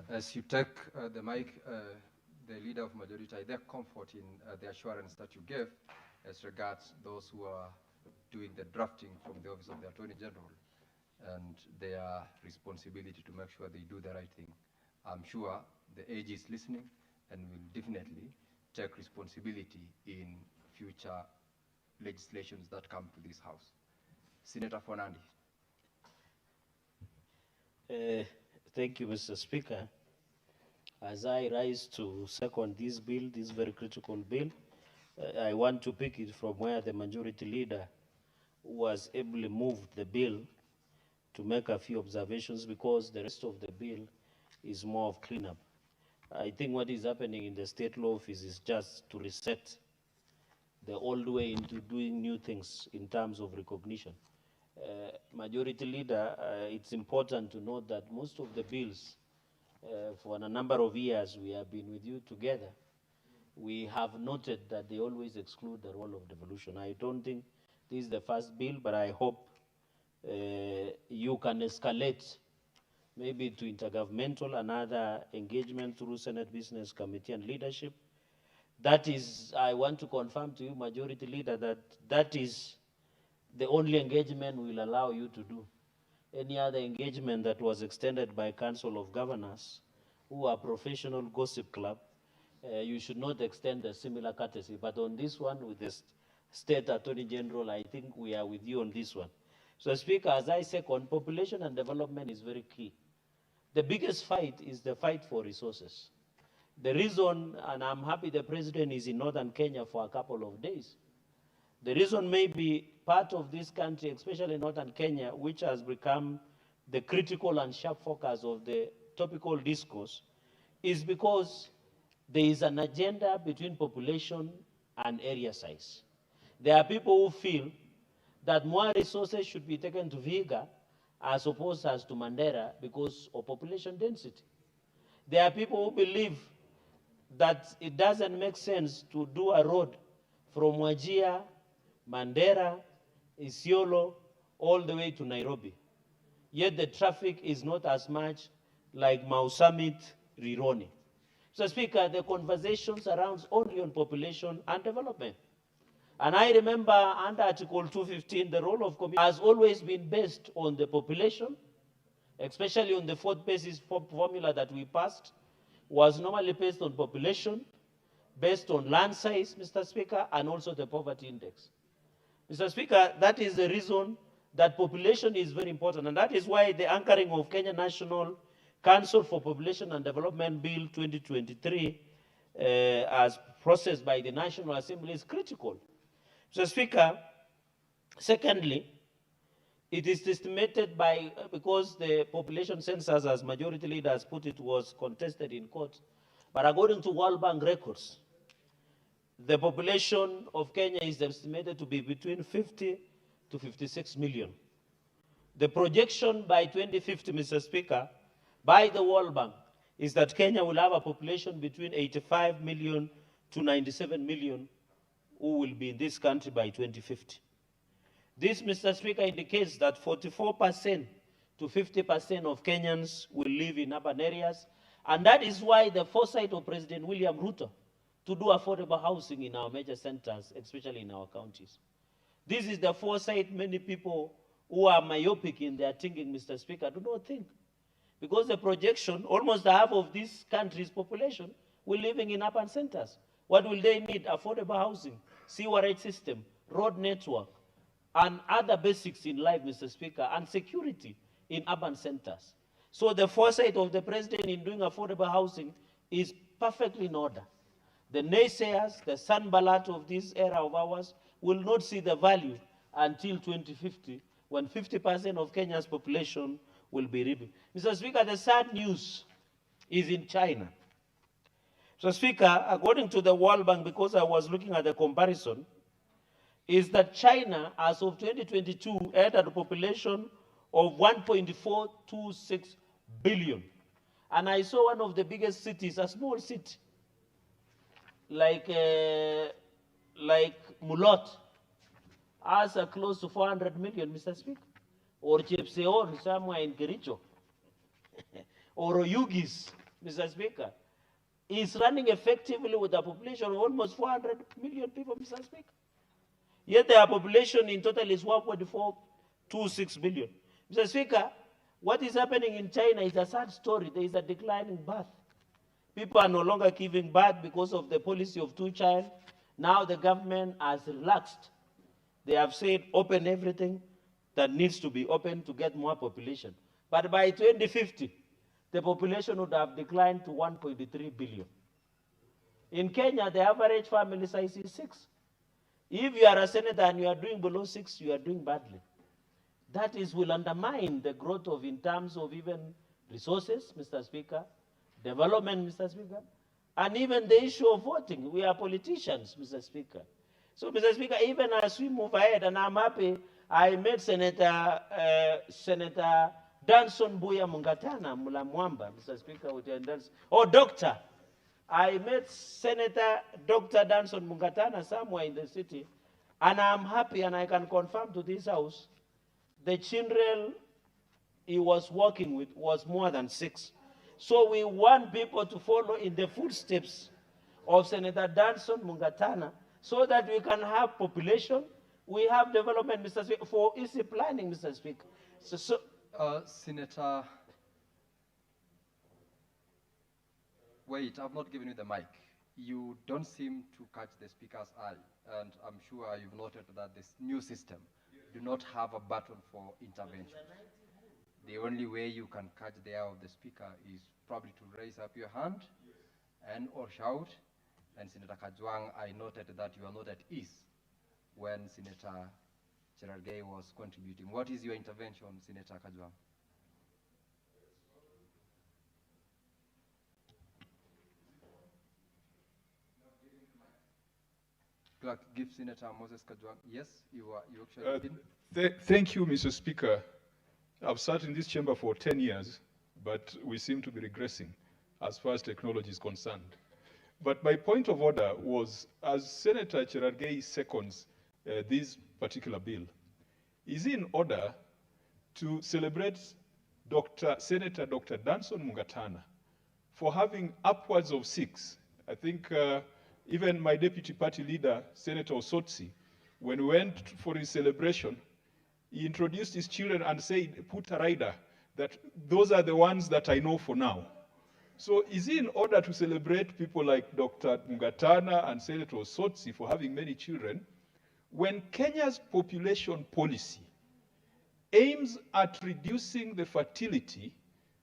as you take the mic, the Leader of Majority, I take comfort in the assurance that you gave as regards those who are doing the drafting from the Office of the Attorney General and their responsibility to make sure they do the right thing. I'm sure the AG is listening and will definitely take responsibility in future legislations that come to this House. Senator Fonandi. Thank you, Mr. Speaker. As I rise to second this bill, this very critical bill, I want to pick it from where the majority leader was able to move the bill to make a few observations, because the rest of the bill is more of cleanup. I think what is happening in the state law office is just to reset the old way into doing new things in terms of recognition. Majority leader, it's important to note that most of the bills, for a number of years we have been with you together, we have noted that they always exclude the role of devolution. I don't think this is the first bill, but I hope you can escalate maybe to intergovernmental and other engagement through Senate Business Committee and leadership. That is, I want to confirm to you, Majority Leader, that that is the only engagement we'll allow you to do. Any other engagement that was extended by Council of Governors, who are professional gossip club, you should not extend a similar courtesy. But on this one, with the State Attorney General, I think we are with you on this one. So, Speaker, as I say, on population and development is very key. The biggest fight is the fight for resources. The reason, and I'm happy the President is in Northern Kenya for a couple of days, the reason may be part of this country, especially Northern Kenya, which has become the critical and sharp focus of the topical discourse, is because there is an agenda between population and area size. There are people who feel that more resources should be taken to Vihiga as opposed as to Mandera because of population density. There are people who believe that it doesn't make sense to do a road from Wajir, Mandera, Isiolo, all the way to Nairobi. Yet the traffic is not as much like Mau Summit, Rironi. So, Speaker, the conversation surrounds only on population and development. And I remember under Article 215, the role of community has always been based on the population, especially on the fourth basis formula that we passed, was normally based on population, based on land size, Mr. Speaker, and also the poverty index. Mr. Speaker, that is the reason that population is very important, and that is why the anchoring of Kenya National Council for Population and Development Bill 2023 as processed by the National Assembly is critical. Mr. Speaker, secondly, it is estimated by, because the population census, as majority leaders put it, was contested in court, but according to World Bank records, the population of Kenya is estimated to be between 50 to 56 million. The projection by 2050, Mr. Speaker, by the World Bank is that Kenya will have a population between 85 million to 97 million who will be in this country by 2050. This, Mr. Speaker, indicates that 44% to 50% of Kenyans will live in urban areas, and that is why the foresight of President William Ruto to do affordable housing in our major centers, especially in our counties. This is the foresight many people who are myopic in their thinking, Mr. Speaker, do not think. Because the projection, almost half of this country's population will living in urban centers. What will they need? Affordable housing, sewerage system, road network, and other basics in life, Mr. Speaker, and security in urban centers. So the foresight of the president in doing affordable housing is perfectly in order. The naysayers, the Sanballat of this era of ours, will not see the value until 2050, when 50% of Kenya's population will be living. Mr. Speaker, the sad news is in China. Mr. Speaker, according to the World Bank, because I was looking at the comparison, is that China, as of 2022, had a population of 1.426 billion. And I saw one of the biggest cities, a small city, like Mulot, has close to 400 million, Mr. Speaker. Or Chepseon, somewhere in Kericho. Or Oyugis, Mr. Speaker, is running effectively with a population of almost 400 million people, Mr. Speaker. Yet their population in total is 1.426 billion. Mr. Speaker, what is happening in China is a sad story. There is a declining birth. People are no longer giving birth because of the policy of two-child. Now the government has relaxed. They have said open everything that needs to be open to get more population. But by 2050, the population would have declined to 1.3 billion. In Kenya, the average family size is 6. If you are a senator and you are doing below 6, you are doing badly. That will undermine the growth of, in terms of even resources, Mr. Speaker, development, Mr. Speaker, and even the issue of voting. We are politicians, Mr. Speaker. So, Mr. Speaker, even as we move ahead, and I'm happy, I met Senator Danson Buya Mungatana, Mulamwamba, Mr. Speaker, with your Doctor. I met Senator Dr. Danson Mungatana somewhere in the city, and I'm happy, and I can confirm to this House, the children he was working with was more than 6. So we want people to follow in the footsteps of Senator Danson Mungatana so that we can have population, we have development, Mr. Speaker, for easy planning, Mr. Speaker. Senator, wait, I've not given you the mic. You don't seem to catch the speaker's eye, and I'm sure you've noted that this new system do not have a button for intervention. The only way you can catch the eye of the speaker is probably to raise up your hand and or shout. And Senator Kajwang, I noted that you are not at ease when Senator Cherargei was contributing. What is your intervention, Senator Kajwang? Clerk, give Senator Moses Kajwang. Yes, you actually did. Thank you, Mr. Speaker. I've sat in this chamber for 10 years, but we seem to be regressing as far as technology is concerned. But my point of order was, as Senator Cherargei seconds this particular bill, is in order to celebrate Senator Dr. Danson Mungatana for having upwards of 6. I think even my deputy party leader, Senator Osotsi, when we went for his celebration, he introduced his children and said, put a rider, that those are the ones that I know for now. So is it in order to celebrate people like Dr. Mungatana and Senator Osotsi for having many children, when Kenya's population policy aims at reducing the fertility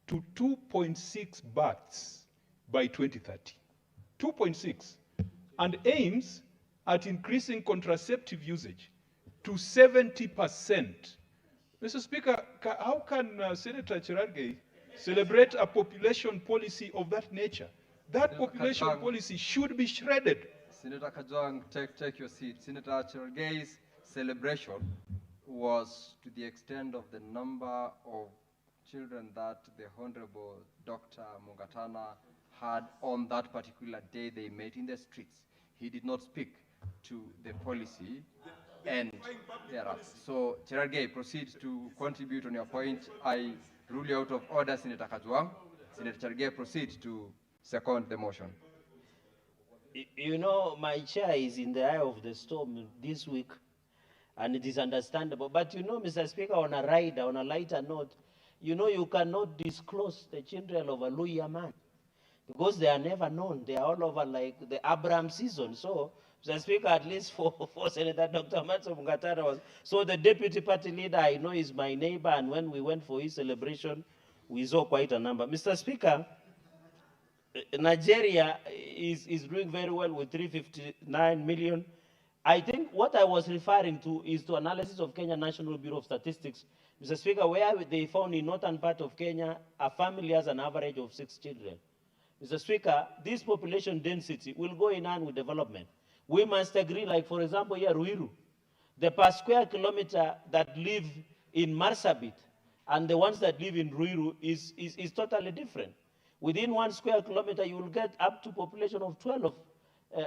to 2.6 births by 2030? 2.6. and aims at increasing contraceptive usage to 70%. Mr. Speaker, how can Senator Cherargei celebrate a population policy of that nature? That Senator population Kajwang. policy should be shredded. Senator Kajwang, take your seat. Senator Cherargei's celebration was to the extent of the number of children that the Honorable Dr. Mungatana had on that particular day they met in the streets. He did not speak to the policy and thereafter. So, Cherargei, proceed to contribute on your point. I rule you out of order, Senator Kajwang. Senator Cherargei, proceed to second the motion. You know, my chair is in the eye of the storm this week, and it is understandable. But you know, Mr. Speaker, on a lighter note, you know, you cannot disclose the children of a Luya man because they are never known. They are all over like the Abraham season. So, Mr. Speaker, at least for Senator Dr. Matso Mungatana was, so the deputy party leader I know is my neighbor, and when we went for his celebration, we saw quite a number. Mr. Speaker, Nigeria is doing very well with 359 million. I think what I was referring to is to analysis of Kenya National Bureau of Statistics, Mr. Speaker, where they found in northern part of Kenya, a family has an average of 6 children. Mr. Speaker, this population density will go in line with development. We must agree, like for example here, Ruiru, the per square kilometer that live in Marsabit and the ones that live in Ruiru is totally different. Within 1 square kilometer, you will get up to population of 12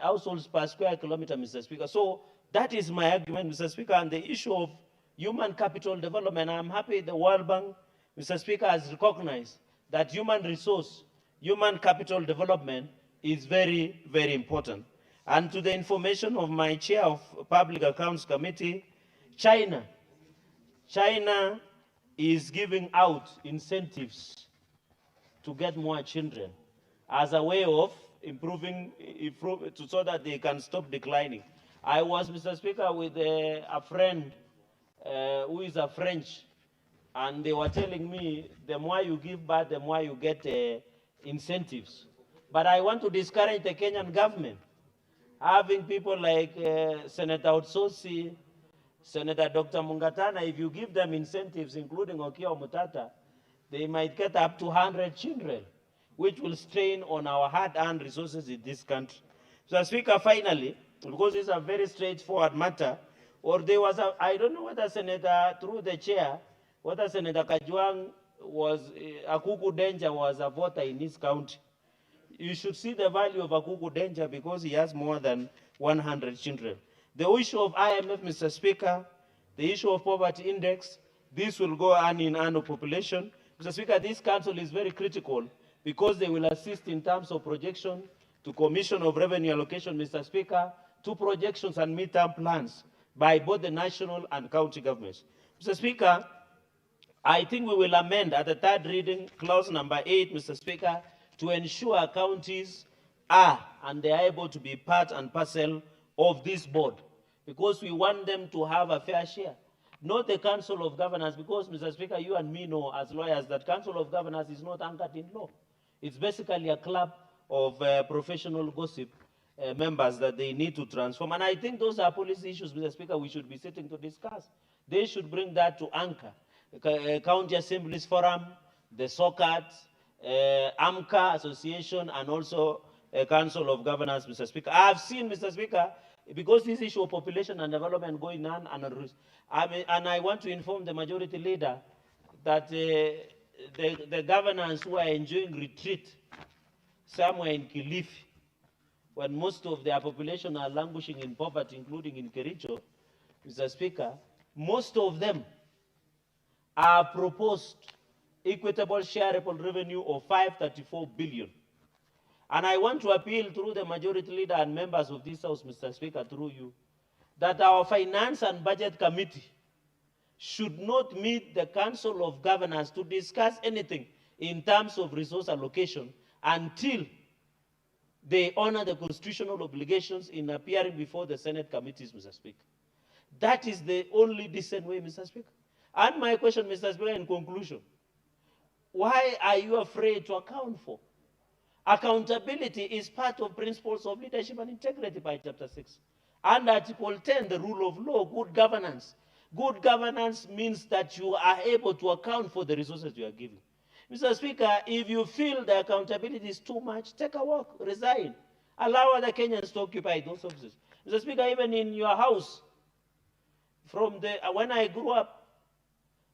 households per square kilometer, Mr. Speaker. So that is my argument, Mr. Speaker, on the issue of human capital development. I'm happy the World Bank, Mr. Speaker, has recognized that human capital development is very, very important. And to the information of my chair of Public Accounts Committee, China is giving out incentives to get more children as a way of improving so that they can stop declining. I was, Mr. Speaker, with a friend who is a French, and they were telling me the more you give back, the more you get incentives. But I want to discourage the Kenyan government having people like Senator Otsosi, Senator Dr. Mungatana. If you give them incentives, including Okiya Mutata, they might get up to 100 children, which will strain on our hard-earned resources in this country. So, Speaker, finally, because it's a very straightforward matter, or there was a, I don't know whether Senator, through the chair, whether Senator Kajwang was, Akuku Danger was a voter in his county. You should see the value of Akuku Danger because he has more than 100 children. The issue of IMF, Mr. Speaker, the issue of poverty index, this will go hand in hand with population. Mr. Speaker, this council is very critical because they will assist in terms of projection to Commission of Revenue Allocation, Mr. Speaker, to projections and midterm plans by both the national and county governments. Mr. Speaker, I think we will amend at the third reading clause number 8, Mr. Speaker, to ensure counties are and they are able to be part and parcel of this board because we want them to have a fair share. Not the Council of Governors, because, Mr. Speaker, you and me know as lawyers that Council of Governors is not anchored in law. It's basically a club of professional gossip members that they need to transform. And I think those are policy issues, Mr. Speaker, we should be sitting to discuss. They should bring that to anchor. County Assemblies Forum, the SOCAT, AMCA Association, and also Council of Governors, Mr. Speaker. I have seen, Mr. Speaker, because this issue of population and development going on, and I want to inform the majority leader that the governors who are enjoying retreat somewhere in Kilifi, when most of their population are languishing in poverty, including in Kericho, Mr. Speaker, most of them are proposed equitable shareable revenue of 534 billion. And I want to appeal through the majority leader and members of this House, Mr. Speaker, through you, that our Finance and Budget Committee should not meet the Council of Governors to discuss anything in terms of resource allocation until they honor the constitutional obligations in appearing before the Senate committees, Mr. Speaker. That is the only decent way, Mr. Speaker. And my question, Mr. Speaker, in conclusion, why are you afraid to account for Accountability is part of principles of leadership and integrity by Chapter 6. And Article 10, the rule of law, good governance. Good governance means that you are able to account for the resources you are giving. Mr. Speaker, if you feel the accountability is too much, take a walk, resign. Allow other Kenyans to occupy those offices. Mr. Speaker, even in your house, when I grew up,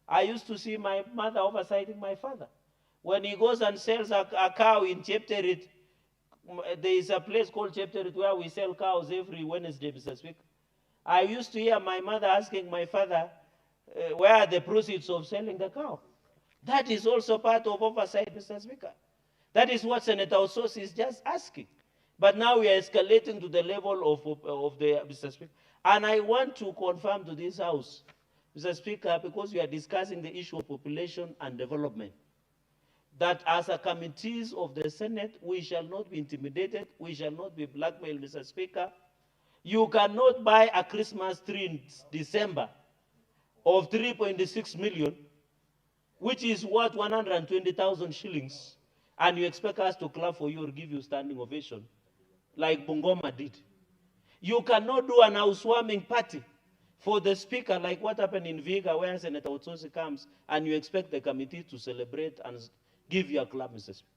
I used to see my mother oversighting my father. When he goes and sells a cow in Chepterit, there is a place called Chepterit where we sell cows every Wednesday, Mr. Speaker. I used to hear my mother asking my father, where are the proceeds of selling the cow? That is also part of oversight, Mr. Speaker. That is what Senator Ososi is just asking. But now we are escalating to the level of the, Mr. Speaker. And I want to confirm to this House, Mr. Speaker, because we are discussing the issue of population and development, that as a committees of the Senate, we shall not be intimidated, we shall not be blackmailed, Mr. Speaker. You cannot buy a Christmas tree in December of 3.6 million, which is worth 120,000 shillings, and you expect us to clap for you or give you standing ovation, like Bungoma did. You cannot do an housewarming party for the speaker, like what happened in Viga, where Senator Otsosi comes, and you expect the committee to celebrate and give you a clap, Mr. Speaker.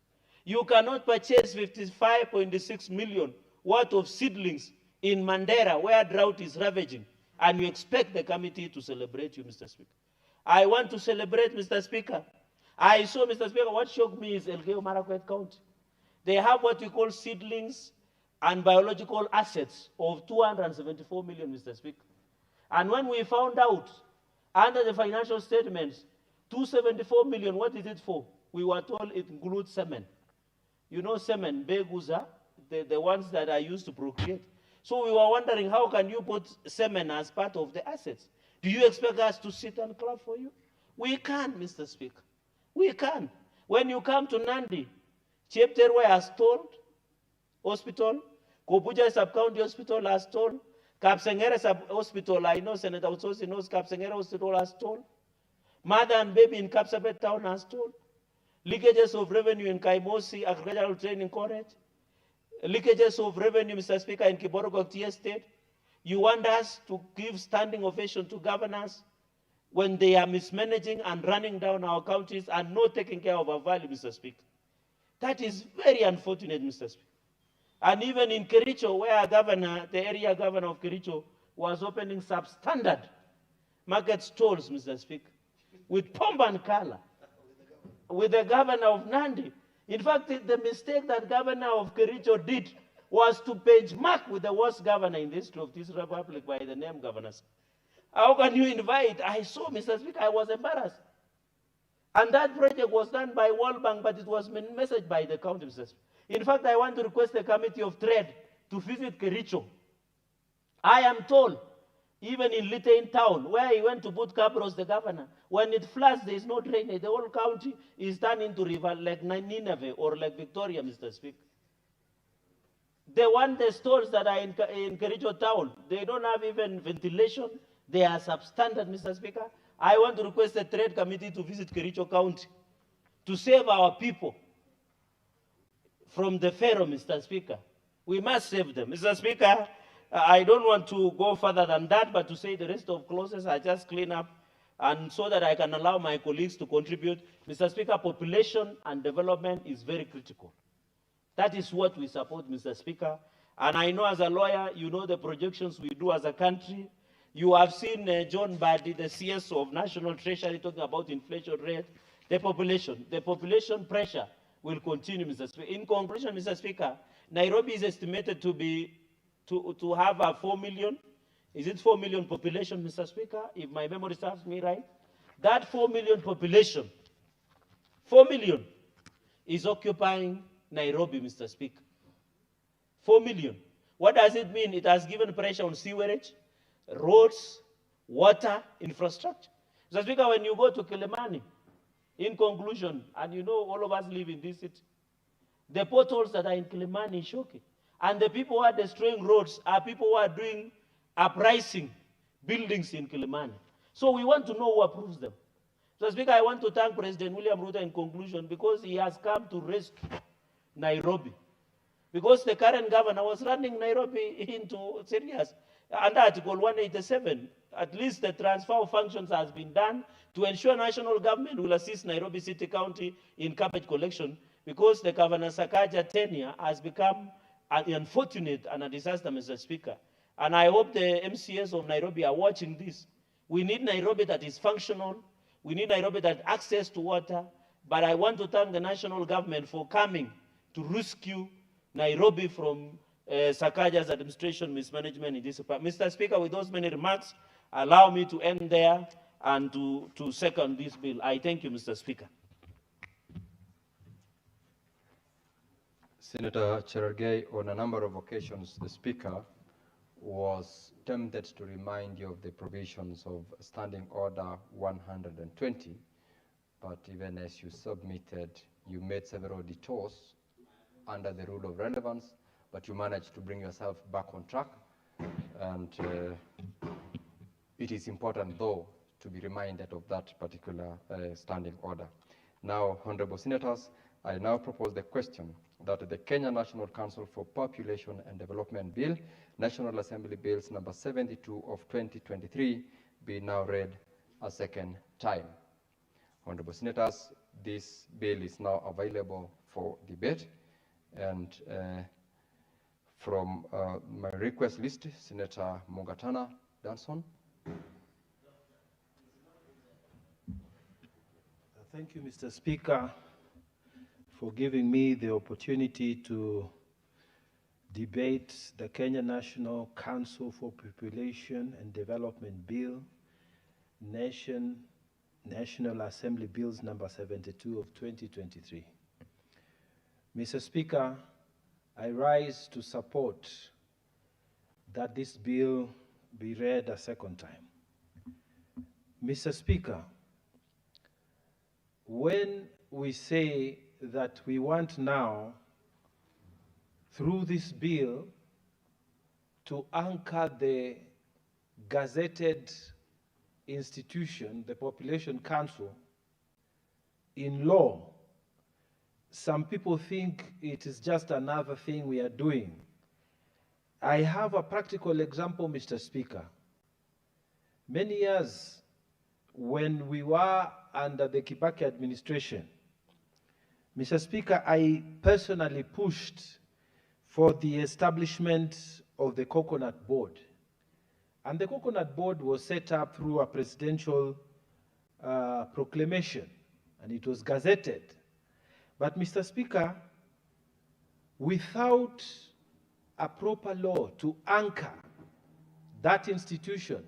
You cannot purchase 55.6 million worth of seedlings in Mandera, where drought is ravaging, and you expect the committee to celebrate you, Mr. Speaker. I want to celebrate, Mr. Speaker. I saw, Mr. Speaker, what shocked me is Elgeyo Marakwet County. They have what we call seedlings and biological assets of 274 million, Mr. Speaker. And when we found out, under the financial statements, 274 million, what is it for? We were told it includes semen. You know semen, beguza, the ones that are used to procreate. So we were wondering, how can you put semen as part of the assets? Do you expect us to sit and clap for you? We can, Mr. Speaker. We can. When you come to Nandi, Chepterwe has told hospital, Kobuja Sub-County Hospital has told, Kapsengere Hospital, I know Senator Utsosi knows Kapsengere Hospital has told, Mother and Baby in Kapsabet Town has told, leakages of revenue in Kaimosi Agricultural Training College, leakages of revenue, Mr. Speaker, in Kiborogok Tea Estate. You want us to give standing ovation to governors when they are mismanaging and running down our counties and not taking care of our value, Mr. Speaker. That is very unfortunate, Mr. Speaker. And even in Kericho, where the area governor of Kericho was opening substandard market stalls, Mr. Speaker, with pomp and color, with the governor of Nandi. In fact, the mistake that governor of Kericho did was to benchmark with the worst governor in the history of this republic by the name Governor. How can you invite? I saw, Mr. Speaker, I was embarrassed. And that project was done by World Bank, but it was messaged by the county, Mr. Speaker. In fact, I want to request the Committee of Trade to visit Kericho. I am told, even in Litein town, where he went to put Cabros, the governor, when it floods, there is no drainage. The whole county is turned into river like Nineveh or like Victoria, Mr. Speaker. The stores that are in Kericho town, they don't have even ventilation. They are substandard, Mr. Speaker. I want to request the Trade Committee to visit Kericho County to save our people from the Pharaoh, Mr. Speaker. We must save them. Mr. Speaker, I don't want to go further than that, but to say the rest of clauses, I just clean up, and so that I can allow my colleagues to contribute. Mr. Speaker, population and development is very critical. That is what we support, Mr. Speaker. And I know as a lawyer, you know the projections we do as a country. You have seen John Badi, the CS of National Treasury, talking about inflation rate, the population pressure will continue, Mr. Speaker. In conclusion, Mr. Speaker, Nairobi is estimated to have a 4 million. Is it 4 million population, Mr. Speaker, if my memory serves me right? That 4 million population, 4 million, is occupying Nairobi, Mr. Speaker. 4 million. What does it mean? It has given pressure on sewerage, roads, water, infrastructure. Mr. Speaker, when you go to Kilimani, in conclusion, and you know all of us live in this city, the potholes that are in Kilimani is shocking. And the people who are destroying roads are people who are doing uprising buildings in Kilimani. So we want to know who approves them. So, Speaker, I want to thank President William Ruto in conclusion because he has come to rescue Nairobi. Because the current governor was running Nairobi into serious. Under Article 187, at least the transfer of functions has been done to ensure national government will assist Nairobi City County in garbage collection, because the Governor Sakaja tenure has become unfortunate and a disaster, Mr. Speaker. And I hope the MCS of Nairobi are watching this. We need Nairobi that is functional. We need Nairobi that has access to water. But I want to thank the national government for coming to rescue Nairobi from Sakaja's administration mismanagement in this department. Mr. Speaker, with those many remarks, allow me to end there and to second this bill. I thank you, Mr. Speaker. Senator Cherargei, on a number of occasions, the Speaker was tempted to remind you of the provisions of Standing Order 120, but even as you submitted, you made several detours under the rule of relevance, but you managed to bring yourself back on track. And it is important, though, to be reminded of that particular standing order. Now, Honorable Senators, I now propose the question that the Kenya National Council for Population and Development Bill, National Assembly Bills number 72 of 2023, be now read a second time. Honorable Senators, this bill is now available for debate. And from my request list, Senator Mugatana Danson. Thank you, Mr. Speaker, for giving me the opportunity to debate the Kenya National Council for Population and Development Bill, National Assembly Bills number 72 of 2023. Mr. Speaker, I rise to support that this bill be read a second time. Mr. Speaker, when we say that we want now, through this bill, to anchor the gazetted institution, the Population Council, in law, some people think it is just another thing we are doing. I have a practical example, Mr. Speaker. Many years when we were under the Kibaki administration, Mr. Speaker, I personally pushed for the establishment of the Coconut Board. And the Coconut Board was set up through a presidential proclamation, and it was gazetted. But, Mr. Speaker, without a proper law to anchor that institution,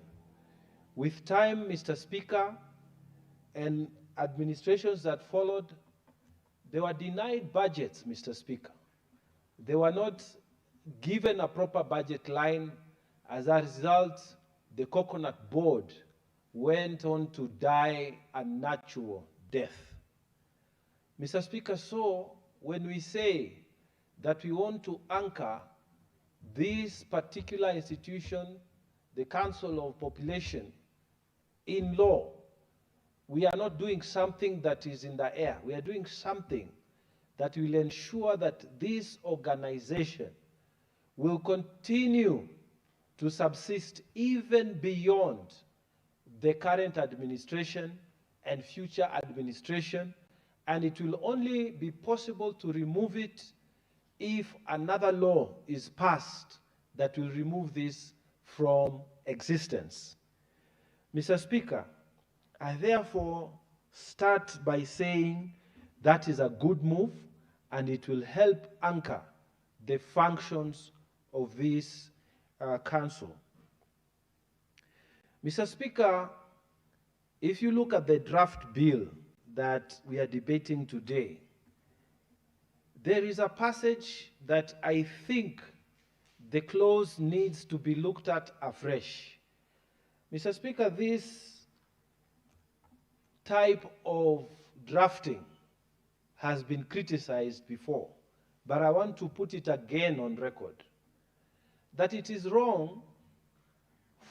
with time, Mr. Speaker, and administrations that followed, they were denied budgets, Mr. Speaker. They were not given a proper budget line. As a result, the Coconut Board went on to die a natural death. Mr. Speaker, so when we say that we want to anchor this particular institution, the Council of Population, in law, we are not doing something that is in the air. We are doing something that will ensure that this organization will continue to subsist even beyond the current administration and future administration, and it will only be possible to remove it if another law is passed that will remove this from existence. Mr. Speaker, I therefore start by saying that is a good move, and it will help anchor the functions of this council. Mr. Speaker, if you look at the draft bill that we are debating today, there is a passage that I think the clause needs to be looked at afresh. Mr. Speaker, this type of drafting has been criticized before, but I want to put it again on record, that it is wrong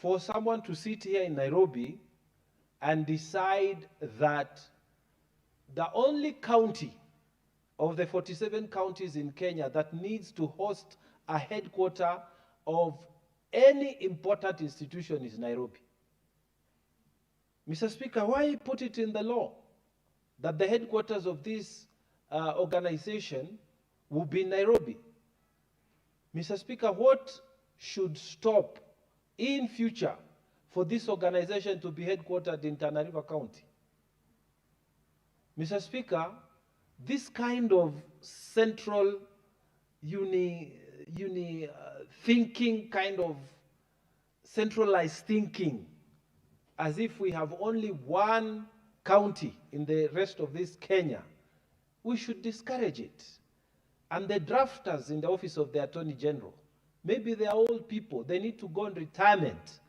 for someone to sit here in Nairobi and decide that the only county of the 47 counties in Kenya that needs to host a headquarter of any important institution is Nairobi. Mr. Speaker, why put it in the law that the headquarters of this organization will be in Nairobi? Mr. Speaker, what should stop in future for this organization to be headquartered in Tana River County? Mr. Speaker, this kind of central thinking, kind of centralized thinking, as if we have only one county in the rest of this Kenya, we should discourage it. And the drafters in the office of the Attorney General, maybe they are old people, they need to go on retirement.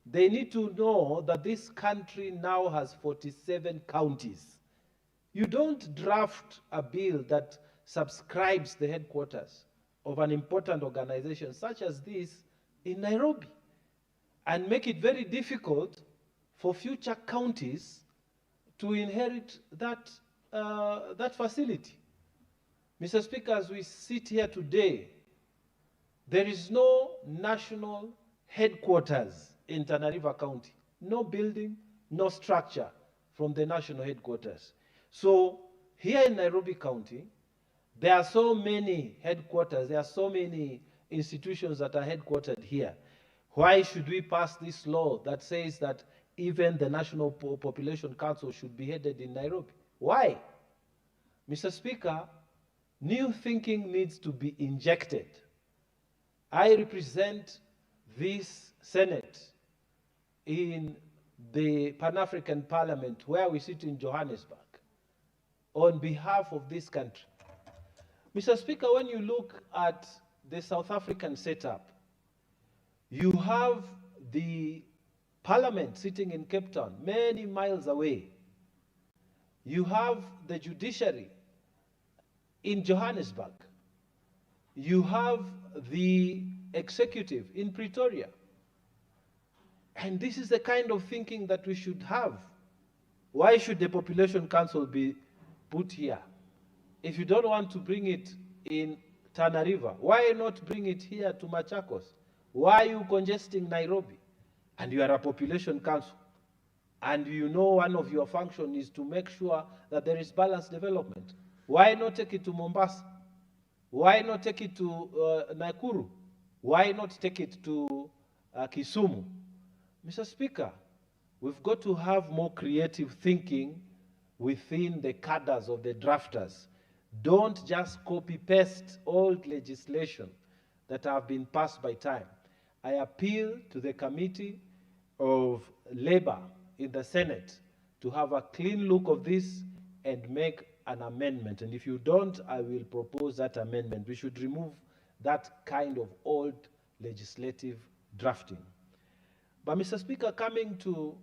They need to know that this country now has 47 counties. You don't draft a bill that subscribes the headquarters of an important organization such as this in Nairobi and make it very difficult for future counties to inherit that, that facility. Mr. Speaker, as we sit here today, there is no national headquarters in Tana River County. No building, no structure from the national headquarters. So here in Nairobi County, there are so many headquarters, there are so many institutions that are headquartered here. Why should we pass this law that says that even the National Population Council should be headed in Nairobi? Why? Mr. Speaker, new thinking needs to be injected. I represent this Senate in the Pan-African Parliament where we sit in Johannesburg on behalf of this country. Mr. Speaker, when you look at the South African setup, you have the Parliament sitting in Cape Town, many miles away. You have the judiciary in Johannesburg. You have the executive in Pretoria. And this is the kind of thinking that we should have. Why should the Population Council be put here? If you don't want to bring it in Tana River, why not bring it here to Machakos? Why are you congesting Nairobi? And you are a Population Council. And you know one of your functions is to make sure that there is balanced development. Why not take it to Mombasa? Why not take it to Nakuru? Why not take it to Kisumu? Mr. Speaker, we've got to have more creative thinking within the cadres of the drafters. Don't just copy-paste old legislation that have been passed by time. I appeal to the Committee of Labor in the Senate to have a clean look of this and make an amendment. And if you don't, I will propose that amendment. We should remove that kind of old legislative drafting. But Mr. Speaker, coming to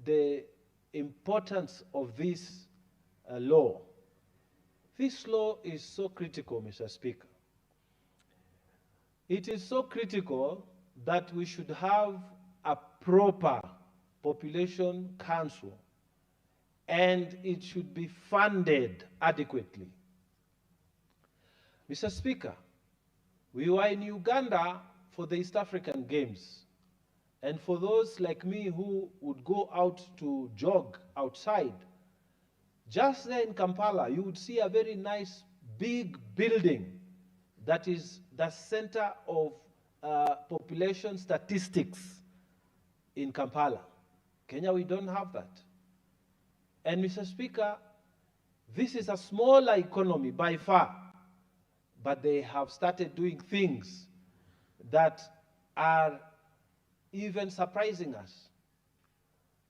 the importance of this law, this law is so critical, Mr. Speaker. It is so critical that we should have a proper population council, and it should be funded adequately. Mr. Speaker, we were in Uganda for the East African Games. And for those like me who would go out to jog outside, just there in Kampala, you would see a very nice big building that is the center of population statistics in Kampala. Kenya, we don't have that. And Mr. Speaker, this is a smaller economy by far, but they have started doing things that are even surprising us.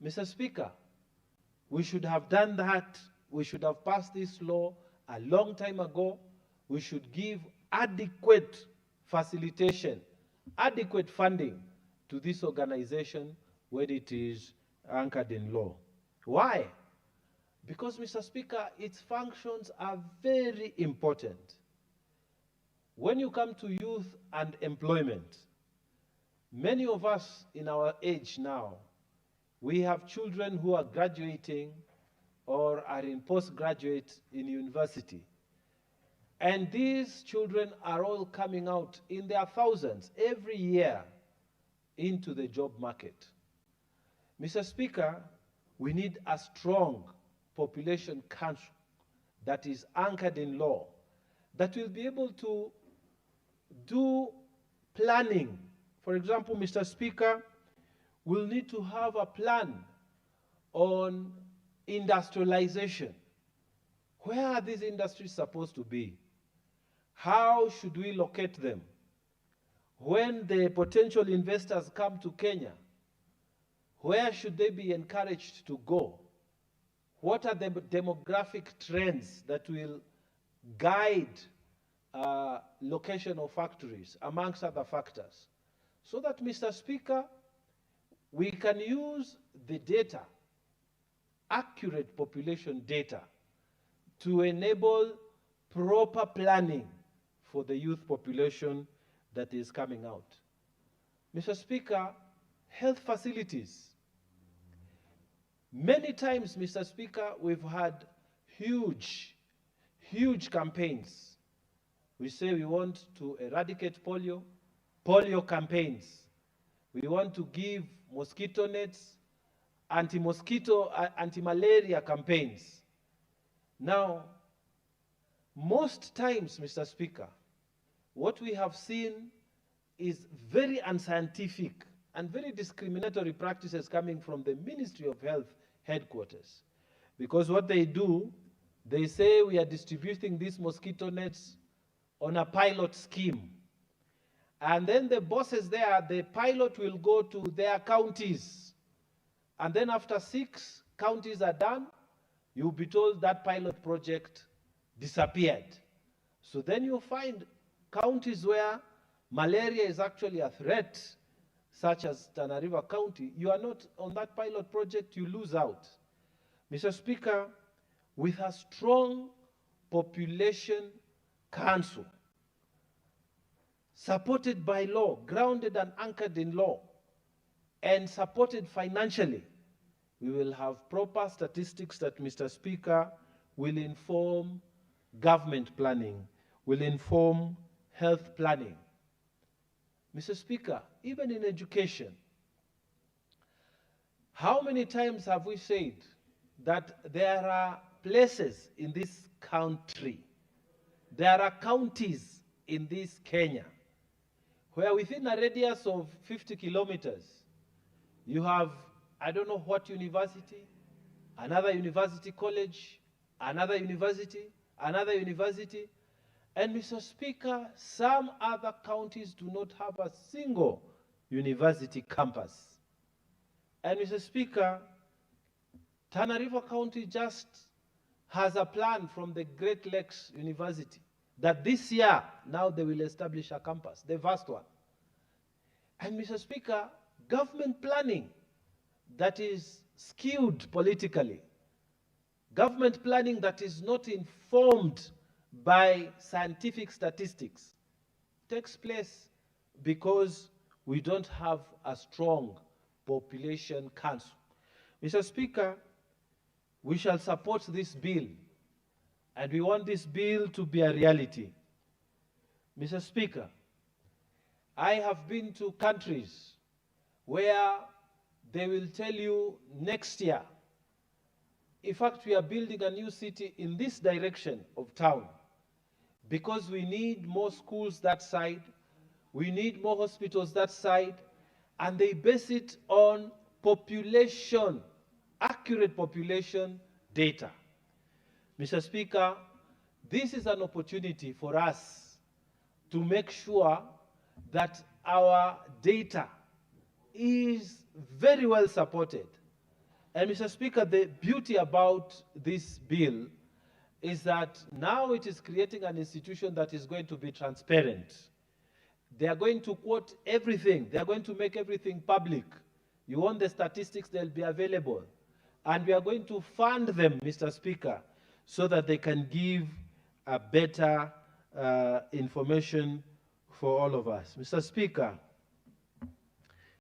Mr. Speaker, we should have done that. We should have passed this law a long time ago. We should give adequate facilitation, adequate funding to this organization when it is anchored in law. Why? Because, Mr. Speaker, its functions are very important. When you come to youth and employment, many of us in our age now, we have children who are graduating or are in postgraduate in university. And these children are all coming out in their thousands every year into the job market. Mr. Speaker, we need a strong population council that is anchored in law, that will be able to do planning. For example, Mr. Speaker, we'll need to have a plan on industrialization. Where are these industries supposed to be? How should we locate them? When the potential investors come to Kenya, where should they be encouraged to go? What are the demographic trends that will guide location of factories, amongst other factors? So that, Mr. Speaker, we can use the data, accurate population data, to enable proper planning for the youth population that is coming out. Mr. Speaker, health facilities. Many times, Mr. Speaker, we've had huge campaigns. We say we want to eradicate polio campaigns. We want to give mosquito nets, anti-mosquito, anti-malaria campaigns. Now, most times, Mr. Speaker, what we have seen is very unscientific and very discriminatory practices coming from the Ministry of Health headquarters. Because what they do, they say we are distributing these mosquito nets on a pilot scheme. And then the bosses there, the pilot will go to their counties. And then after 6 counties are done, you'll be told that pilot project disappeared. So then you'll find counties where malaria is actually a threat, such as Tana River County, you are not on that pilot project, you lose out. Mr. Speaker, with a strong population council, supported by law, grounded and anchored in law, and supported financially, we will have proper statistics that, Mr. Speaker, will inform government planning, will inform health planning. Mr. Speaker, even in education, how many times have we said that there are places in this country, there are counties in this Kenya, where within a radius of 50 kilometers, you have, I don't know what university, another university college, another university, another university. And Mr. Speaker, some other counties do not have a single university campus. And Mr. Speaker, Tana River County just has a plan from the Great Lakes University that this year, now they will establish a campus, the vast one. And Mr. Speaker, government planning that is skewed politically, government planning that is not informed by scientific statistics takes place because we don't have a strong population council. Mr. Speaker, we shall support this bill, and we want this bill to be a reality. Mr. Speaker, I have been to countries where they will tell you next year, in fact, we are building a new city in this direction of town because we need more schools that side, we need more hospitals that side, and they base it on population, accurate population data. Mr. Speaker, this is an opportunity for us to make sure that our data is very well supported. And Mr. Speaker, the beauty about this bill is that now it is creating an institution that is going to be transparent. They are going to quote everything. They are going to make everything public. You want the statistics, they'll be available. And we are going to fund them, Mr. Speaker, so that they can give a better information for all of us. Mr. Speaker,